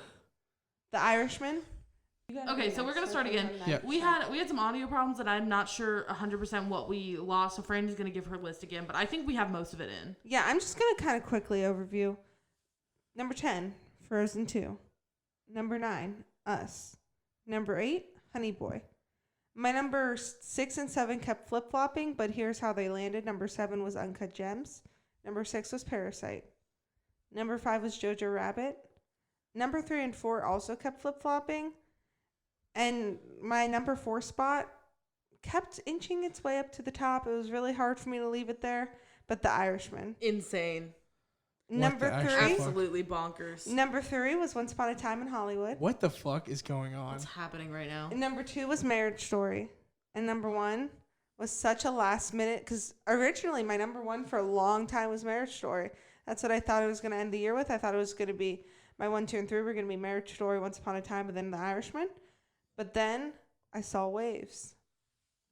S5: Irishman.
S2: Okay, so we're gonna start again.
S1: Yeah.
S2: We had some audio problems that I'm not sure 100% what we lost. So Franny's gonna give her list again, but I think we have most of it in.
S5: Yeah, I'm just gonna kind of quickly overview. Number 10, Frozen 2. Number 9, Us. Number 8, Honey Boy. My number 6 and 7 kept flip flopping, but here's how they landed. Number 7 was Uncut Gems. Number 6 was Parasite. Number 5 was Jojo Rabbit. Number 3 and 4 also kept flip flopping. And my number 4 spot kept inching its way up to the top. It was really hard for me to leave it there. But The Irishman.
S2: Insane.
S5: Number 3.
S2: Absolutely bonkers.
S5: Number 3 was Once Upon a Time in Hollywood.
S1: What the fuck is going on?
S2: What's happening right now?
S5: And number 2 was Marriage Story. And number 1 was such a last minute, because originally my number 1 for a long time was Marriage Story. That's what I thought I was going to end the year with. I thought it was going to be my 1, 2, and 3 were going to be Marriage Story, Once Upon a Time, and then The Irishman. But then I saw Waves.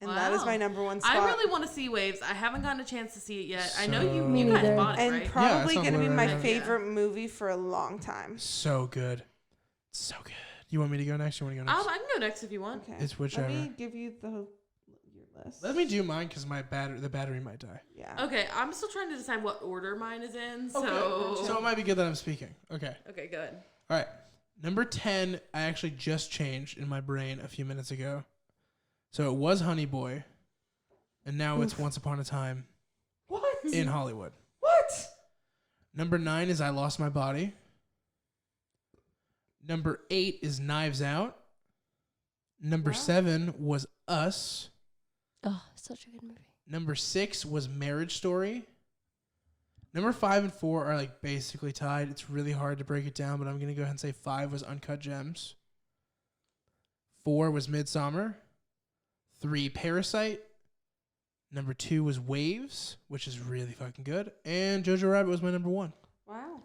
S5: And that is my number 1 spot.
S2: I really want to see Waves. I haven't gotten a chance to see it yet. I know you
S3: Me
S2: guys
S3: neither.
S2: bought it,
S5: And
S2: right?
S5: probably
S1: Yeah,
S5: going to be my
S1: right.
S5: favorite movie for a long time.
S1: So good. So good. You want me to go next? You want to go next?
S2: I can go next if you want.
S5: Okay.
S1: It's whichever.
S5: Let me give you your list.
S1: Let me do mine because the battery might die.
S5: Yeah.
S2: Okay, I'm still trying to decide what order mine is in.
S1: So it might be good that I'm speaking. Okay.
S2: Okay, good.
S1: All right. Number 10, I actually just changed in my brain a few minutes ago. So it was Honey Boy, and now it's Once Upon a Time
S5: What?
S1: in Hollywood.
S5: What?
S1: Number 9 is I Lost My Body. Number 8 is Knives Out. Number 7 was Us.
S3: Oh, such a good movie.
S1: Number 6 was Marriage Story. Number 5 and 4 are like basically tied. It's really hard to break it down, but I'm going to go ahead and say 5 was Uncut Gems. 4 was Midsommar. 3, Parasite. Number 2 was Waves, which is really fucking good. And Jojo Rabbit was my number 1.
S5: Wow.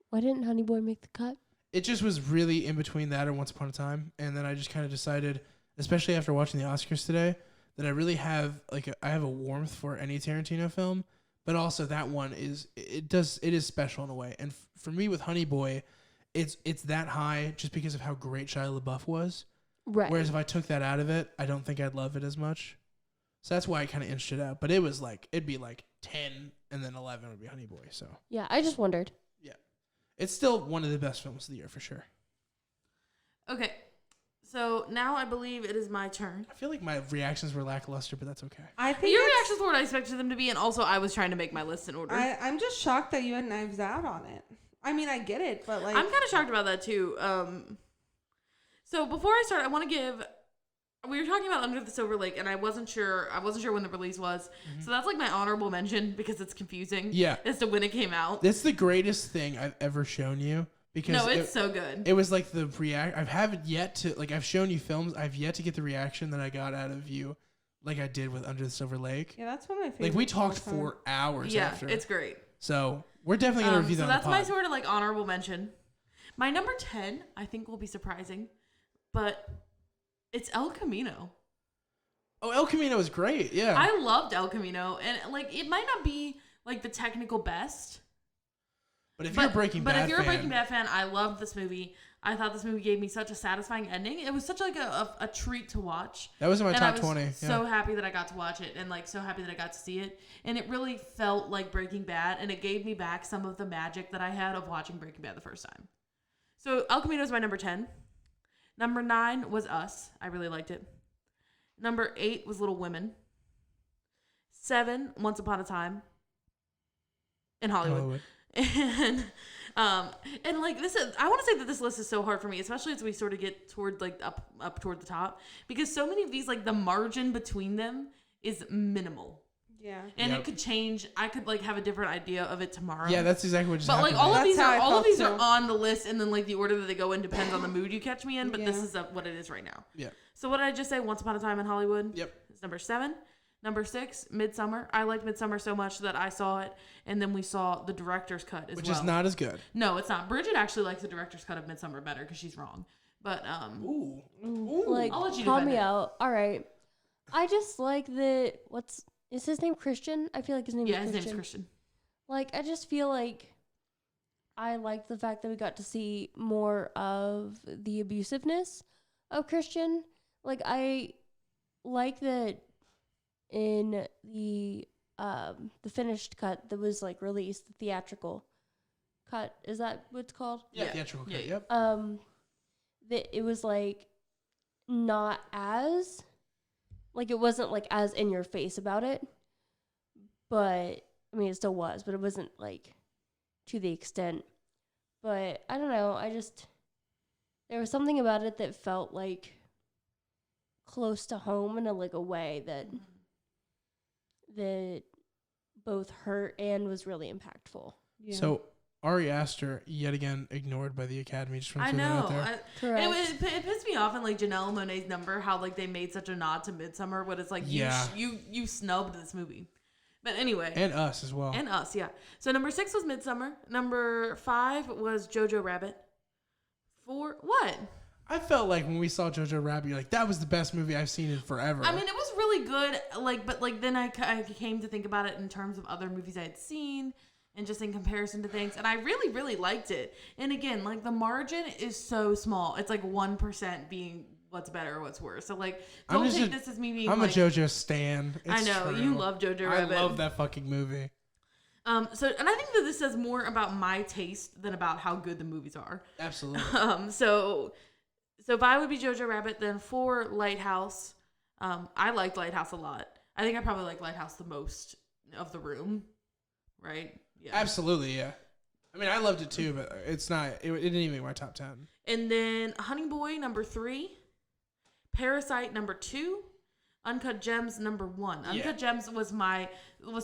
S3: Why didn't Honey Boy make the cut?
S1: It just was really in between that and Once Upon a Time. And then I just kind of decided, especially after watching the Oscars today, that I really have I have a warmth for any Tarantino film. But also that one is special in a way. And for me with Honey Boy, it's that high just because of how great Shia LaBeouf was.
S3: Right.
S1: Whereas if I took that out of it, I don't think I'd love it as much. So that's why I kind of inched it out. But it was it'd be 10 and then 11 would be Honey Boy. So
S3: Yeah, I just wondered.
S1: yeah, it's still one of the best films of the year for sure.
S2: Okay, so now I believe it is my turn.
S1: I feel like my reactions were lackluster, but that's okay.
S5: I think
S2: Your reactions were what I expected them to be, and also I was trying to make my list in order.
S5: I'm just shocked that you had Knives Out on it. I mean, I get it, but
S2: I'm kind of shocked about that too. So before I start, I want to give. We were talking about Under the Silver Lake, and I wasn't sure when the release was. Mm-hmm. So that's my honorable mention because it's confusing.
S1: Yeah.
S2: As to when it came out.
S1: It's the greatest thing I've ever shown you because
S2: No, it's so good.
S1: It was the I've shown you films. I've yet to get the reaction that I got out of you, like I did with Under the Silver Lake.
S5: Yeah, that's one of my favorites.
S1: We talked for hours.
S2: Yeah,
S1: after.
S2: it's great.
S1: So we're definitely gonna review that.
S2: So
S1: on
S2: that's
S1: the
S2: my
S1: pod.
S2: sort of honorable mention. My number 10, I think, will be surprising, but it's El Camino.
S1: Oh, El Camino is great. Yeah,
S2: I loved El Camino, and it might not be the technical best.
S1: But if you're a Breaking Bad
S2: fan, I loved this movie. I thought this movie gave me such a satisfying ending. It was such a treat to watch.
S1: That was in my
S2: and
S1: top
S2: I was
S1: 20.
S2: So happy that I got to watch it, and so happy that I got to see it. And it really felt like Breaking Bad, and it gave me back some of the magic that I had of watching Breaking Bad the first time. So El Camino is my number 10. Number 9 was Us. I really liked it. Number 8 was Little Women. 7, Once Upon a Time in Hollywood. And this is, I want to say that this list is so hard for me, especially as we sort of get toward up toward the top, because so many of these the margin between them is minimal.
S4: Yeah.
S2: And it could change. I could like have a different idea of it tomorrow.
S1: Yeah, that's exactly what just happened.
S2: But like all of these
S4: too.
S2: are on the list, and then like the order that they go in depends on the mood you catch me in. But this
S4: Yeah.
S2: is what it is right now.
S1: Yeah.
S2: So what did I just say? Once Upon a Time in Hollywood.
S1: Yep.
S2: It's number 7. Number 6, Midsummer. I liked Midsummer so much that I saw it, and then we saw the director's cut as
S1: Which
S2: well.
S1: is not as good.
S2: No, it's not. Bridget actually likes the director's cut of Midsummer better because she's wrong. But
S1: Ooh.
S3: Like,
S2: I'll let you
S3: call
S2: defend
S3: me
S2: it.
S3: out. All right. I just like is his name Christian? I feel like his name is Christian.
S2: his name's Christian.
S3: Like, I just feel like I like the fact that we got to see more of the abusiveness of Christian. Like, I like that in the finished cut that was like released, the theatrical cut. Is that what it's called?
S1: Yeah. Theatrical cut.
S2: Yeah.
S1: Yep.
S3: That it was like not as like it wasn't like as in your face about it, but I mean it still was, but it wasn't like to the extent. But I don't know, there was something about it that felt like close to home in a way that both hurt and was really impactful.
S4: Yeah.
S1: So Ari Aster yet again ignored by the Academy. Just from
S2: I
S1: throwing that out
S2: know.
S1: there.
S3: Correct.
S2: It pissed me off in like Janelle Monáe's number how like they made such a nod to Midsummer, but it's like you snubbed this movie. But anyway,
S1: And us as well.
S2: and us, yeah. So number 6 was Midsummer. Number 5 was Jojo Rabbit. 4 what?
S1: I felt like when we saw Jojo Rabbit, you're like, that was the best movie I've seen in forever.
S2: I mean, it was really good. Like, but like then I came to think about it in terms of other movies I had seen. And just in comparison to things. And I really, really liked it. And again, like the margin is so small. It's like 1% being what's better or what's worse. So like, don't take this as me being
S1: I'm
S2: like,
S1: a JoJo stan.
S2: I
S1: It's
S2: know,
S1: true.
S2: you love Jojo Rabbit.
S1: I love that fucking movie.
S2: So, and I think that this says more about my taste than about how good the movies are.
S1: Absolutely.
S2: So 5 would be Jojo Rabbit. Then 4, Lighthouse. I liked Lighthouse a lot. I think I probably like Lighthouse the most of the room. Right? Yeah.
S1: Absolutely, yeah. I mean, I loved it too, but it's not. It didn't even make my top 10.
S2: And then Honey Boy number 3, Parasite number 2, Uncut Gems number 1. Uncut Gems was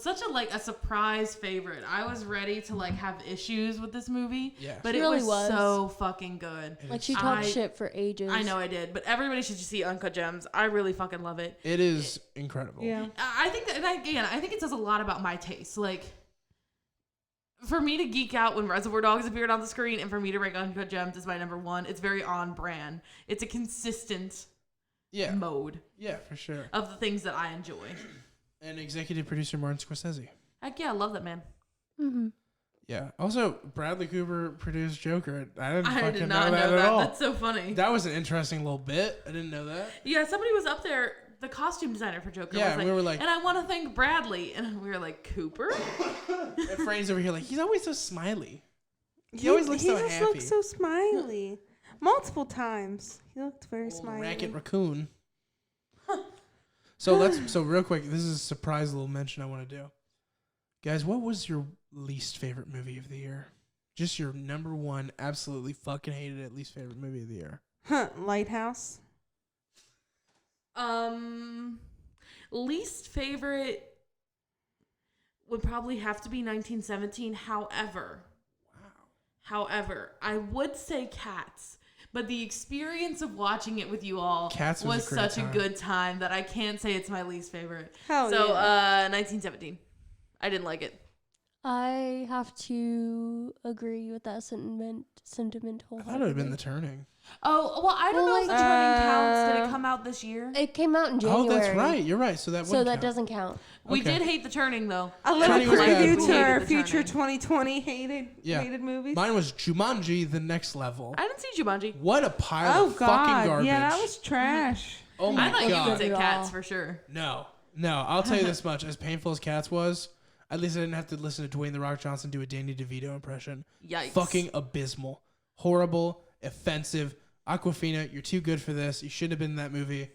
S2: such a surprise favorite. I was ready to like have issues with this movie, but it
S3: really
S2: was so fucking good.
S3: Like she talked shit for ages.
S2: I know I did, but everybody should just see Uncut Gems. I really fucking love it.
S1: It is incredible.
S4: Yeah.
S2: I think that, and I think it says a lot about my taste. Like, for me to geek out when Reservoir Dogs appeared on the screen and for me to rank Uncut Gems as my number 1, it's very on brand. It's a consistent mode.
S1: Yeah, for sure.
S2: Of the things that I enjoy.
S1: And executive producer Martin Scorsese.
S2: Heck yeah, I love that man.
S3: Mm-hmm.
S1: Yeah. Also, Bradley Cooper produced Joker. I didn't
S2: I
S1: fucking
S2: did not
S1: know that at
S2: that.
S1: all.
S2: That's so funny.
S1: That was an interesting little bit. I didn't know that.
S2: Yeah, somebody was up there, the costume designer for Joker.
S1: Yeah,
S2: was like,
S1: we were like,
S2: and I want to thank Bradley. And we were like, Cooper?
S1: And Franny's over here like, he's always so smiley. He always looks so happy.
S4: He just looks so smiley. Multiple times. He looked very smiley.
S1: Racket raccoon. So real quick, this is a surprise little mention I want to do. Guys, what was your least favorite movie of the year? Just your number 1, absolutely fucking hated it, least favorite movie of the year.
S4: Lighthouse.
S2: Least favorite would probably have to be 1917. However, I would say Cats. But the experience of watching it with you all
S1: Cats
S2: was
S1: a great
S2: such a good time that I can't say it's my least favorite.
S4: Hell
S2: so,
S4: yeah.
S2: 1917. I didn't like it.
S3: I have to agree with that sentiment
S1: I thought it would have been The Turning.
S2: Oh, well, I don't know if The Turning counts. Did it come out this year?
S3: It came out in January.
S1: Oh, that's right. You're right. So that count.
S3: Doesn't count.
S2: We
S1: Okay.
S2: did hate The Turning, though.
S4: A little
S1: Turning was bad.
S4: preview
S2: We
S4: to
S2: hated
S4: our
S2: The
S4: future
S2: Turning.
S4: 2020 hated movies.
S1: Mine was Jumanji, The Next Level.
S2: I didn't see Jumanji.
S1: What a pile
S4: Oh
S1: of
S4: God!
S1: fucking garbage.
S4: Yeah, that was trash.
S1: Oh my
S2: I thought you
S1: God.
S2: would say
S3: Good
S2: Cats
S3: draw.
S2: for sure.
S1: No. I'll tell you this much. As painful as Cats was, at least I didn't have to listen to Dwayne The Rock Johnson do a Danny DeVito impression.
S2: Yikes.
S1: Fucking abysmal. Horrible. Offensive. Aquafina, you're too good for this. You shouldn't have been in that movie.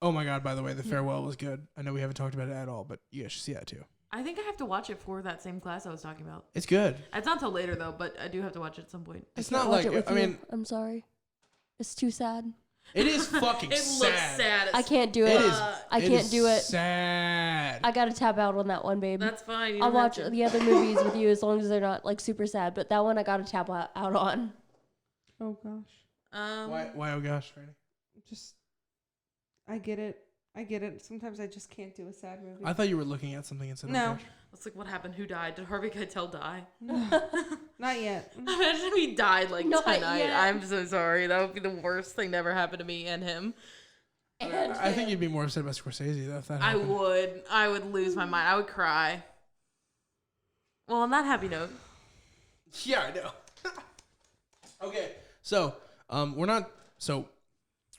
S1: Oh my God, by the way, The Farewell was good. I know we haven't talked about it at all, but you guys should see that too.
S2: I think I have to watch it for that same class I was talking about.
S1: It's good.
S2: It's not till later, though, but I do have to watch it at some point.
S1: It's
S3: Can't
S1: not
S3: watch
S1: like,
S3: it with
S1: I
S3: you.
S1: mean,
S3: I'm sorry. It's too sad.
S1: It is fucking
S2: It
S1: sad.
S2: looks sad.
S3: I can't do it.
S1: It is.
S3: I can't do it.
S1: Sad.
S3: I gotta tap out on that one, babe.
S2: That's fine. You
S3: I'll
S2: don't have
S3: watch
S2: to.
S3: the other movies with you as long as they're not like super sad. But that one I gotta tap out on.
S5: Oh gosh.
S1: Why? Oh gosh, Franny.
S5: Just, I get it. Sometimes I just can't do a sad movie.
S1: I thought you were looking at something instead.
S5: No.
S1: Of gosh.
S2: It's like, what happened? Who died? Did Harvey Keitel die?
S5: Not yet.
S2: Imagine if he died like
S3: Not
S2: tonight.
S3: yet.
S2: I'm so sorry. That would be the worst thing that ever happened to me and him.
S3: And
S1: I think you'd be more upset about Scorsese though. If that happened.
S2: I would lose my mind. I would cry. Well, on that happy note.
S1: Yeah, I know. Okay, so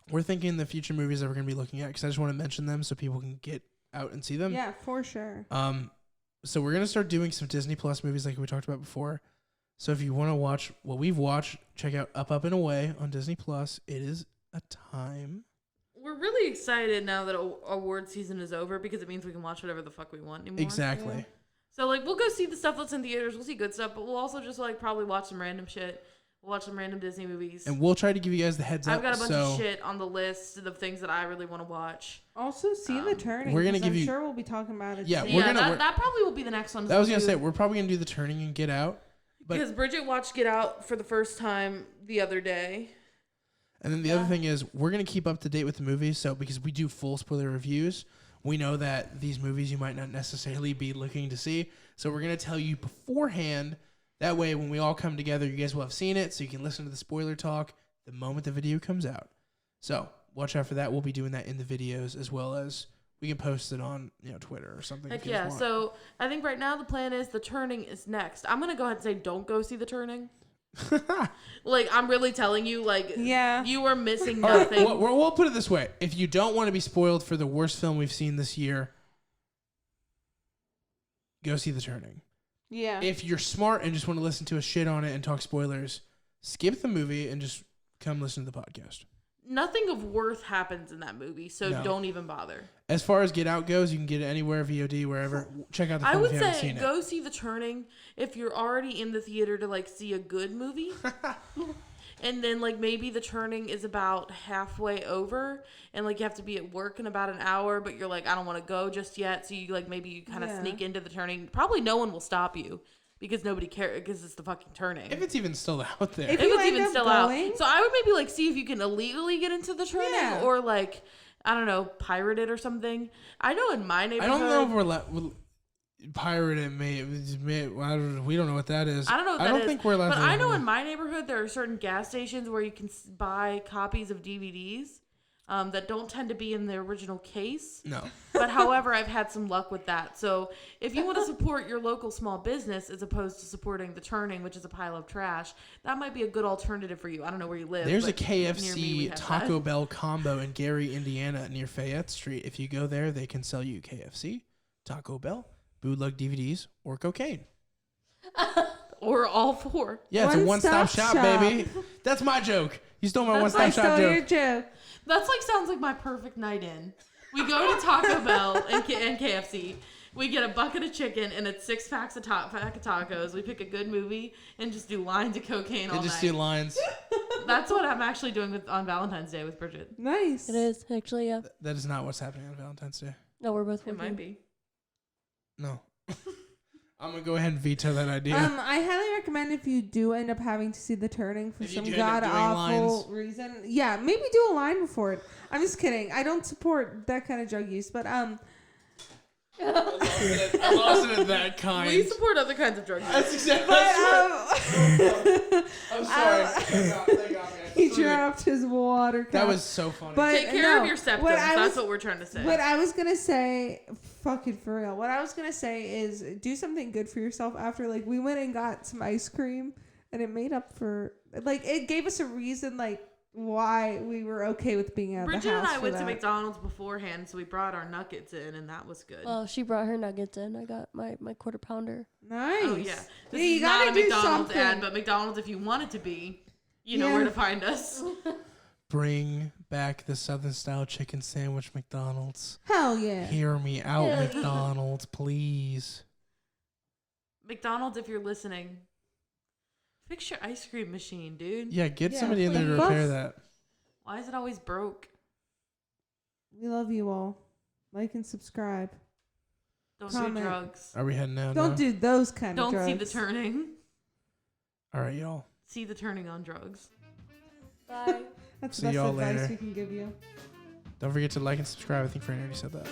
S1: we're thinking the future movies that we're gonna be looking at because I just want to mention them so people can get out and see them.
S5: Yeah, for sure.
S1: So we're gonna start doing some Disney Plus movies like we talked about before. So if you want to watch what we've watched, check out Up, Up and Away on Disney Plus. It is a time.
S2: We're really excited now that award season is over because it means we can watch whatever the fuck we want anymore.
S1: Exactly.
S5: Yeah.
S2: So like we'll go see the stuff that's in theaters. We'll see good stuff, but we'll also just like probably watch some random shit. We'll watch some random Disney movies.
S1: And we'll try to give you guys the heads up.
S2: I've got a bunch of shit on the list of things that I really want to watch.
S5: Also, see The Turning.
S1: We're gonna give
S5: I'm
S1: you-
S5: sure we'll be talking about it.
S1: Yeah,
S5: soon.
S1: we're gonna-
S2: that probably will be the next one.
S1: That was gonna say we're probably gonna do The Turning and Get Out. But
S2: because Bridget watched Get Out for the first time the other day.
S1: and then the other thing is we're gonna keep up to date with the movies. So because we do full spoiler reviews, we know that these movies you might not necessarily be looking to see. So we're gonna tell you beforehand. That way, when we all come together, you guys will have seen it, so you can listen to the spoiler talk the moment the video comes out. So watch out for that. We'll be doing that in the videos as well as we can post it on Twitter or something.
S2: Heck
S1: if you guys
S2: yeah.
S1: want.
S2: So I think right now the plan is The Turning is next. I'm gonna go ahead and say don't go see The Turning. Like I'm really telling you, like
S5: Yeah.
S2: you are missing
S1: All right,
S2: nothing.
S1: we'll put it this way: if you don't want to be spoiled for the worst film we've seen this year, go see The Turning.
S5: Yeah.
S1: If you're smart and just want to listen to us shit on it and talk spoilers, skip the movie and just come listen to the podcast.
S2: Nothing of worth happens in that movie, so
S1: No.
S2: don't even bother.
S1: As far as Get Out goes, you can get it anywhere, VOD, wherever. Check out the
S2: I
S1: film
S2: would
S1: if you haven't
S2: say
S1: seen it.
S2: go see The Turning if you're already in the theater to like see a good movie. And then like maybe The Turning is about halfway over and like you have to be at work in about an hour, but you're like, I don't want to go just yet. So you like maybe you kind of sneak into The Turning. Probably no one will stop you because nobody cares because it's The fucking Turning.
S1: If it's even still out there.
S5: If
S2: If
S5: you
S2: it's
S5: end
S2: even
S5: up
S2: still
S5: going-
S2: out. So I would maybe like see if you can illegally get into The Turning
S5: Yeah.
S2: or like, I don't know, pirate it or something. I know in my
S1: I
S2: neighborhood.
S1: don't know if we're pirate it we don't know what that is.
S2: I don't know what that
S1: don't
S2: is,
S1: think we're allowed
S2: but
S1: to.
S2: I know in my neighborhood there are certain gas stations where you can buy copies of DVDs that don't tend to be in the original case.
S1: No.
S2: But however, I've had some luck with that. So if you want to support your local small business as opposed to supporting The Turning, which is a pile of trash, that might be a good alternative for you. I don't know where you live.
S1: There's a
S2: but near me we
S1: KFC
S2: have
S1: Taco
S2: that.
S1: Bell combo in Gary, Indiana, near Fayette Street. If you go there, they can sell you KFC, Taco Bell, bootleg DVDs, or cocaine.
S2: Or all four.
S1: Yeah, it's a one-stop
S5: One-stop
S1: shop,
S5: shop.
S1: baby. That's my joke. You stole my
S2: That's
S1: one-stop
S5: I
S1: shop
S5: stole
S1: joke.
S5: your joke.
S2: That's like sounds like my perfect night in. We go to Taco Bell and KFC. We get a bucket of chicken and it's 6 packs of tacos. We pick a good movie and just do lines of cocaine all
S1: They just
S2: night.
S1: see lines.
S2: That's what I'm actually doing on Valentine's Day with Bridget.
S5: Nice.
S3: it is actually, yeah.
S1: That is not what's happening on Valentine's Day.
S3: No, we're both
S2: It
S3: working.
S2: might be.
S1: No. I'm going to go ahead and veto that idea.
S5: I highly recommend if you do end up having to see The Turning for
S1: If you
S5: some
S1: do end up
S5: god
S1: doing
S5: awful
S1: lines.
S5: reason. Yeah, maybe do a line before it. I'm just kidding. I don't support that kind of drug use, but
S1: I lost it at that kind.
S2: We support other kinds of drug use.
S1: That's exactly I'm sorry. Thank God, man.
S5: he dropped his water cup.
S1: That was so funny.
S5: But
S2: Take care
S5: no,
S2: of your septum.
S5: what I
S2: That's
S5: was-
S2: what we're trying to say.
S5: What I was gonna say, fucking for real. What I was gonna say is do something good for yourself after. Like we went and got some ice cream, and it made up for like it gave us a reason like why we were okay with being out of
S2: Bridget
S5: the house.
S2: and I
S5: for
S2: went to
S5: that.
S2: McDonald's beforehand, so we brought our nuggets in, and that was good.
S3: Well, she brought her nuggets in. I got my quarter pounder.
S5: Nice.
S2: Oh yeah, this
S5: you
S2: is not
S5: gotta
S2: a
S5: do
S2: McDonald's
S5: something.
S2: ad, but McDonald's, if you want it to be, you know
S5: Yeah.
S2: where to find us.
S1: Bring back the Southern style chicken sandwich, McDonald's.
S5: Hell yeah.
S1: Hear me out, McDonald's, please.
S2: McDonald's, if you're listening, fix your ice cream machine, dude.
S1: Yeah, get
S5: Yeah,
S1: somebody in there to
S5: please.
S1: repair that.
S2: Why is it always broke?
S5: We love you all. Like and subscribe.
S2: Don't
S5: Comment.
S2: do drugs.
S1: Are we heading now?
S5: Don't
S1: No?
S5: do those kind
S2: Don't
S5: of drugs.
S2: see the turning.
S1: All right, y'all.
S2: See the turning on drugs.
S3: Bye.
S5: That's
S1: See
S5: the best
S1: y'all
S5: advice
S1: later.
S5: we can give you.
S1: Don't forget to like and subscribe. I think Fran already said that.